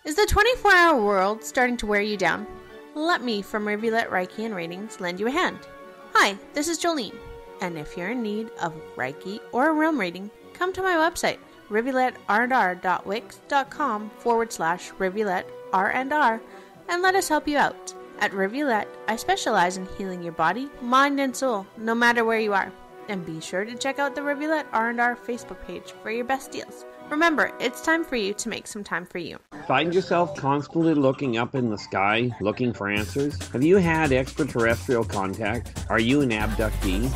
Is the 24-hour world starting to wear you down? Let me from Rivulet Reiki and Ratings lend you a hand. Hi, this is Jolene. And if you're in need of Reiki or a room reading, come to my website, rivuletrr.wix.com/rivuletrr&r, and let us help you out. At Rivulet, I specialize in healing your body, mind, and soul, no matter where you are. And be sure to check out the Rivulet R&R Facebook page for your best deals. Remember, it's time for you to make some time for you. Find yourself constantly looking up in the sky, looking for answers? Have you had extraterrestrial contact? Are you an abductee?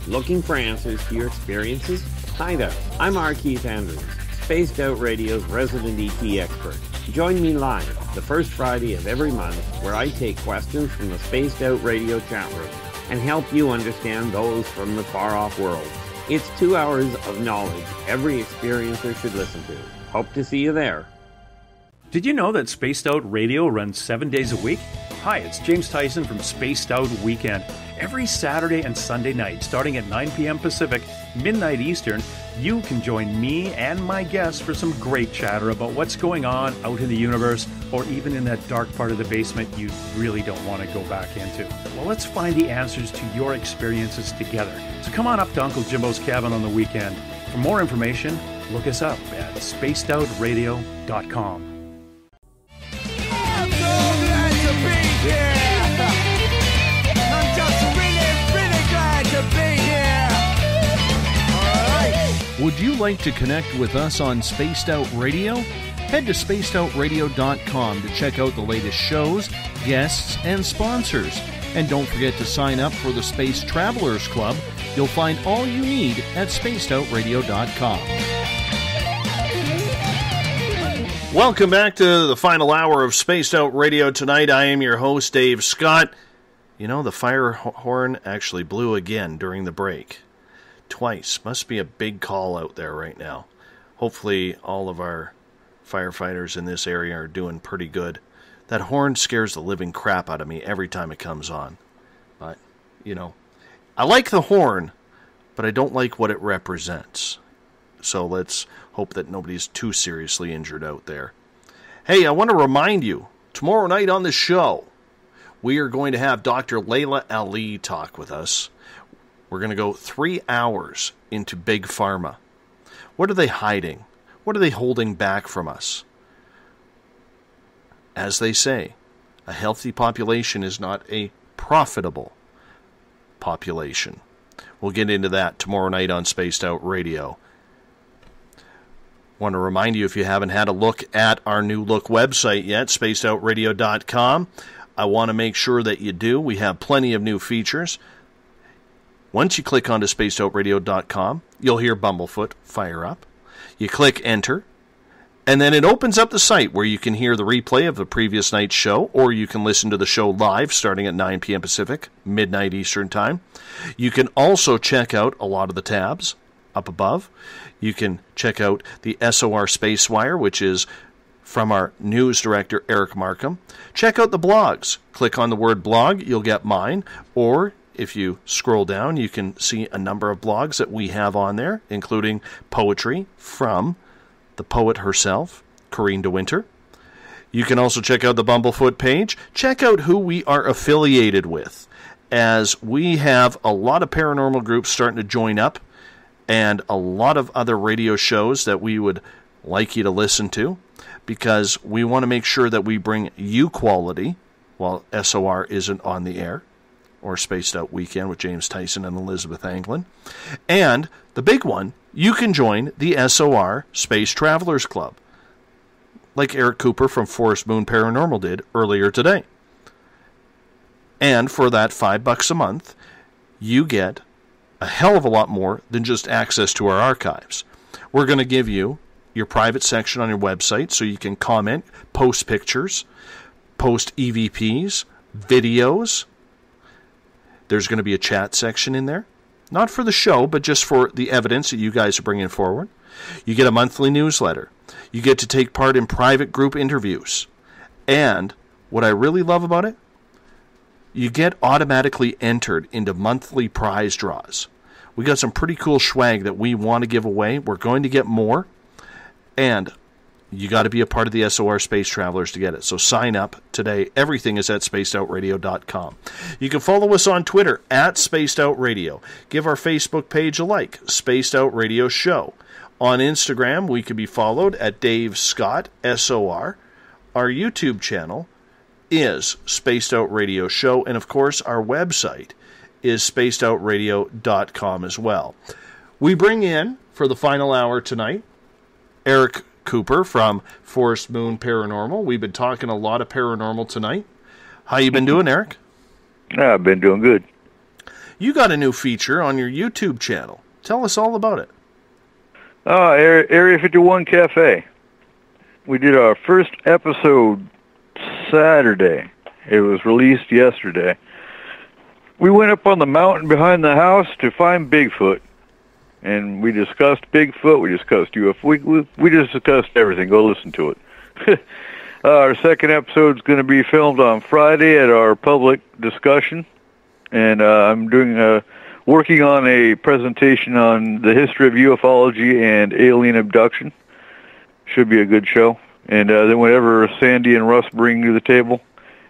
Looking for answers to your experiences? Hi there, I'm R. Keith Andrews, Spaced Out Radio's resident ET expert. Join me live the first Friday of every month where I take questions from the Spaced Out Radio chat room and help you understand those from the far-off world. It's 2 hours of knowledge every experiencer should listen to. Hope to see you there. Did you know that Spaced Out Radio runs 7 days a week? Hi, it's James Tyson from Spaced Out Weekend. Every Saturday and Sunday night, starting at 9 p.m. Pacific, midnight Eastern, you can join me and my guests for some great chatter about what's going on out in the universe, or even in that dark part of the basement you really don't want to go back into. Well, let's find the answers to your experiences together. So come on up to Uncle Jimbo's cabin on the weekend. For more information, look us up at spacedoutradio.com. Would you like to connect with us on Spaced Out Radio? Head to spacedoutradio.com to check out the latest shows, guests, and sponsors. And don't forget to sign up for the Space Travelers Club. You'll find all you need at spacedoutradio.com. Welcome back to the final hour of Spaced Out Radio tonight. I am your host, Dave Scott. You know, the fire horn actually blew again during the break. Twice. Must be a big call out there right now. Hopefully all of our firefighters in this area are doing pretty good. That horn scares the living crap out of me every time it comes on. But, you know, I like the horn, but I don't like what it represents. So let's hope that nobody's too seriously injured out there. Hey, I want to remind you, tomorrow night on the show, we are going to have Dr. Layla Ali talk with us. We're going to go 3 hours into Big Pharma. What are they hiding? What are they holding back from us? As they say, a healthy population is not a profitable population. We'll get into that tomorrow night on Spaced Out Radio. Want to remind you, if you haven't had a look at our new look website yet, spacedoutradio.com, I want to make sure that you do. We have plenty of new features. Once you click onto spacedoutradio.com, you'll hear Bumblefoot fire up. You click enter, and then it opens up the site where you can hear the replay of the previous night's show, or you can listen to the show live starting at 9 p.m. Pacific, midnight Eastern Time. You can also check out a lot of the tabs up above. You can check out the SOR Space Wire, which is from our news director, Eric Markham. Check out the blogs. Click on the word blog, you'll get mine, or if you scroll down, you can see a number of blogs that we have on there, including poetry from the poet herself, Corinne de Winter. You can also check out the Bumblefoot page. Check out who we are affiliated with, as we have a lot of paranormal groups starting to join up, and a lot of other radio shows that we would like you to listen to, because we want to make sure that we bring you quality while SOR isn't on the air, or Spaced Out Weekend with James Tyson and Elizabeth Anglin. And the big one, you can join the SOR Space Travelers Club, like Eric Cooper from Forest Moon Paranormal did earlier today. And for that $5 a month, you get a hell of a lot more than just access to our archives. We're going to give you your private section on your website so you can comment, post pictures, post EVPs, videos. There's going to be a chat section in there. Not for the show, but just for the evidence that you guys are bringing forward. You get a monthly newsletter. You get to take part in private group interviews. And what I really love about it, you get automatically entered into monthly prize draws. We got some pretty cool swag that we want to give away. We're going to get more. And You got to be a part of the SOR Space Travelers to get it. So sign up today. Everything is at spacedoutradio.com. You can follow us on Twitter at Spaced Out Radio. Give our Facebook page a like, Spaced Out Radio Show. On Instagram, we can be followed at Dave Scott SOR. Our YouTube channel is Spaced Out Radio Show, and of course, our website is spacedoutradio.com as well. We bring in for the final hour tonight Eric Cooper from Forest Moon Paranormal. We've been talking a lot of paranormal tonight. How you been doing, Eric? I've been doing good. You got a new feature on your YouTube channel. Tell us all about it. Area 51 Cafe. We did our first episode Saturday. It was released yesterday. We went up on the mountain behind the house to find Bigfoot. And we discussed Bigfoot, we discussed UFO, we just discussed everything. Go listen to it. Our second episode is going to be filmed on Friday at our public discussion. And I'm working on a presentation on the history of ufology and alien abduction. Should be a good show. And then whatever Sandy and Russ bring to the table.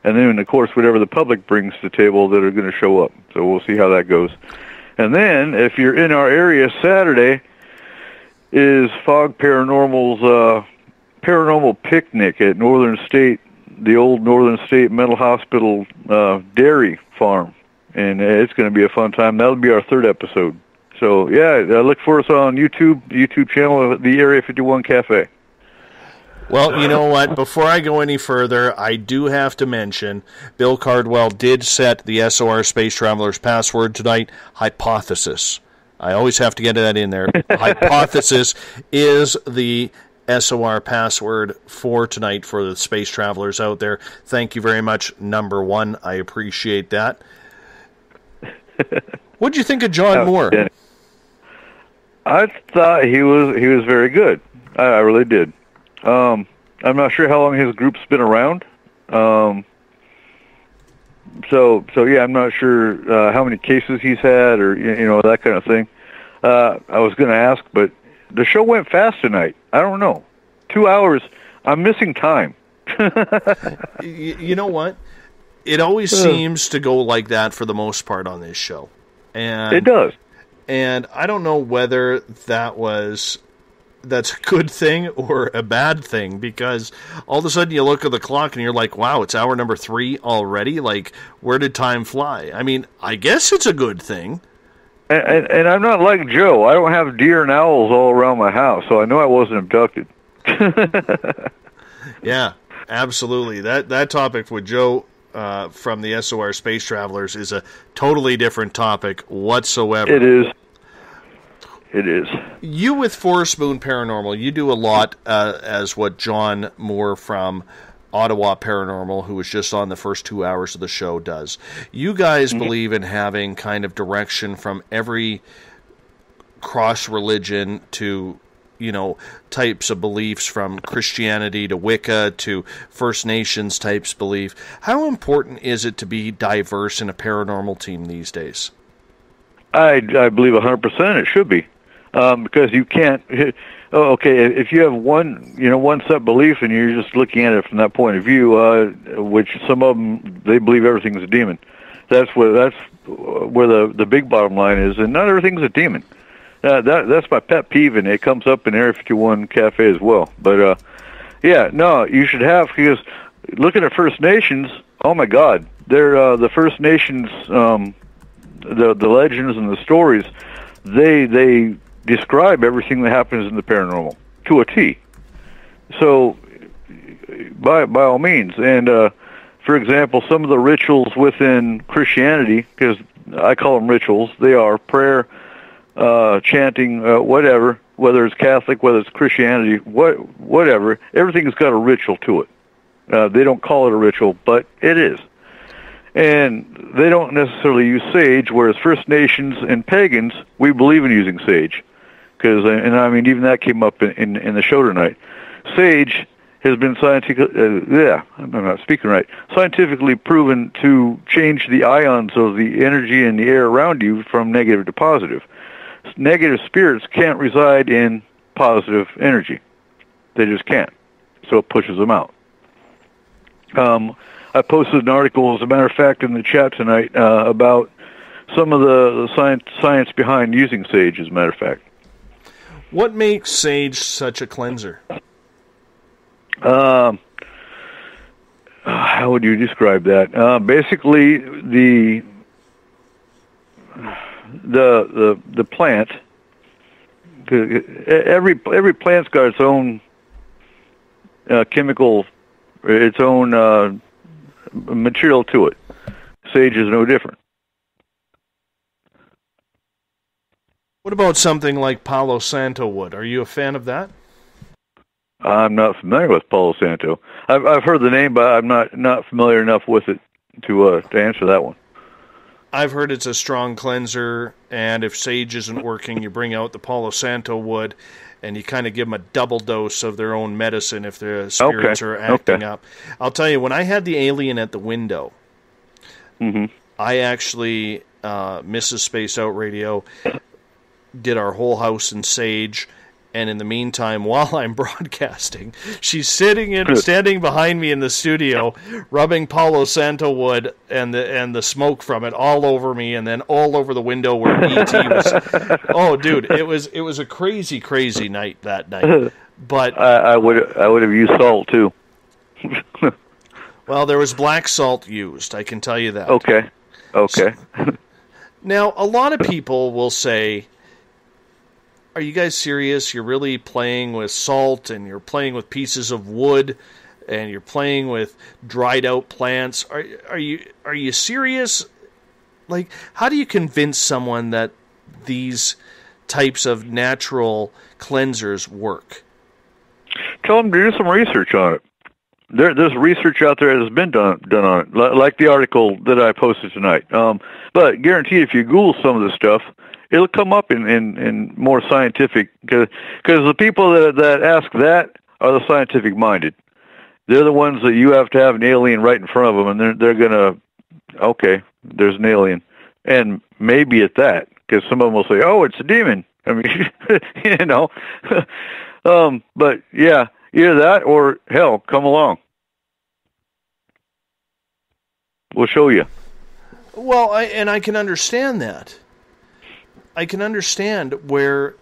And then, of course, whatever the public brings to the table that are going to show up. So we'll see how that goes. And then, if you're in our area Saturday, is Fog Paranormal's Paranormal Picnic at Northern State, the old Northern State Mental Hospital dairy farm. And it's going to be a fun time. That'll be our third episode. So, yeah, look for us on YouTube channel, the Area 51 Cafe. Well, you know what? Before I go any further, I do have to mention Bill Cardwell did set the SOR Space Travelers password tonight, hypothesis. I always have to get that in there. Hypothesis is the SOR password for tonight for the Space Travelers out there. Thank you very much, number one. I appreciate that. What'd you think of John Moore? I thought he was very good. I really did. I'm not sure how long his group's been around. So yeah, I'm not sure how many cases he's had or that kind of thing. I was going to ask, but the show went fast tonight. I don't know. 2 hours. I'm missing time. You know what? It always seems to go like that for the most part on this show. And it does. And I don't know whether that's a good thing or a bad thing, because all of a sudden you look at the clock and you're like, wow, it's hour number 3 already? Like, where did time fly? I mean, I guess it's a good thing. And I'm not like Joe. I don't have deer and owls all around my house, so I know I wasn't abducted. Yeah, absolutely. That topic with Joe from the SOR Space Travelers is a totally different topic whatsoever. It is. It is. You with Forest Moon Paranormal, you do a lot as what John Moore from Ottawa Paranormal, who was just on the first 2 hours of the show, does. You guys believe in having kind of direction from every cross-religion to, types of beliefs, from Christianity to Wicca to First Nations types belief. How important is it to be diverse in a paranormal team these days? I believe 100% it should be. Because you can't, if you have one set belief and you're just looking at it from that point of view, which some of them, they believe everything's a demon. That's where the big bottom line is, and not everything's a demon. That's my pet peeve, and it comes up in Area 51 Cafe as well. But, you should have, because looking at First Nations, oh my God, they're, the First Nations, the legends and the stories, they describe everything that happens in the paranormal to a T. So, by all means, and for example, some of the rituals within Christianity, because I call them rituals, they are prayer, chanting, whatever, whether it's Catholic, whether it's Christianity, whatever. Everything's got a ritual to it. They don't call it a ritual, but it is. And they don't necessarily use sage, whereas First Nations and pagans, we believe in using sage. Even that came up in the show tonight. Sage has been scientifically proven to change the ions of the energy in the air around you from negative to positive. Negative spirits can't reside in positive energy. They just can't. so it pushes them out. I posted an article, as a matter of fact, in the chat tonight about some of the science behind using sage, as a matter of fact. What makes sage such a cleanser? How would you describe that? Basically, the plant. Every plant's got its own chemical, its own material to it. Sage is no different. What about something like Palo Santo wood? Are you a fan of that? I'm not familiar with Palo Santo. I've heard the name, but I'm not familiar enough with it to answer that one. I've heard it's a strong cleanser, and if sage isn't working, you bring out the Palo Santo wood, and you kind of give them a double dose of their own medicine if their spirits are acting up. I'll tell you, when I had the alien at the window, I actually, Mrs. Space Out Radio, did our whole house in sage, and in the meantime, while I'm broadcasting, she's standing behind me in the studio, rubbing Palo Santo wood and the smoke from it all over me, and then all over the window where ET was. Oh, dude, it was a crazy, crazy night that night. But I would have used salt too. Well, there was black salt used, I can tell you that. Okay. Now, a lot of people will say, are you guys serious? You're really playing with salt, and you're playing with pieces of wood, and you're playing with dried out plants. Are you serious? Like, how do you convince someone that these types of natural cleansers work? Tell them to do some research on it. There's research out there that's been done on it, like the article that I posted tonight. But guaranteed, if you Google some of this stuff, it'll come up in more scientific, because the people that ask that are the scientific minded. They're the ones that you have to have an alien right in front of them, and they're gonna, okay, there's an alien, and maybe at that, because some of them will say, oh, it's a demon. I mean, you know, but yeah, either that or hell, come along. We'll show you. Well, I can understand that. I can understand where,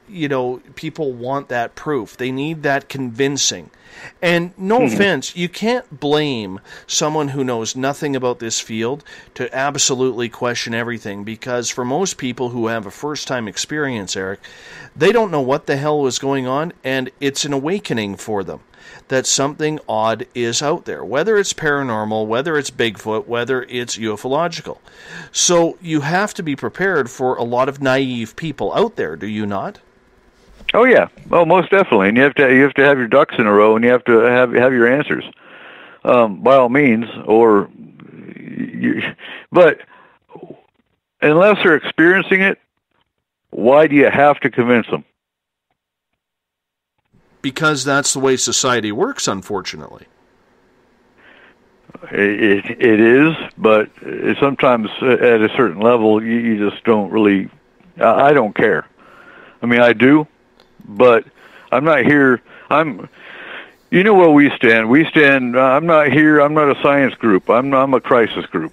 people want that proof. They need that convincing. And no offense, you can't blame someone who knows nothing about this field to absolutely question everything, because for most people who have a first-time experience, Eric, they don't know what the hell was going on, and it's an awakening for them that something odd is out there, whether it's paranormal, whether it's Bigfoot, whether it's ufological. So you have to be prepared for a lot of naive people out there, do you not? Oh yeah, well, most definitely, and you have to have your ducks in a row, and you have to have your answers, by all means. But unless they're experiencing it, why do you have to convince them? Because that's the way society works, unfortunately. It is, but sometimes at a certain level, you just don't really. I don't care. I mean, I do, but I'm not here. You know where we stand. We stand. I'm not here. I'm not a science group. I'm a crisis group,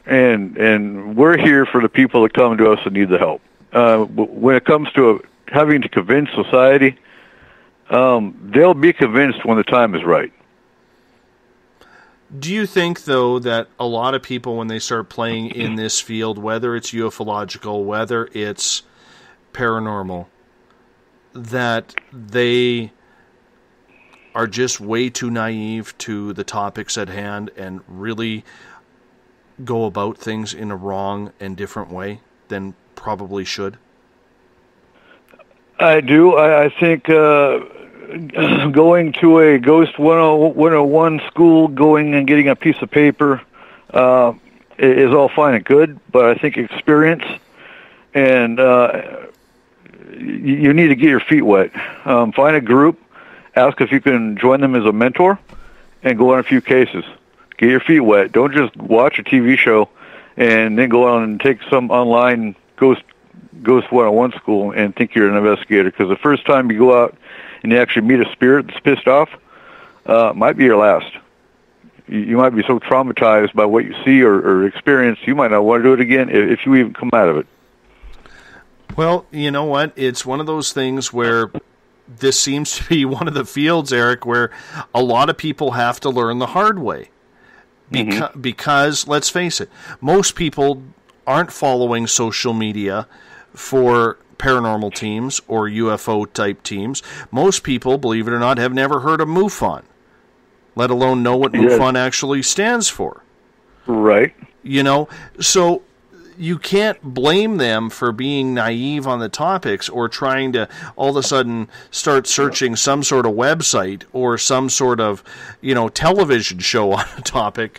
and we're here for the people that come to us and need the help. When it comes to having to convince society, they'll be convinced when the time is right. Do you think, though, that a lot of people, when they start playing in this field, whether it's ufological, whether it's paranormal, that they are just way too naive to the topics at hand and really go about things in a wrong and different way than probably should? I do. I think going to a Ghost 101 school, going and getting a piece of paper is all fine and good, but I think experience and you need to get your feet wet. Find a group, ask if you can join them as a mentor, and go on a few cases. Get your feet wet. Don't just watch a TV show and then go on and take some online Ghost 101 school and think you're an investigator, because the first time you go out and you actually meet a spirit that's pissed off, might be your last. You might be so traumatized by what you see or experience, you might not want to do it again if you even come out of it. Well, you know what? It's one of those things where this seems to be one of the fields, Eric, where a lot of people have to learn the hard way. Because, let's face it, most people aren't following social media for paranormal teams or UFO-type teams. Most people, believe it or not, have never heard of MUFON, let alone know what MUFON actually stands for. Right. You know, so you can't blame them for being naive on the topics or trying to all of a sudden start searching some sort of website or some sort of, television show on a topic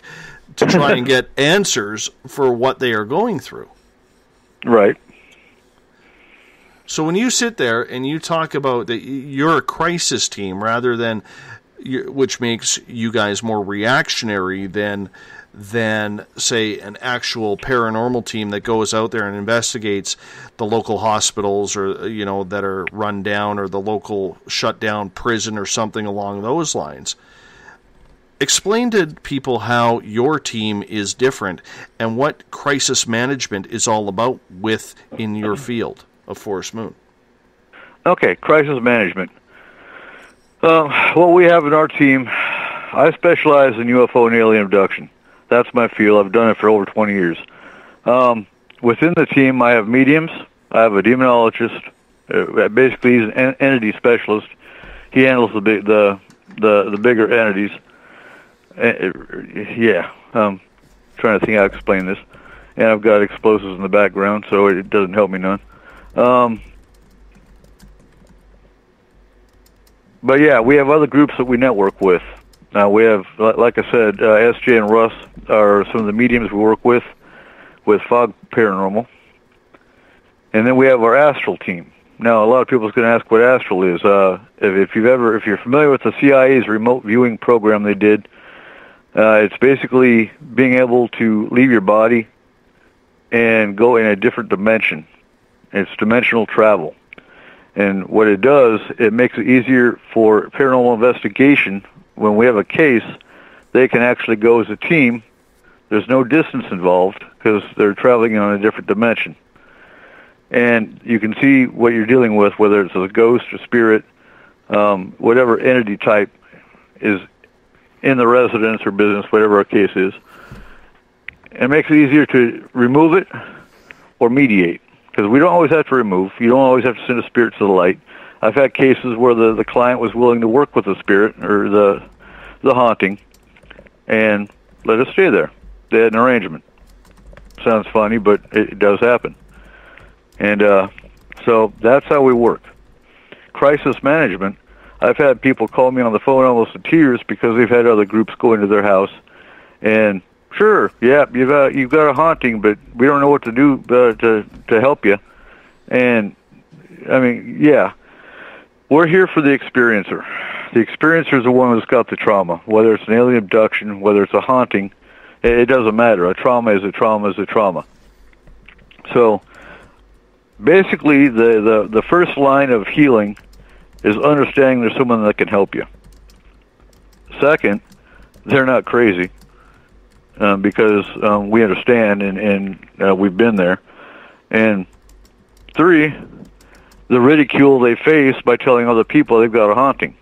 to try and get answers for what they are going through. Right. So when you sit there and you talk about that you're a crisis team rather than, which makes you guys more reactionary than say an actual paranormal team that goes out there and investigates the local hospitals or that are run down or the local shut down prison or something along those lines. Explain to people how your team is different and what crisis management is all about in your field of Forest Moon. Okay, crisis management. What we have in our team, I specialize in UFO and alien abduction. That's my field. I've done it for over 20 years. Within the team, I have mediums. I have a demonologist. Basically, he's an entity specialist. He handles the bigger entities. I'm trying to think how to explain this. And I've got explosives in the background, so it doesn't help me none. But yeah, we have other groups that we network with. We have, like I said, SJ and Russ are some of the mediums we work with Fog Paranormal. And then we have our astral team. Now, a lot of people are going to ask what astral is. If you're familiar with the CIA's remote viewing program they did, it's basically being able to leave your body and go in a different dimension. It's dimensional travel. And what it does, it makes it easier for paranormal investigation. When we have a case, they can actually go as a team. There's no distance involved because they're traveling on a different dimension. And you can see what you're dealing with, whether it's a ghost or spirit, whatever entity type is in the residence or business, whatever our case is. It makes it easier to remove it or mediate, because we don't always have to remove. You don't always have to send a spirit to the light. I've had cases where the client was willing to work with the spirit or the haunting and let us stay there. They had an arrangement. Sounds funny, but it does happen. And so that's how we work. Crisis management. I've had people call me on the phone almost in tears because they've had other groups go into their house and, sure, yeah, you've got a haunting, but we don't know what to do to help you. And I mean, yeah, we're here for the experiencer. The experiencer is the one who's got the trauma, whether it's an alien abduction, whether it's a haunting. It doesn't matter. A trauma is a trauma is a trauma. So basically, the first line of healing is understanding there's someone that can help you. Second, they're not crazy. Because we understand and we've been there. And 3, the ridicule they face by telling other people they've got a haunting.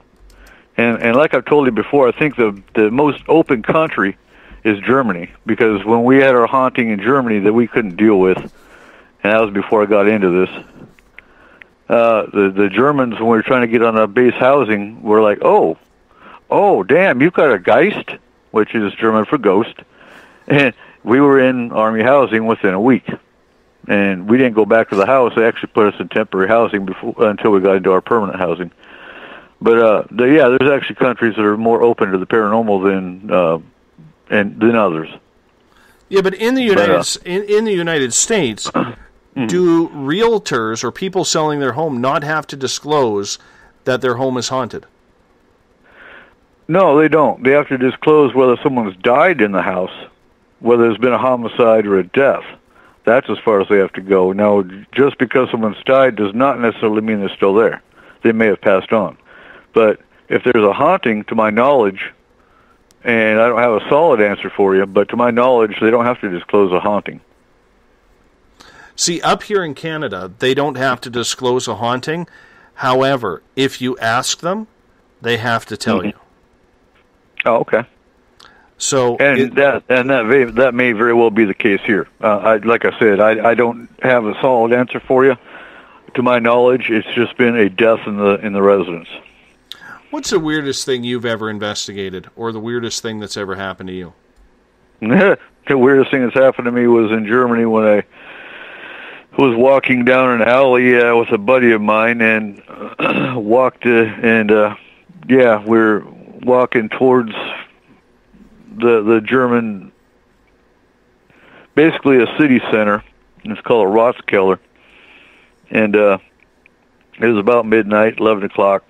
And like I've told you before, I think the most open country is Germany, because when we had our haunting in Germany that we couldn't deal with, and that was before I got into this, the Germans, when we were trying to get on a base housing, were like, oh, damn, you've got a Geist, which is German for ghost. And we were in Army housing within a week. And we didn't go back to the house. They actually put us in temporary housing until we got into our permanent housing. But, there's actually countries that are more open to the paranormal than others. Yeah, but in the United States, do realtors or people selling their home not have to disclose that their home is haunted? No, they don't. They have to disclose whether someone's died in the house, whether there's been a homicide or a death. That's as far as they have to go. Now, just because someone's died does not necessarily mean they're still there. They may have passed on. But if there's a haunting, to my knowledge, and I don't have a solid answer for you, but to my knowledge, they don't have to disclose a haunting. See, up here in Canada, they don't have to disclose a haunting. However, if you ask them, they have to tell you. Oh, okay. So that may very well be the case here. Like I said, I don't have a solid answer for you. To my knowledge, it's just been a death in the residence. What's the weirdest thing you've ever investigated, or the weirdest thing that's ever happened to you? The weirdest thing that's happened to me was in Germany when I was walking down an alley with a buddy of mine, and we're walking towards the German, basically a city center. It's called a Ratskeller, and it was about midnight, 11 o'clock.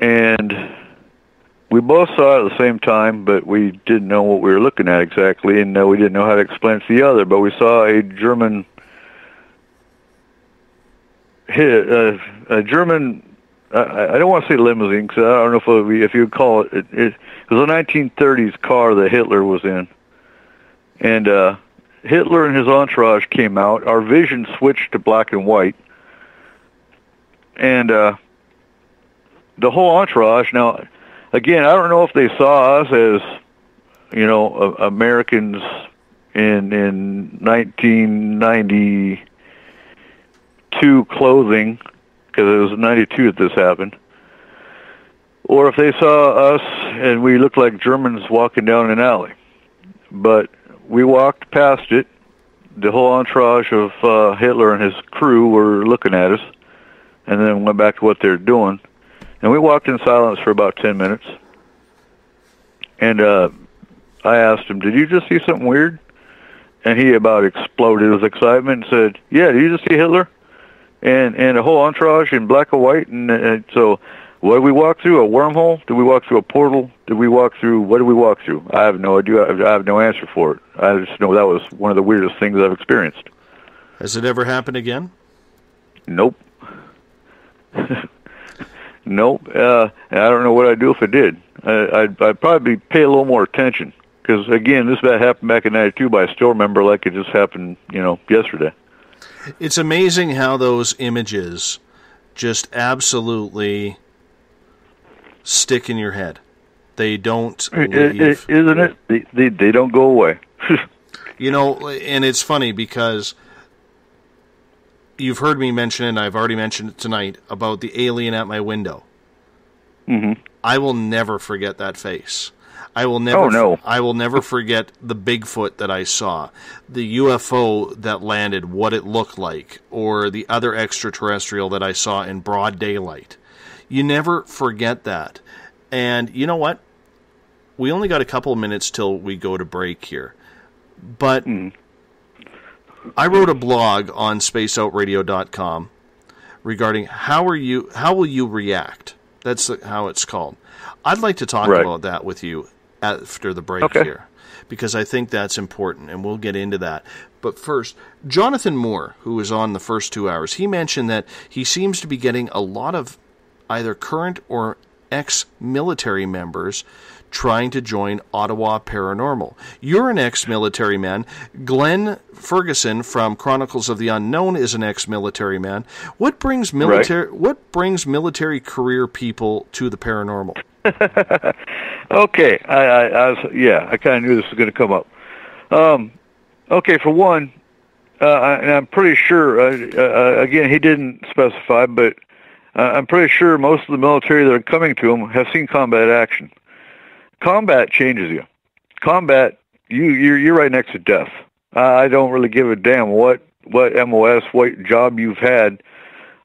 And we both saw it at the same time, but we didn't know what we were looking at exactly, and we didn't know how to explain it to the other. But we saw a German, I don't want to say limousine, because I don't know if you would call it. It was a 1930s car that Hitler was in. And Hitler and his entourage came out. Our vision switched to black and white. And the whole entourage, now, again, I don't know if they saw us as, Americans in 1992 clothing, because it was 92 that this happened, or if they saw us and we looked like Germans walking down an alley. But we walked past it. The whole entourage of Hitler and his crew were looking at us, and then went back to what they were doing. And we walked in silence for about 10 minutes. And I asked him, "Did you just see something weird?" And he about exploded with excitement and said, "Yeah, did you just see Hitler? And a whole entourage in black and white." And so, what did we walk through? A wormhole? Did we walk through a portal? What did we walk through? I have no idea. I have no answer for it. I just know that was one of the weirdest things I've experienced. Has it ever happened again? Nope. Nope. I don't know what I'd do if it did. I'd probably pay a little more attention. Because, again, this happened back in 92, but I still remember like it just happened, yesterday. It's amazing how those images just absolutely stick in your head. They don't leave. Isn't it? They don't go away. And it's funny because you've heard me mention it, and I've already mentioned it tonight, about the alien at my window. Mm-hmm. I will never forget that face. I will never forget the Bigfoot that I saw, the UFO that landed, what it looked like, or the other extraterrestrial that I saw in broad daylight. You never forget that. And you know what? We only got a couple of minutes till we go to break here. But I wrote a blog on spaceoutradio.com regarding how will you react? That's how it's called. I'd like to talk about that with you after the break here, because I think that's important, and we'll get into that. But first, Jonathan Moore, who was on the first 2 hours, he mentioned that he seems to be getting a lot of either current or ex-military members trying to join Ottawa Paranormal. You're an ex-military man. Glenn Ferguson from Chronicles of the Unknown is an ex-military man. What brings military career people to the paranormal? Okay, I kind of knew this was going to come up. Okay, for one, and I'm pretty sure, again, he didn't specify, but I'm pretty sure most of the military that are coming to him have seen combat action. Combat changes you. Combat, you're right next to death. I don't really give a damn what MOS, what job you've had,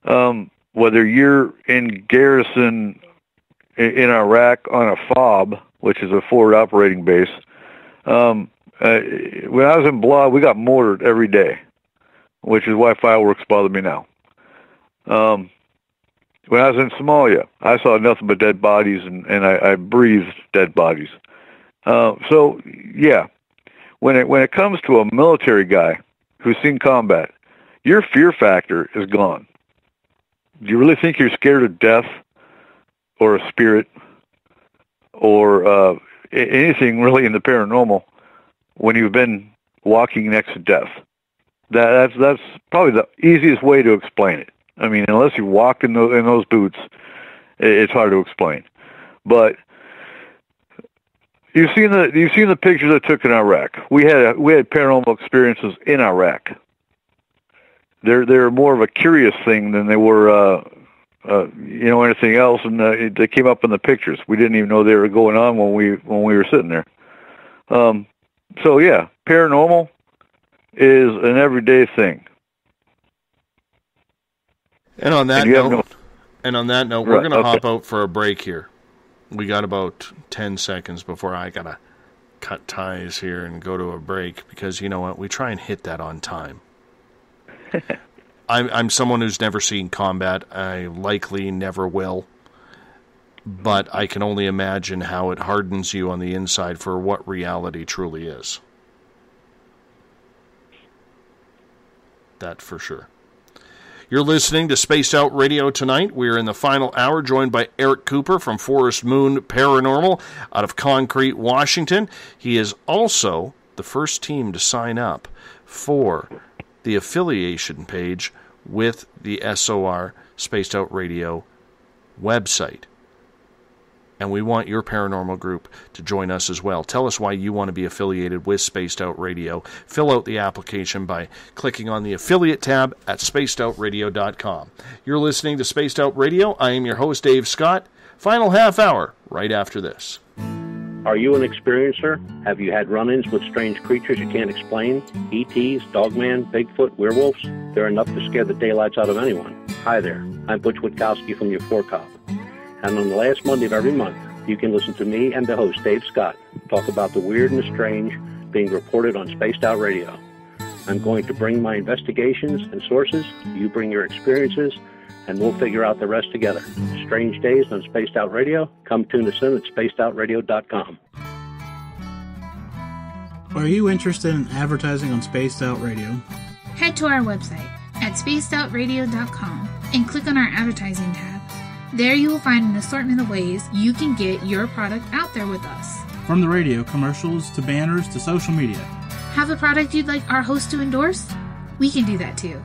whether you're in garrison in Iraq on a FOB, which is a forward operating base. When I was in Blah, we got mortared every day, which is why fireworks bother me now. When I was in Somalia, I saw nothing but dead bodies, and I breathed dead bodies. So, yeah, when it comes to a military guy who's seen combat, your fear factor is gone. Do you really think you're scared of death or a spirit or anything really in the paranormal when you've been walking next to death. That's probably the easiest way to explain it. I mean, unless you walk in those boots, it's hard to explain. But you've seen the pictures I took in Iraq. We had paranormal experiences in Iraq. They're more of a curious thing than they were anything else, and they came up in the pictures. We didn't even know they were going on when we were sitting there. So yeah, paranormal is an everyday thing. And on that note, we're going to hop out for a break here. We got about 10 seconds before I got to cut ties here and go to a break, because you know what? We try and hit that on time. I'm someone who's never seen combat. I likely never will. But I can only imagine how it hardens you on the inside for what reality truly is. That for sure. You're listening to Spaced Out Radio tonight. We're in the final hour, joined by Eric Cooper from Forest Moon Paranormal out of Concrete, Washington. He is also the first team to sign up for the affiliation page with the SOR Spaced Out Radio website. And we want your paranormal group to join us as well. Tell us why you want to be affiliated with Spaced Out Radio. Fill out the application by clicking on the affiliate tab at spacedoutradio.com. You're listening to Spaced Out Radio. I am your host, Dave Scott. Final half hour right after this. Are you an experiencer? Have you had run-ins with strange creatures you can't explain? ETs, Dogman, Bigfoot, werewolves? They're enough to scare the daylights out of anyone. Hi there. I'm Butch Witkowski from your 4-Cop. And on the last Monday of every month, you can listen to me and the host, Dave Scott, talk about the weird and the strange being reported on Spaced Out Radio. I'm going to bring my investigations and sources, you bring your experiences, and we'll figure out the rest together. Strange Days on Spaced Out Radio. Come tune us in at spacedoutradio.com. Are you interested in advertising on Spaced Out Radio? Head to our website at spacedoutradio.com and click on our advertising tab. There you will find an assortment of ways you can get your product out there with us. From the radio, commercials, to banners, to social media. Have a product you'd like our host to endorse? We can do that too.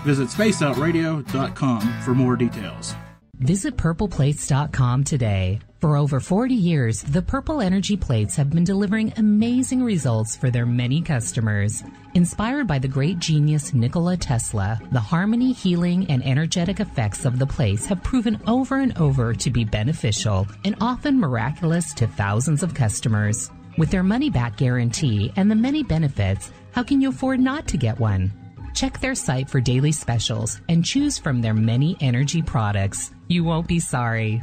Visit spacedoutradio.com for more details. Visit purpleplates.com today. For over 40 years, the Purple Energy Plates have been delivering amazing results for their many customers. Inspired by the great genius Nikola Tesla, the harmony, healing, and energetic effects of the plates have proven over and over to be beneficial and often miraculous to thousands of customers. With their money-back guarantee and the many benefits, how can you afford not to get one? Check their site for daily specials and choose from their many energy products. You won't be sorry.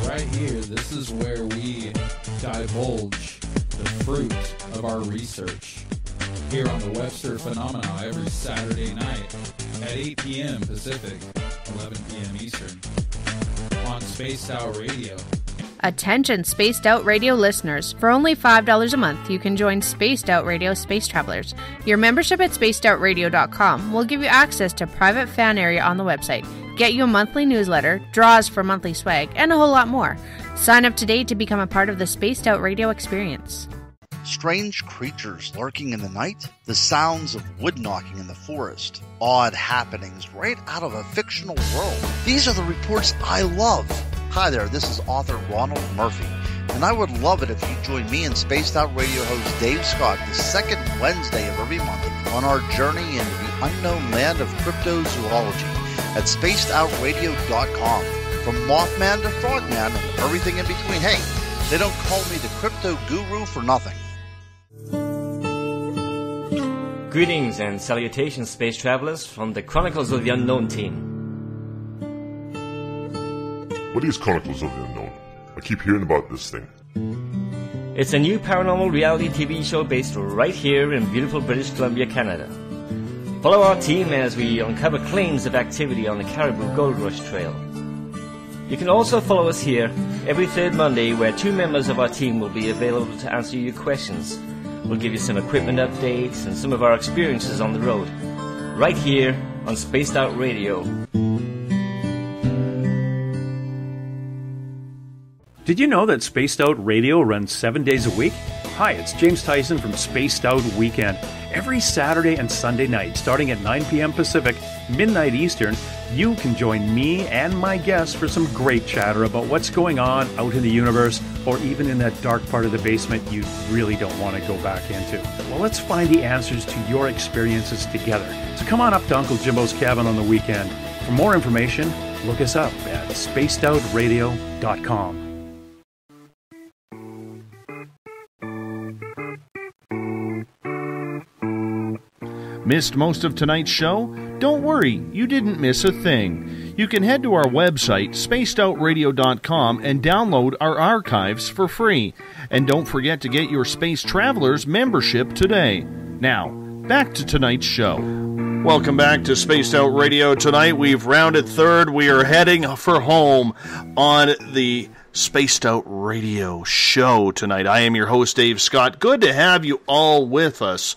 Right here, this is where we divulge the fruit of our research. Here on the Webster Phenomena every Saturday night at 8 p.m. Pacific, 11 p.m. Eastern on Spaced Out Radio. Attention Spaced Out Radio listeners. For only $5 a month, you can join Spaced Out Radio Space Travelers. Your membership at spacedoutradio.com will give you access to private fan area on the website, get you a monthly newsletter, draws for monthly swag, and a whole lot more. Sign up today to become a part of the Spaced Out Radio experience. Strange creatures lurking in the night, the sounds of wood knocking in the forest, odd happenings right out of a fictional world. These are the reports I love. Hi there, this is author Ronald Murphy, and I would love it if you join me and Spaced Out Radio host Dave Scott the second Wednesday of every month on our journey into the unknown land of cryptozoology at spacedoutradio.com. From Mothman to Frogman and everything in between. Hey, they don't call me the crypto guru for nothing. Greetings and salutations, space travelers, from the Chronicles of the Unknown team. What is Chronicles of the Unknown? I keep hearing about this thing. It's a new paranormal reality TV show based right here in beautiful British Columbia, Canada. Follow our team as we uncover claims of activity on the Caribou Gold Rush Trail. You can also follow us here every third Monday, where 2 members of our team will be available to answer your questions. We'll give you some equipment updates and some of our experiences on the road, right here on Spaced Out Radio. Did you know that Spaced Out Radio runs 7 days a week? Hi, it's James Tyson from Spaced Out Weekend. Every Saturday and Sunday night, starting at 9 p.m. Pacific, midnight Eastern, you can join me and my guests for some great chatter about what's going on out in the universe, or even in that dark part of the basement you really don't want to go back into. Well, let's find the answers to your experiences together. So come on up to Uncle Jimbo's cabin on the weekend. For more information, look us up at spacedoutradio.com. Missed most of tonight's show? Don't worry, you didn't miss a thing. You can head to our website, spacedoutradio.com, and download our archives for free. And don't forget to get your Space Travelers membership today. Now, back to tonight's show. Welcome back to Spaced Out Radio. Tonight we've rounded third. We are heading for home on the Spaced Out Radio show tonight. I am your host, Dave Scott. Good to have you all with us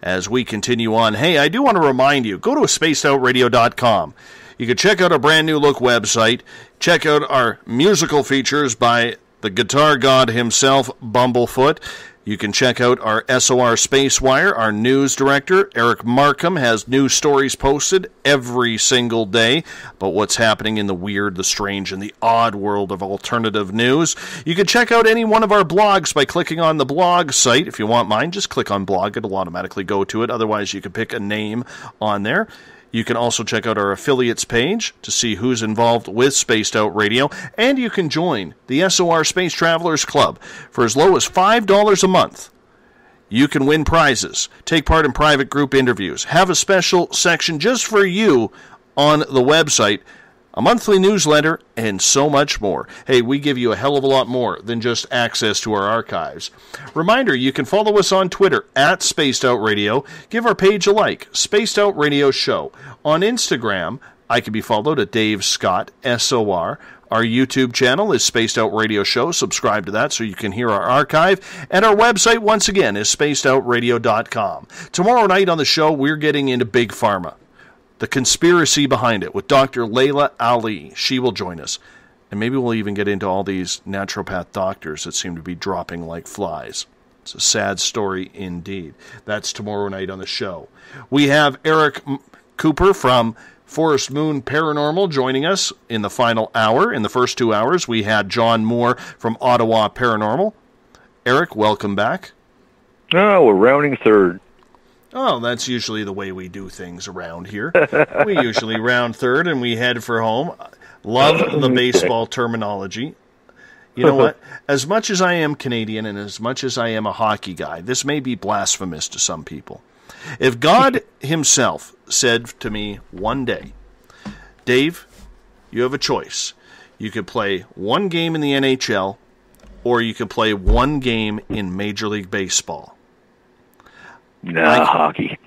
as we continue on. Hey, I do want to remind you, go to spacedoutradio.com. You can check out our brand new look website, check out our musical features by the guitar god himself, Bumblefoot. You can check out our SOR Space Wire. Our news director, Eric Markham, has news stories posted every single day about what's happening in the weird, the strange, and the odd world of alternative news. You can check out any one of our blogs by clicking on the blog site. If you want mine, just click on blog. It'll automatically go to it. Otherwise, you can pick a name on there. You can also check out our affiliates page to see who's involved with Spaced Out Radio, and you can join the SOR Space Travelers Club for as low as $5 a month. You can win prizes, take part in private group interviews, have a special section just for you on the website, a monthly newsletter, and so much more. Hey, we give you a hell of a lot more than just access to our archives. Reminder, you can follow us on Twitter at Spaced Out Radio. Give our page a like, Spaced Out Radio Show. On Instagram, I can be followed at Dave Scott, SOR. Our YouTube channel is Spaced Out Radio Show. Subscribe to that so you can hear our archive. And our website, once again, is spacedoutradio.com. Tomorrow night on the show, we're getting into Big Pharma, the conspiracy behind it, with Dr. Layla Ali. She will join us. And maybe we'll even get into all these naturopath doctors that seem to be dropping like flies. It's a sad story indeed. That's tomorrow night on the show. We have Eric Cooper from Forest Moon Paranormal joining us in the final hour. In the first 2 hours, we had John Moore from Ottawa Paranormal. Eric, welcome back. Oh, we're rounding third. Oh, that's usually the way we do things around here. We usually round third and we head for home. Love the baseball terminology. You know what? As much as I am Canadian and as much as I am a hockey guy, this may be blasphemous to some people. If God himself said to me one day, Dave, you have a choice. You could play one game in the NHL or you could play one game in Major League Baseball. Hockey.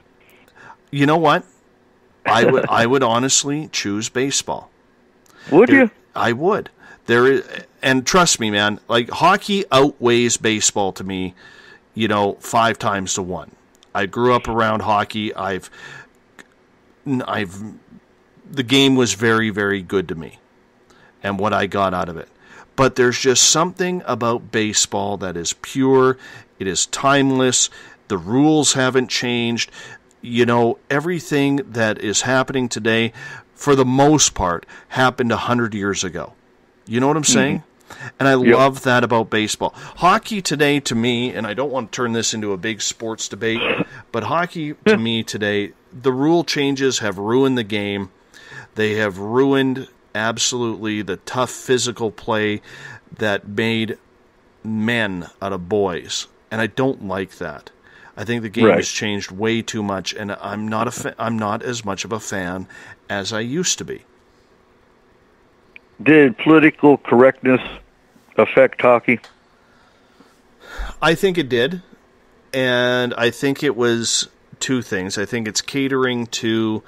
You know what? I would honestly choose baseball. Would you? I would. And trust me, man, like hockey outweighs baseball to me, 5 times to 1. I grew up around hockey. The game was very, very good to me and what I got out of it. But there's just something about baseball that is pure. It is timeless. The rules haven't changed. Everything that is happening today, for the most part, happened 100 years ago. You know what I'm saying? Mm-hmm. And I love that about baseball. Hockey today, to me, and I don't want to turn this into a big sports debate, but hockey, to me today, the rule changes have ruined the game. They have ruined, absolutely, the tough physical play that made men out of boys. And I don't like that. I think the game has changed way too much, and I'm not as much of a fan as I used to be. Did political correctness affect hockey? I think it did, and I think it was two things. I think it's catering to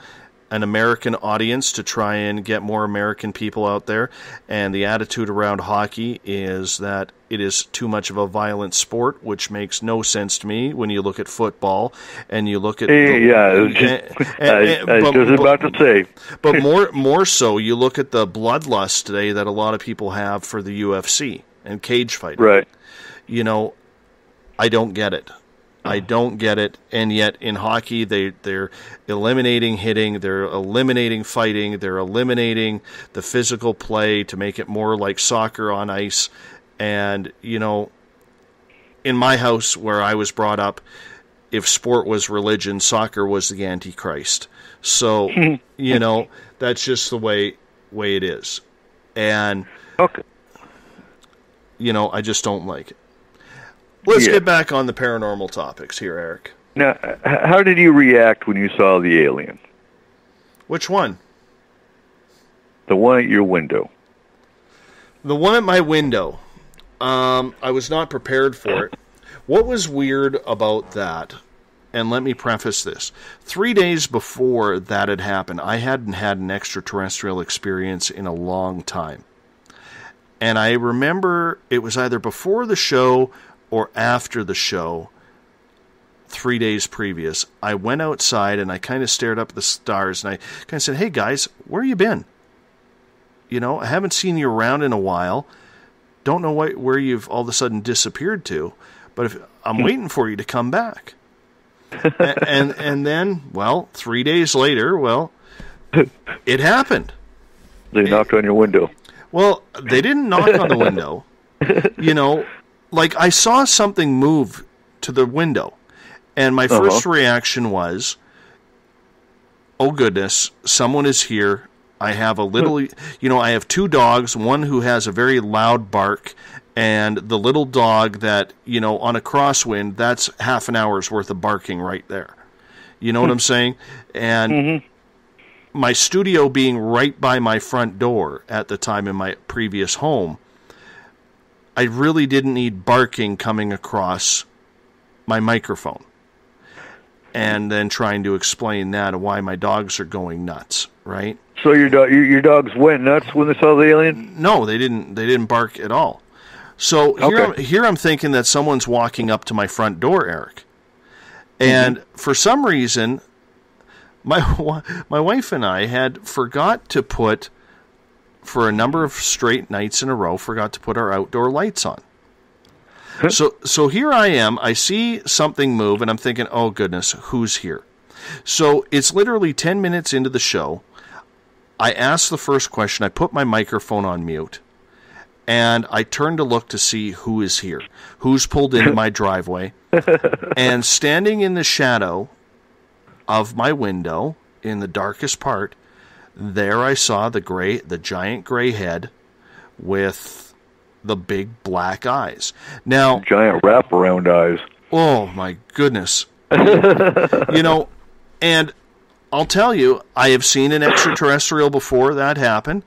an American audience to try and get more American people out there, and the attitude around hockey is that it is too much of a violent sport, which makes no sense to me when you look at football and you look at I was about to say. But more so, you look at the bloodlust today that a lot of people have for the UFC. and cage fighting. Right. You know, I don't get it. I don't get it. And yet in hockey, they're eliminating hitting, they're eliminating fighting, they're eliminating the physical play to make it more like soccer on ice. And, you know, in my house where I was brought up, if sport was religion, soccer was the Antichrist. So, you know, that's just the way it is. And, you know, I just don't like it. Let's get back on the paranormal topics here, Eric. Now, how did you react when you saw the alien? Which one? The one at your window. The one at my window. I was not prepared for it. What was weird about that, and let me preface this, 3 days before that had happened, I hadn't had an extraterrestrial experience in a long time. And I remember it was either before the show or after the show, 3 days previous, I went outside and I kind of stared up at the stars and I kind of said, hey guys, where you been? You know, I haven't seen you around in a while. Don't know where you've all of a sudden disappeared to, but I'm waiting for you to come back. and then, well, 3 days later, well, it happened. They knocked on your window. Well, they didn't knock on the window. You know, like I saw something move to the window, and my first reaction was, oh goodness, someone is here. I have a little, you know, I have two dogs, one who has a very loud bark, and the little dog that, you know, on a crosswind, that's half an hour's worth of barking right there. You know what I'm saying? And my studio being right by my front door at the time in my previous home, I really didn't need barking coming across my microphone. And then trying to explain that and why my dogs are going nuts, right? So your dogs went nuts when they saw the alien? No, they didn't. They didn't bark at all. So here I'm thinking that someone's walking up to my front door, Eric. And for some reason, my wife and I had forgot to put, for a number of straight nights in a row, forgot to put our outdoor lights on. So here I am, I see something move, and I'm thinking, oh goodness, who's here? So it's literally 10 minutes into the show. I ask the first question, I put my microphone on mute, and I turn to look to see who is here, who's pulled into my driveway, and standing in the shadow of my window, in the darkest part, there I saw the giant gray head with the big black eyes. Now, giant wraparound eyes. Oh my goodness. You know, and I'll tell you, I have seen an extraterrestrial before that happen.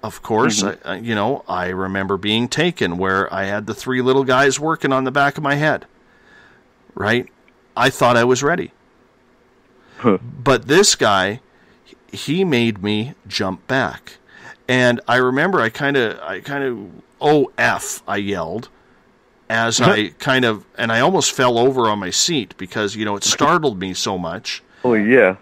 Of course, I remember being taken where I had the three little guys working on the back of my head. Right? I thought I was ready. But this guy, he made me jump back. And I remember I kind of oh, F, I yelled, as I kind of, and I almost fell over on my seat because, you know, it startled me so much. Oh, yeah.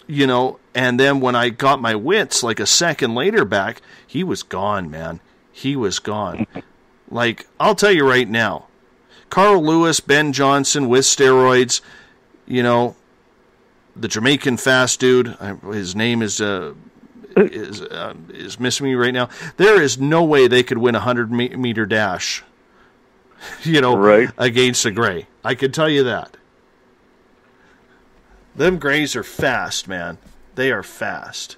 You know, and then when I got my wits, like a second later back, he was gone, man. He was gone. Like, I'll tell you right now, Carl Lewis, Ben Johnson with steroids, you know, the Jamaican fast dude, his name is missing me right now. There is no way they could win a 100-meter dash, you know, against a gray. I can tell you that. Them grays are fast, man. They are fast.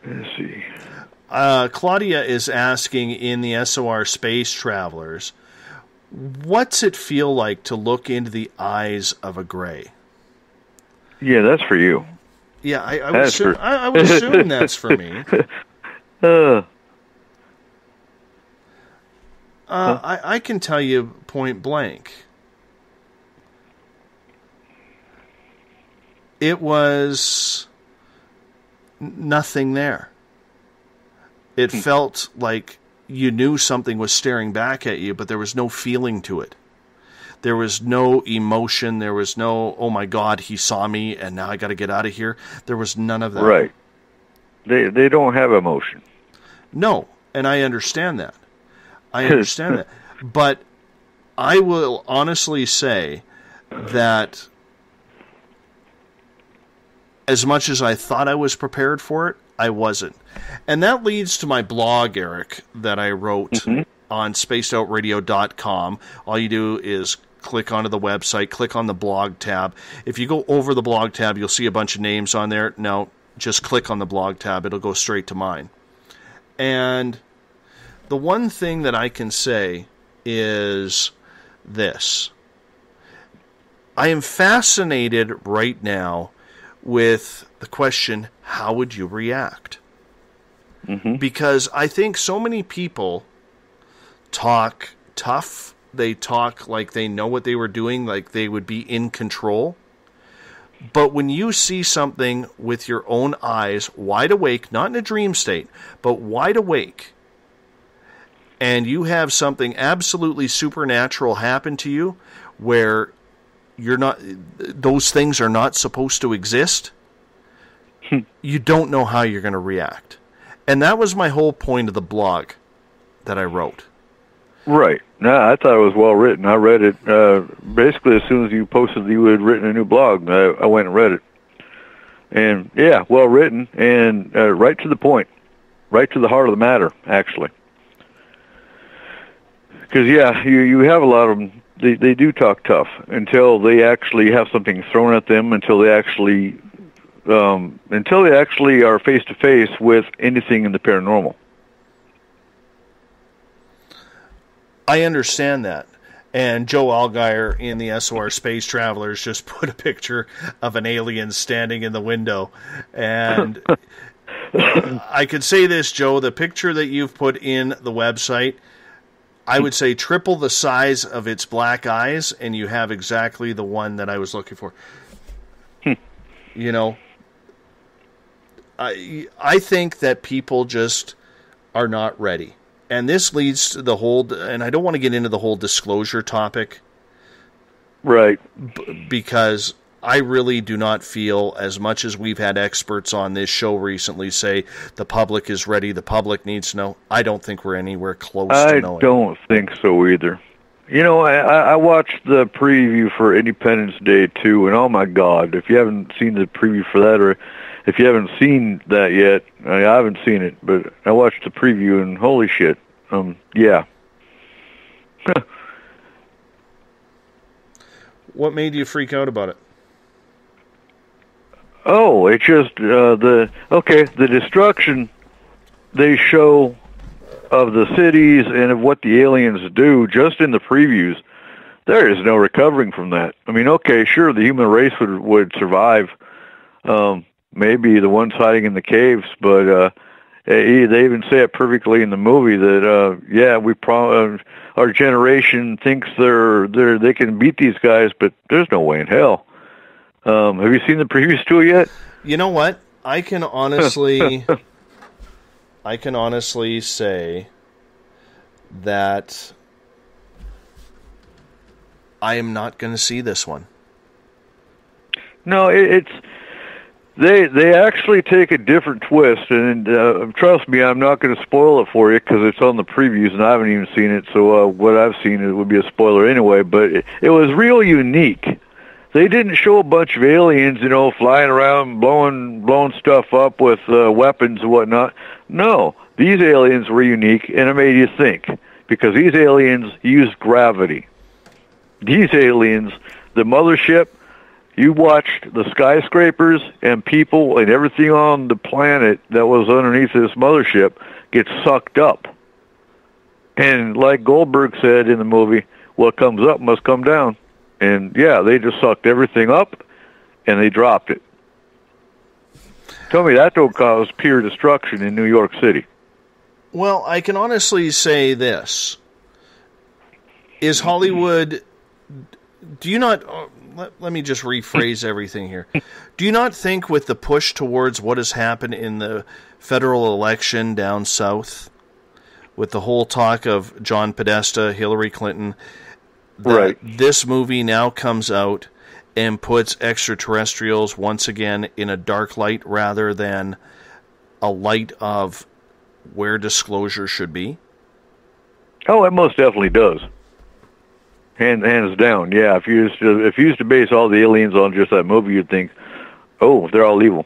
Let's see. Claudia is asking in the SOR Space Travelers, what's it feel like to look into the eyes of a gray? Yeah, that's for you. Yeah, I would assume that's for me. I can tell you point blank. It was nothing there. It felt like you knew something was staring back at you, but there was no feeling to it. There was no emotion. There was no, oh my God, he saw me and now I got to get out of here. There was none of that. Right. They don't have emotion. No. And I understand that. But I will honestly say that as much as I thought I was prepared for it, I wasn't. And that leads to my blog, Eric, that I wrote on spacedoutradio.com. All you do is click onto the website, click on the blog tab. If you go over the blog tab, you'll see a bunch of names on there. No, just click on the blog tab. It'll go straight to mine. And the one thing that I can say is this. I am fascinated right now with the question, how would you react? Because I think so many people talk tough. They talk like they know what they were doing, like they would be in control. But when you see something with your own eyes, wide awake, not in a dream state, but wide awake, and you have something absolutely supernatural happen to you where you're not, those things are not supposed to exist, you don't know how you're going to react. And that was my whole point of the blog that I wrote. Right. No, I thought it was well written. I read it basically as soon as you posted that you had written a new blog. I went and read it. And, yeah, well written and right to the point. Right to the heart of the matter, actually. Because, yeah, you have a lot of them. They do talk tough until they actually have something thrown at them, until they actually are face-to-face with anything in the paranormal. I understand that. And Joe Allgaier in the SOR Space Travelers just put a picture of an alien standing in the window. And I could say this, Joe, the picture that you've put in the website, I would say triple the size of its black eyes, and you have exactly the one that I was looking for. You know, I think that people just are not ready. And this leads to the whole, and I don't want to get into the whole disclosure topic. Right. Because I really do not feel, as much as we've had experts on this show recently say the public is ready, the public needs to know, I don't think we're anywhere close to knowing. I don't think so either. You know, I watched the preview for Independence Day 2, and oh my God, if you haven't seen the preview for that, or if you haven't seen that yet, I haven't seen it, but I watched the preview, and holy shit, yeah. What made you freak out about it? Oh, it's just the destruction they show of the cities and of what the aliens do just in the previews. There is no recovering from that. I mean, okay, sure, the human race would survive. Maybe the ones hiding in the caves, but they even say it perfectly in the movie that our generation thinks they can beat these guys, but there's no way in hell. Have you seen the previews to it yet? You know what? I can honestly say that I am not going to see this one. No, they actually take a different twist, and trust me, I'm not going to spoil it for you because it's on the previews, and I haven't even seen it. So what I've seen it would be a spoiler anyway. But it was real unique. They didn't show a bunch of aliens, flying around, blowing stuff up with weapons and whatnot. No, these aliens were unique, and it made you think, because these aliens used gravity. These aliens, the mothership, you watched the skyscrapers and people and everything on the planet that was underneath this mothership get sucked up. And like Goldberg said in the movie, what comes up must come down. And, yeah, they just sucked everything up, and they dropped it. Tell me that don't cause pure destruction in New York City. Well, I can honestly say this. Is Hollywood... Do you not... Let me just rephrase everything here. Do you not think with the push towards what has happened in the federal election down south, with the whole talk of John Podesta, Hillary Clinton... that this movie now comes out and puts extraterrestrials once again in a dark light rather than a light of where disclosure should be? Oh, it most definitely does. Hands down, yeah. If you used to base all the aliens on just that movie, you'd think, oh, they're all evil.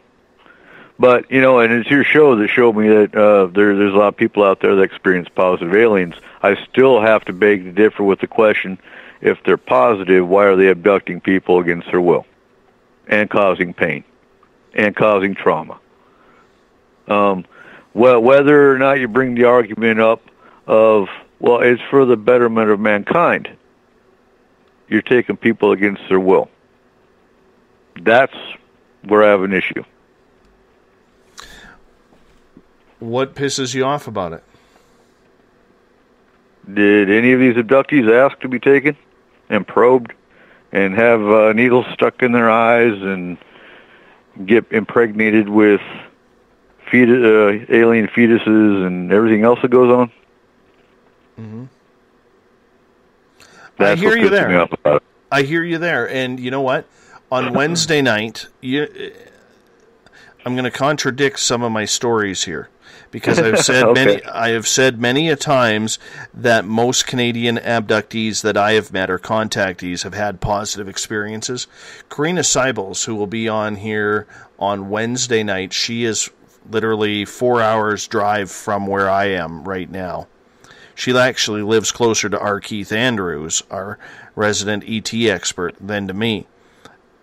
But, you know, and it's your show that showed me that there's a lot of people out there that experience positive aliens. I still have to beg to differ with the question, if they're positive, why are they abducting people against their will and causing pain and causing trauma? Well, whether or not you bring the argument up of, well, it's for the betterment of mankind, you're taking people against their will. That's where I have an issue. What pisses you off about it? Did any of these abductees ask to be taken and probed and have needles stuck in their eyes and get impregnated with alien fetuses and everything else that goes on? Mm-hmm. That's I hear what you pisses me there. off about it. I hear you there. And you know what? On Wednesday night, I'm going to contradict some of my stories here, because I've said Okay. I have said many a times that most Canadian abductees that I have met or contactees have had positive experiences. Karina Seibels, who will be on here on Wednesday night, she is literally 4 hours drive from where I am right now. She actually lives closer to R. Keith Andrews, our resident ET expert, than to me.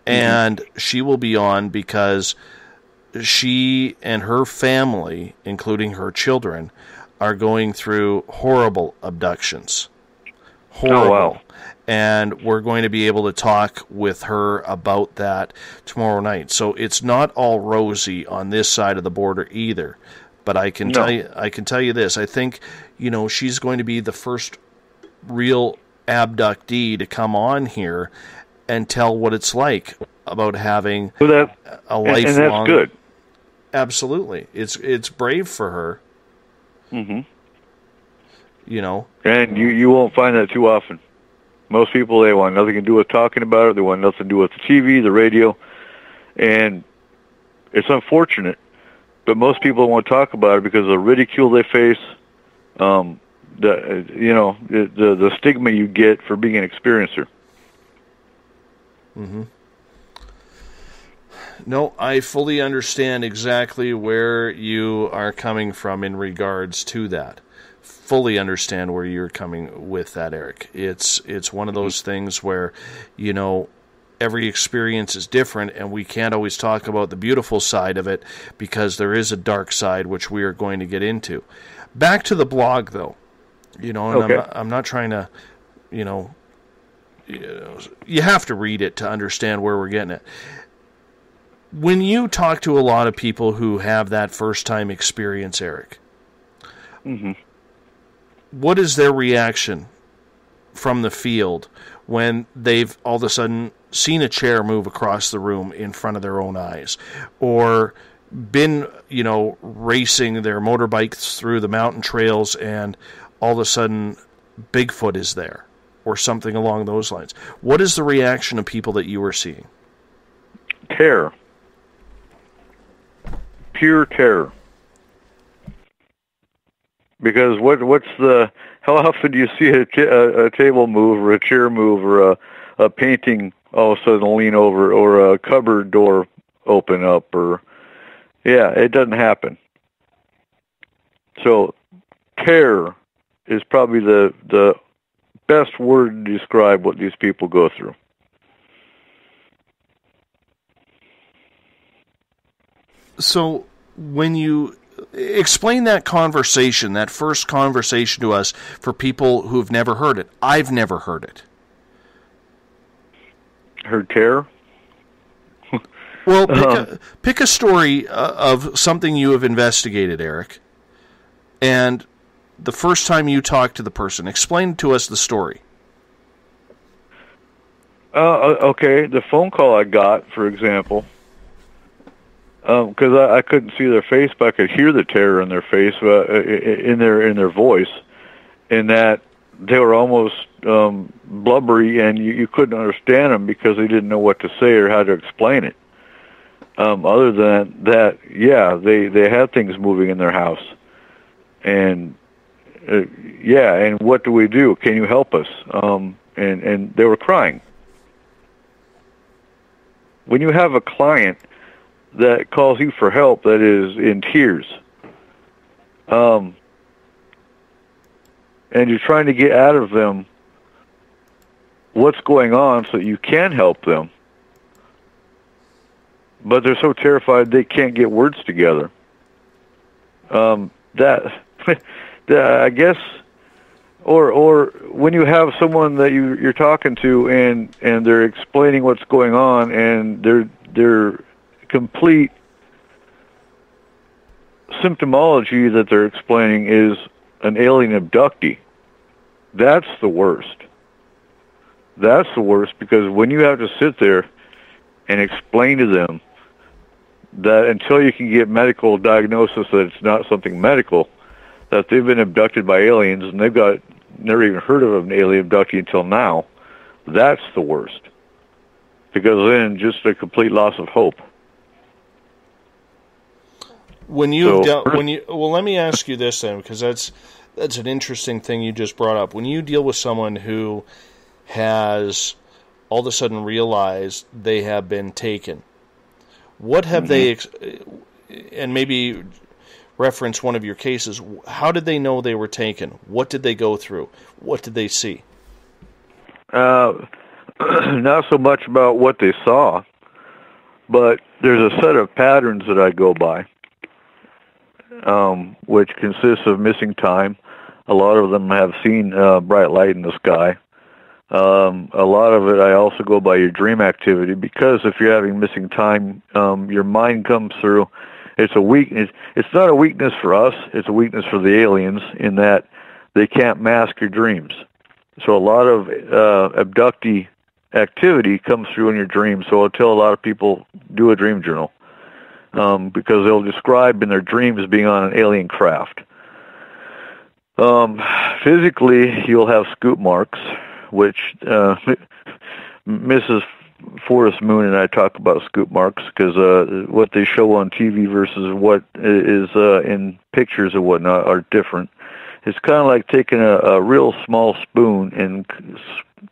And she will be on because she and her family, including her children, are going through horrible abductions. Horrible. Oh, wow. And we're going to be able to talk with her about that tomorrow night. So it's not all rosy on this side of the border either. But I can tell you this. I think, you know, she's going to be the first real abductee to come on here and tell what it's like about having a lifelong. And that's good. Absolutely, it's brave for her. Mm-hmm. You know, and you won't find that too often. Most people, they want nothing to do with talking about it. They want nothing to do with the TV, the radio, and it's unfortunate. But most people won't talk about it because of the ridicule they face, the stigma you get for being an experiencer. Mm-hmm. No, I fully understand exactly where you are coming from in regards to that. Fully understand where you're coming with that, Eric. It's one of those things where, you know, every experience is different, and we can't always talk about the beautiful side of it because there is a dark side, which we are going to get into. Back to the blog, though. You know, and okay. I'm not trying to, you have to read it to understand where we're getting it. When you talk to a lot of people who have that first-time experience, Eric, what is their reaction from the field when they've all of a sudden seen a chair move across the room in front of their own eyes, or been, racing their motorbikes through the mountain trails and all of a sudden Bigfoot is there, or something along those lines? What is the reaction of people that you were seeing? Terror. Pure terror. Because how often do you see a table move or a chair move or a painting all of a sudden lean over, or a cupboard door open up, it doesn't happen. So terror is probably the best word to describe what these people go through. So when you explain that conversation, that first conversation to us, for people who've never heard it. I've never heard it. Heard terror? Well, pick a story of something you have investigated, Eric, and the first time you talked to the person. Explain to us the story. Okay, the phone call I got, for example, because I couldn't see their face, but I could hear the terror in their face, in their voice, in that they were almost blubbery, and you couldn't understand them because they didn't know what to say or how to explain it. Other than that, yeah, they had things moving in their house, And and what do we do? Can you help us? And they were crying. When you have a client that calls you for help that is in tears, and you're trying to get out of them what's going on so that you can help them, but they're so terrified they can't get words together. That I guess, or when you have someone that you're talking to and they're explaining what's going on and their complete symptomology that they're explaining is an alien abductee. That's the worst. That's the worst, because when you have to sit there and explain to them that until you can get medical diagnosis that it's not something medical, that they've been abducted by aliens and they've never even heard of an alien abductee until now, that's the worst. Because then just a complete loss of hope. Let me ask you this then, because that's an interesting thing you just brought up. When you deal with someone who has all of a sudden realized they have been taken, what have they, and maybe reference one of your cases, how did they know they were taken? What did they go through? What did they see? Not so much about what they saw, but there's a set of patterns that I go by, which consists of missing time. A lot of them have seen bright light in the sky. A lot of it I also go by your dream activity, because if you're having missing time, your mind comes through. It's a weakness. It's not a weakness for us. It's a weakness for the aliens in that they can't mask your dreams. So a lot of abductee activity comes through in your dreams. So I'll tell a lot of people, do a dream journal, because they'll describe in their dreams being on an alien craft. Physically, you'll have scoop marks, which Mrs. Forrest Moon and I talk about scoop marks, because what they show on TV versus what is in pictures and whatnot are different. It's kind of like taking a real small spoon and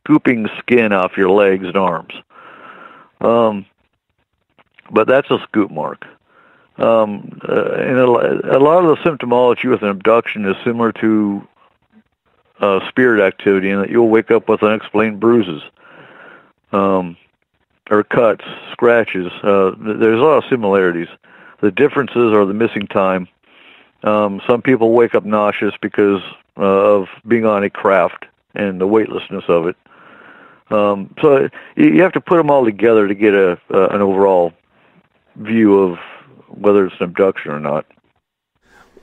scooping skin off your legs and arms. But that's a scoop mark. And a lot of the symptomology with an abduction is similar to spirit activity, in that you'll wake up with unexplained bruises, or cuts, scratches. There's a lot of similarities. The differences are the missing time. Some people wake up nauseous because of being on a craft and the weightlessness of it. So you have to put them all together to get an overall view of whether it's an abduction or not.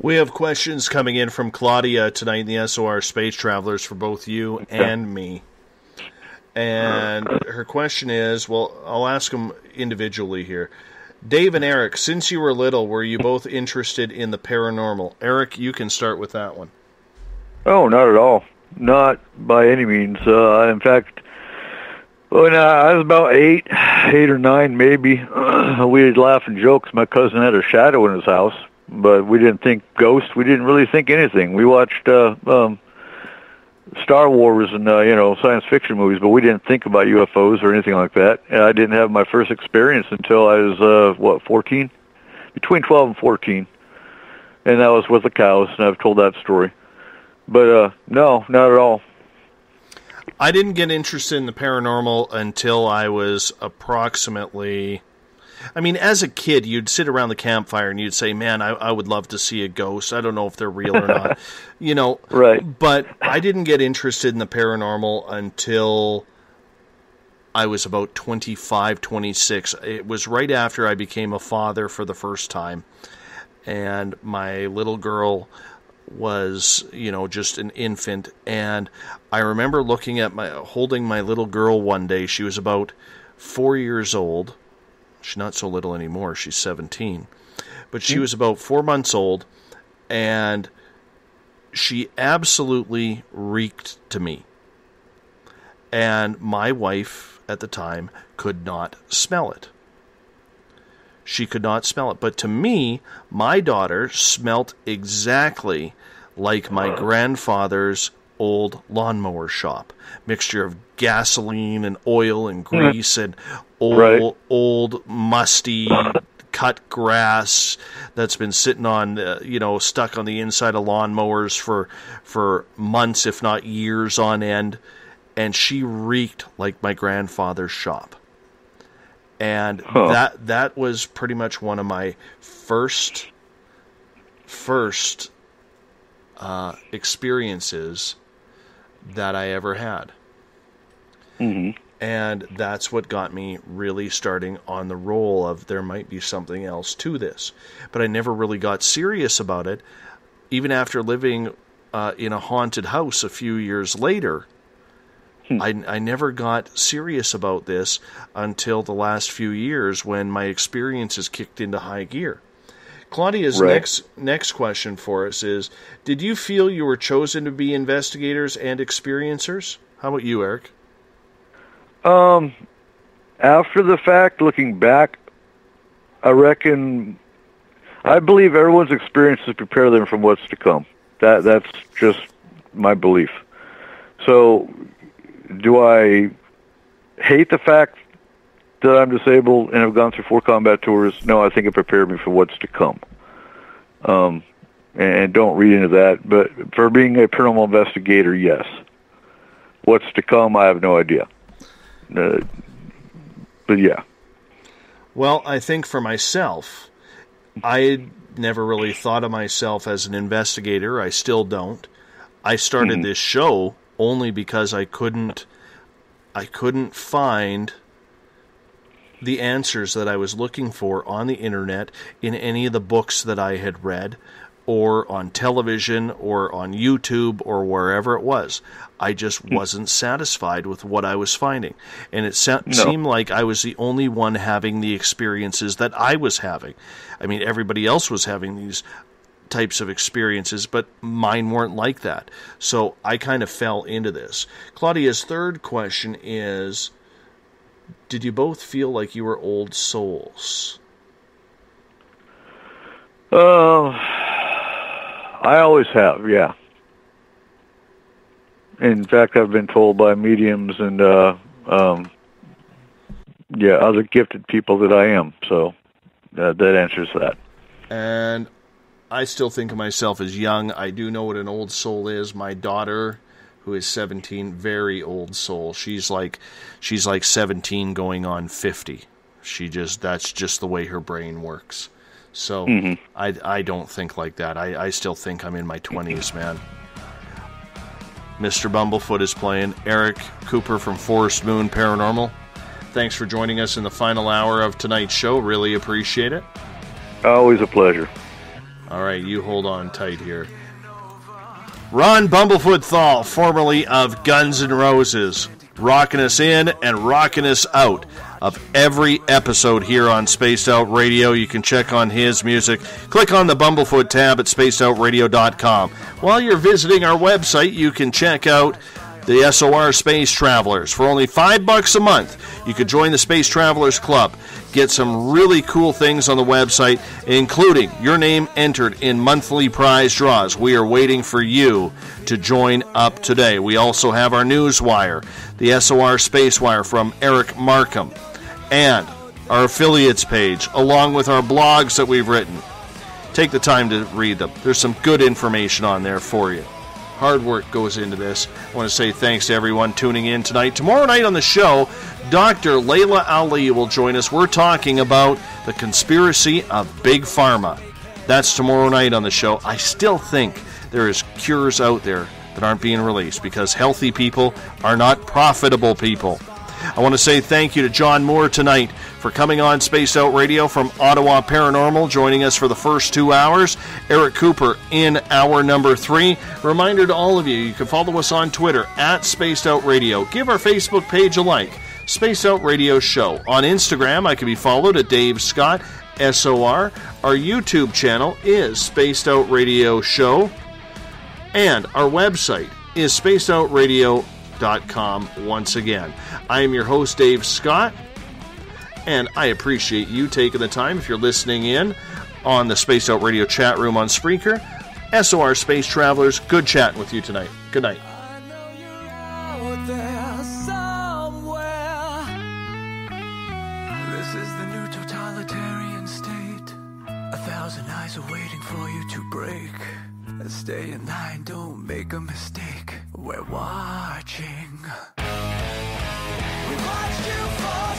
We have questions coming in from Claudia tonight in the SOR Space Travelers for both you and me. And her question is, well, I'll ask them individually here. Dave and Eric, since you were little, were you both interested in the paranormal? Eric, you can start with that one. Oh, not at all. Not by any means. In fact, when I was about 8 or 9 maybe, we'd laugh and joke. My cousin had a shadow in his house, but we didn't think ghosts. We didn't really think anything. We watched Star Wars and science fiction movies, but we didn't think about UFOs or anything like that. And I didn't have my first experience until I was 14, between 12 and 14, and that was with the cows. And I've told that story, but no, not at all. I didn't get interested in the paranormal until I was approximately... I mean, as a kid, you'd sit around the campfire and you'd say, man, I would love to see a ghost. I don't know if they're real or not. Right. But I didn't get interested in the paranormal until I was about 25, 26. It was right after I became a father for the first time. And my little girl was, just an infant. And I remember holding my little girl one day. She was about 4 years old. She's not so little anymore. She's 17. But she was about 4 months old, and she absolutely reeked to me. And my wife at the time could not smell it. She could not smell it. But to me, my daughter smelt exactly like my grandfather's old lawnmower shop. Mixture of gasoline and oil and grease and old musty cut grass that's been sitting on, stuck on the inside of lawnmowers for months, if not years on end. And she reeked like my grandfather's shop. And that was pretty much one of my first experiences that I ever had. Mm-hmm. And that's what got me really starting on the roll of there might be something else to this. But I never really got serious about it. Even after living in a haunted house a few years later, I never got serious about this until the last few years when my experiences kicked into high gear. Claudia's next question for us is, did you feel you were chosen to be investigators and experiencers? How about you, Eric? After the fact, looking back, I believe everyone's experiences prepare them from what's to come. That's just my belief. So, do I hate the fact that I'm disabled and have gone through 4 combat tours? No, I think it prepared me for what's to come. And don't read into that. But for being a paranormal investigator, yes. What's to come, I have no idea. But yeah. Well, I think for myself, I never really thought of myself as an investigator. I still don't. I started this show only because I couldn't find the answers that I was looking for on the internet in any of the books that I had read, or on television, or on YouTube, or wherever it was. I just wasn't satisfied with what I was finding. And it seemed like I was the only one having the experiences that I was having. I mean, everybody else was having these types of experiences, but mine weren't like that. So I kind of fell into this. Claudia's third question is, did you both feel like you were old souls? I always have, yeah. In fact, I've been told by mediums and other gifted people that I am. So that answers that. And I still think of myself as young. I do know what an old soul is. My daughter, who is 17, very old soul. She's like 17 going on 50. That's just the way her brain works. So I don't think like that. I still think I'm in my 20s, man. Mr. Bumblefoot is playing. Eric Cooper from Forest Moon Paranormal. Thanks for joining us in the final hour of tonight's show. Really appreciate it. Always a pleasure. All right, you hold on tight here. Ron Bumblefoot THAL, formerly of Guns N' Roses, rocking us in and rocking us out of every episode here on Spaced Out Radio. You can check on his music. Click on the Bumblefoot tab at spacedoutradio.com. While you're visiting our website, you can check out the SOR Space Travelers. For only $5 a month, you could join the Space Travelers Club. Get some really cool things on the website, including your name entered in monthly prize draws. We are waiting for you to join up today. We also have our newswire, the SOR Space Wire from Eric Markham, and our affiliates page, along with our blogs that we've written. Take the time to read them. There's some good information on there for you. Hard work goes into this. I want to say thanks to everyone tuning in tonight. Tomorrow night on the show, Dr. Layla Ali will join us. We're talking about the conspiracy of Big Pharma. That's tomorrow night on the show. I still think there is cures out there that aren't being released because healthy people are not profitable people. I want to say thank you to John Moore tonight for coming on Spaced Out Radio from Ottawa Paranormal, joining us for the first 2 hours. Eric Cooper in hour number 3. Reminder to all of you, you can follow us on Twitter at Spaced Out Radio. Give our Facebook page a like, Spaced Out Radio Show. On Instagram, I can be followed at Dave Scott, SOR. Our YouTube channel is Spaced Out Radio Show. And our website is spacedoutradio.com once again. I am your host, Dave Scott, and I appreciate you taking the time, if you're listening in on the Spaced Out Radio chat room on Spreaker, SOR Space Travelers, good chatting with you tonight. Good night. Out there somewhere. This is the new totalitarian state. 1,000 eyes are waiting for you to break. Stay in line, don't make a mistake. We're watching. We watched you fall.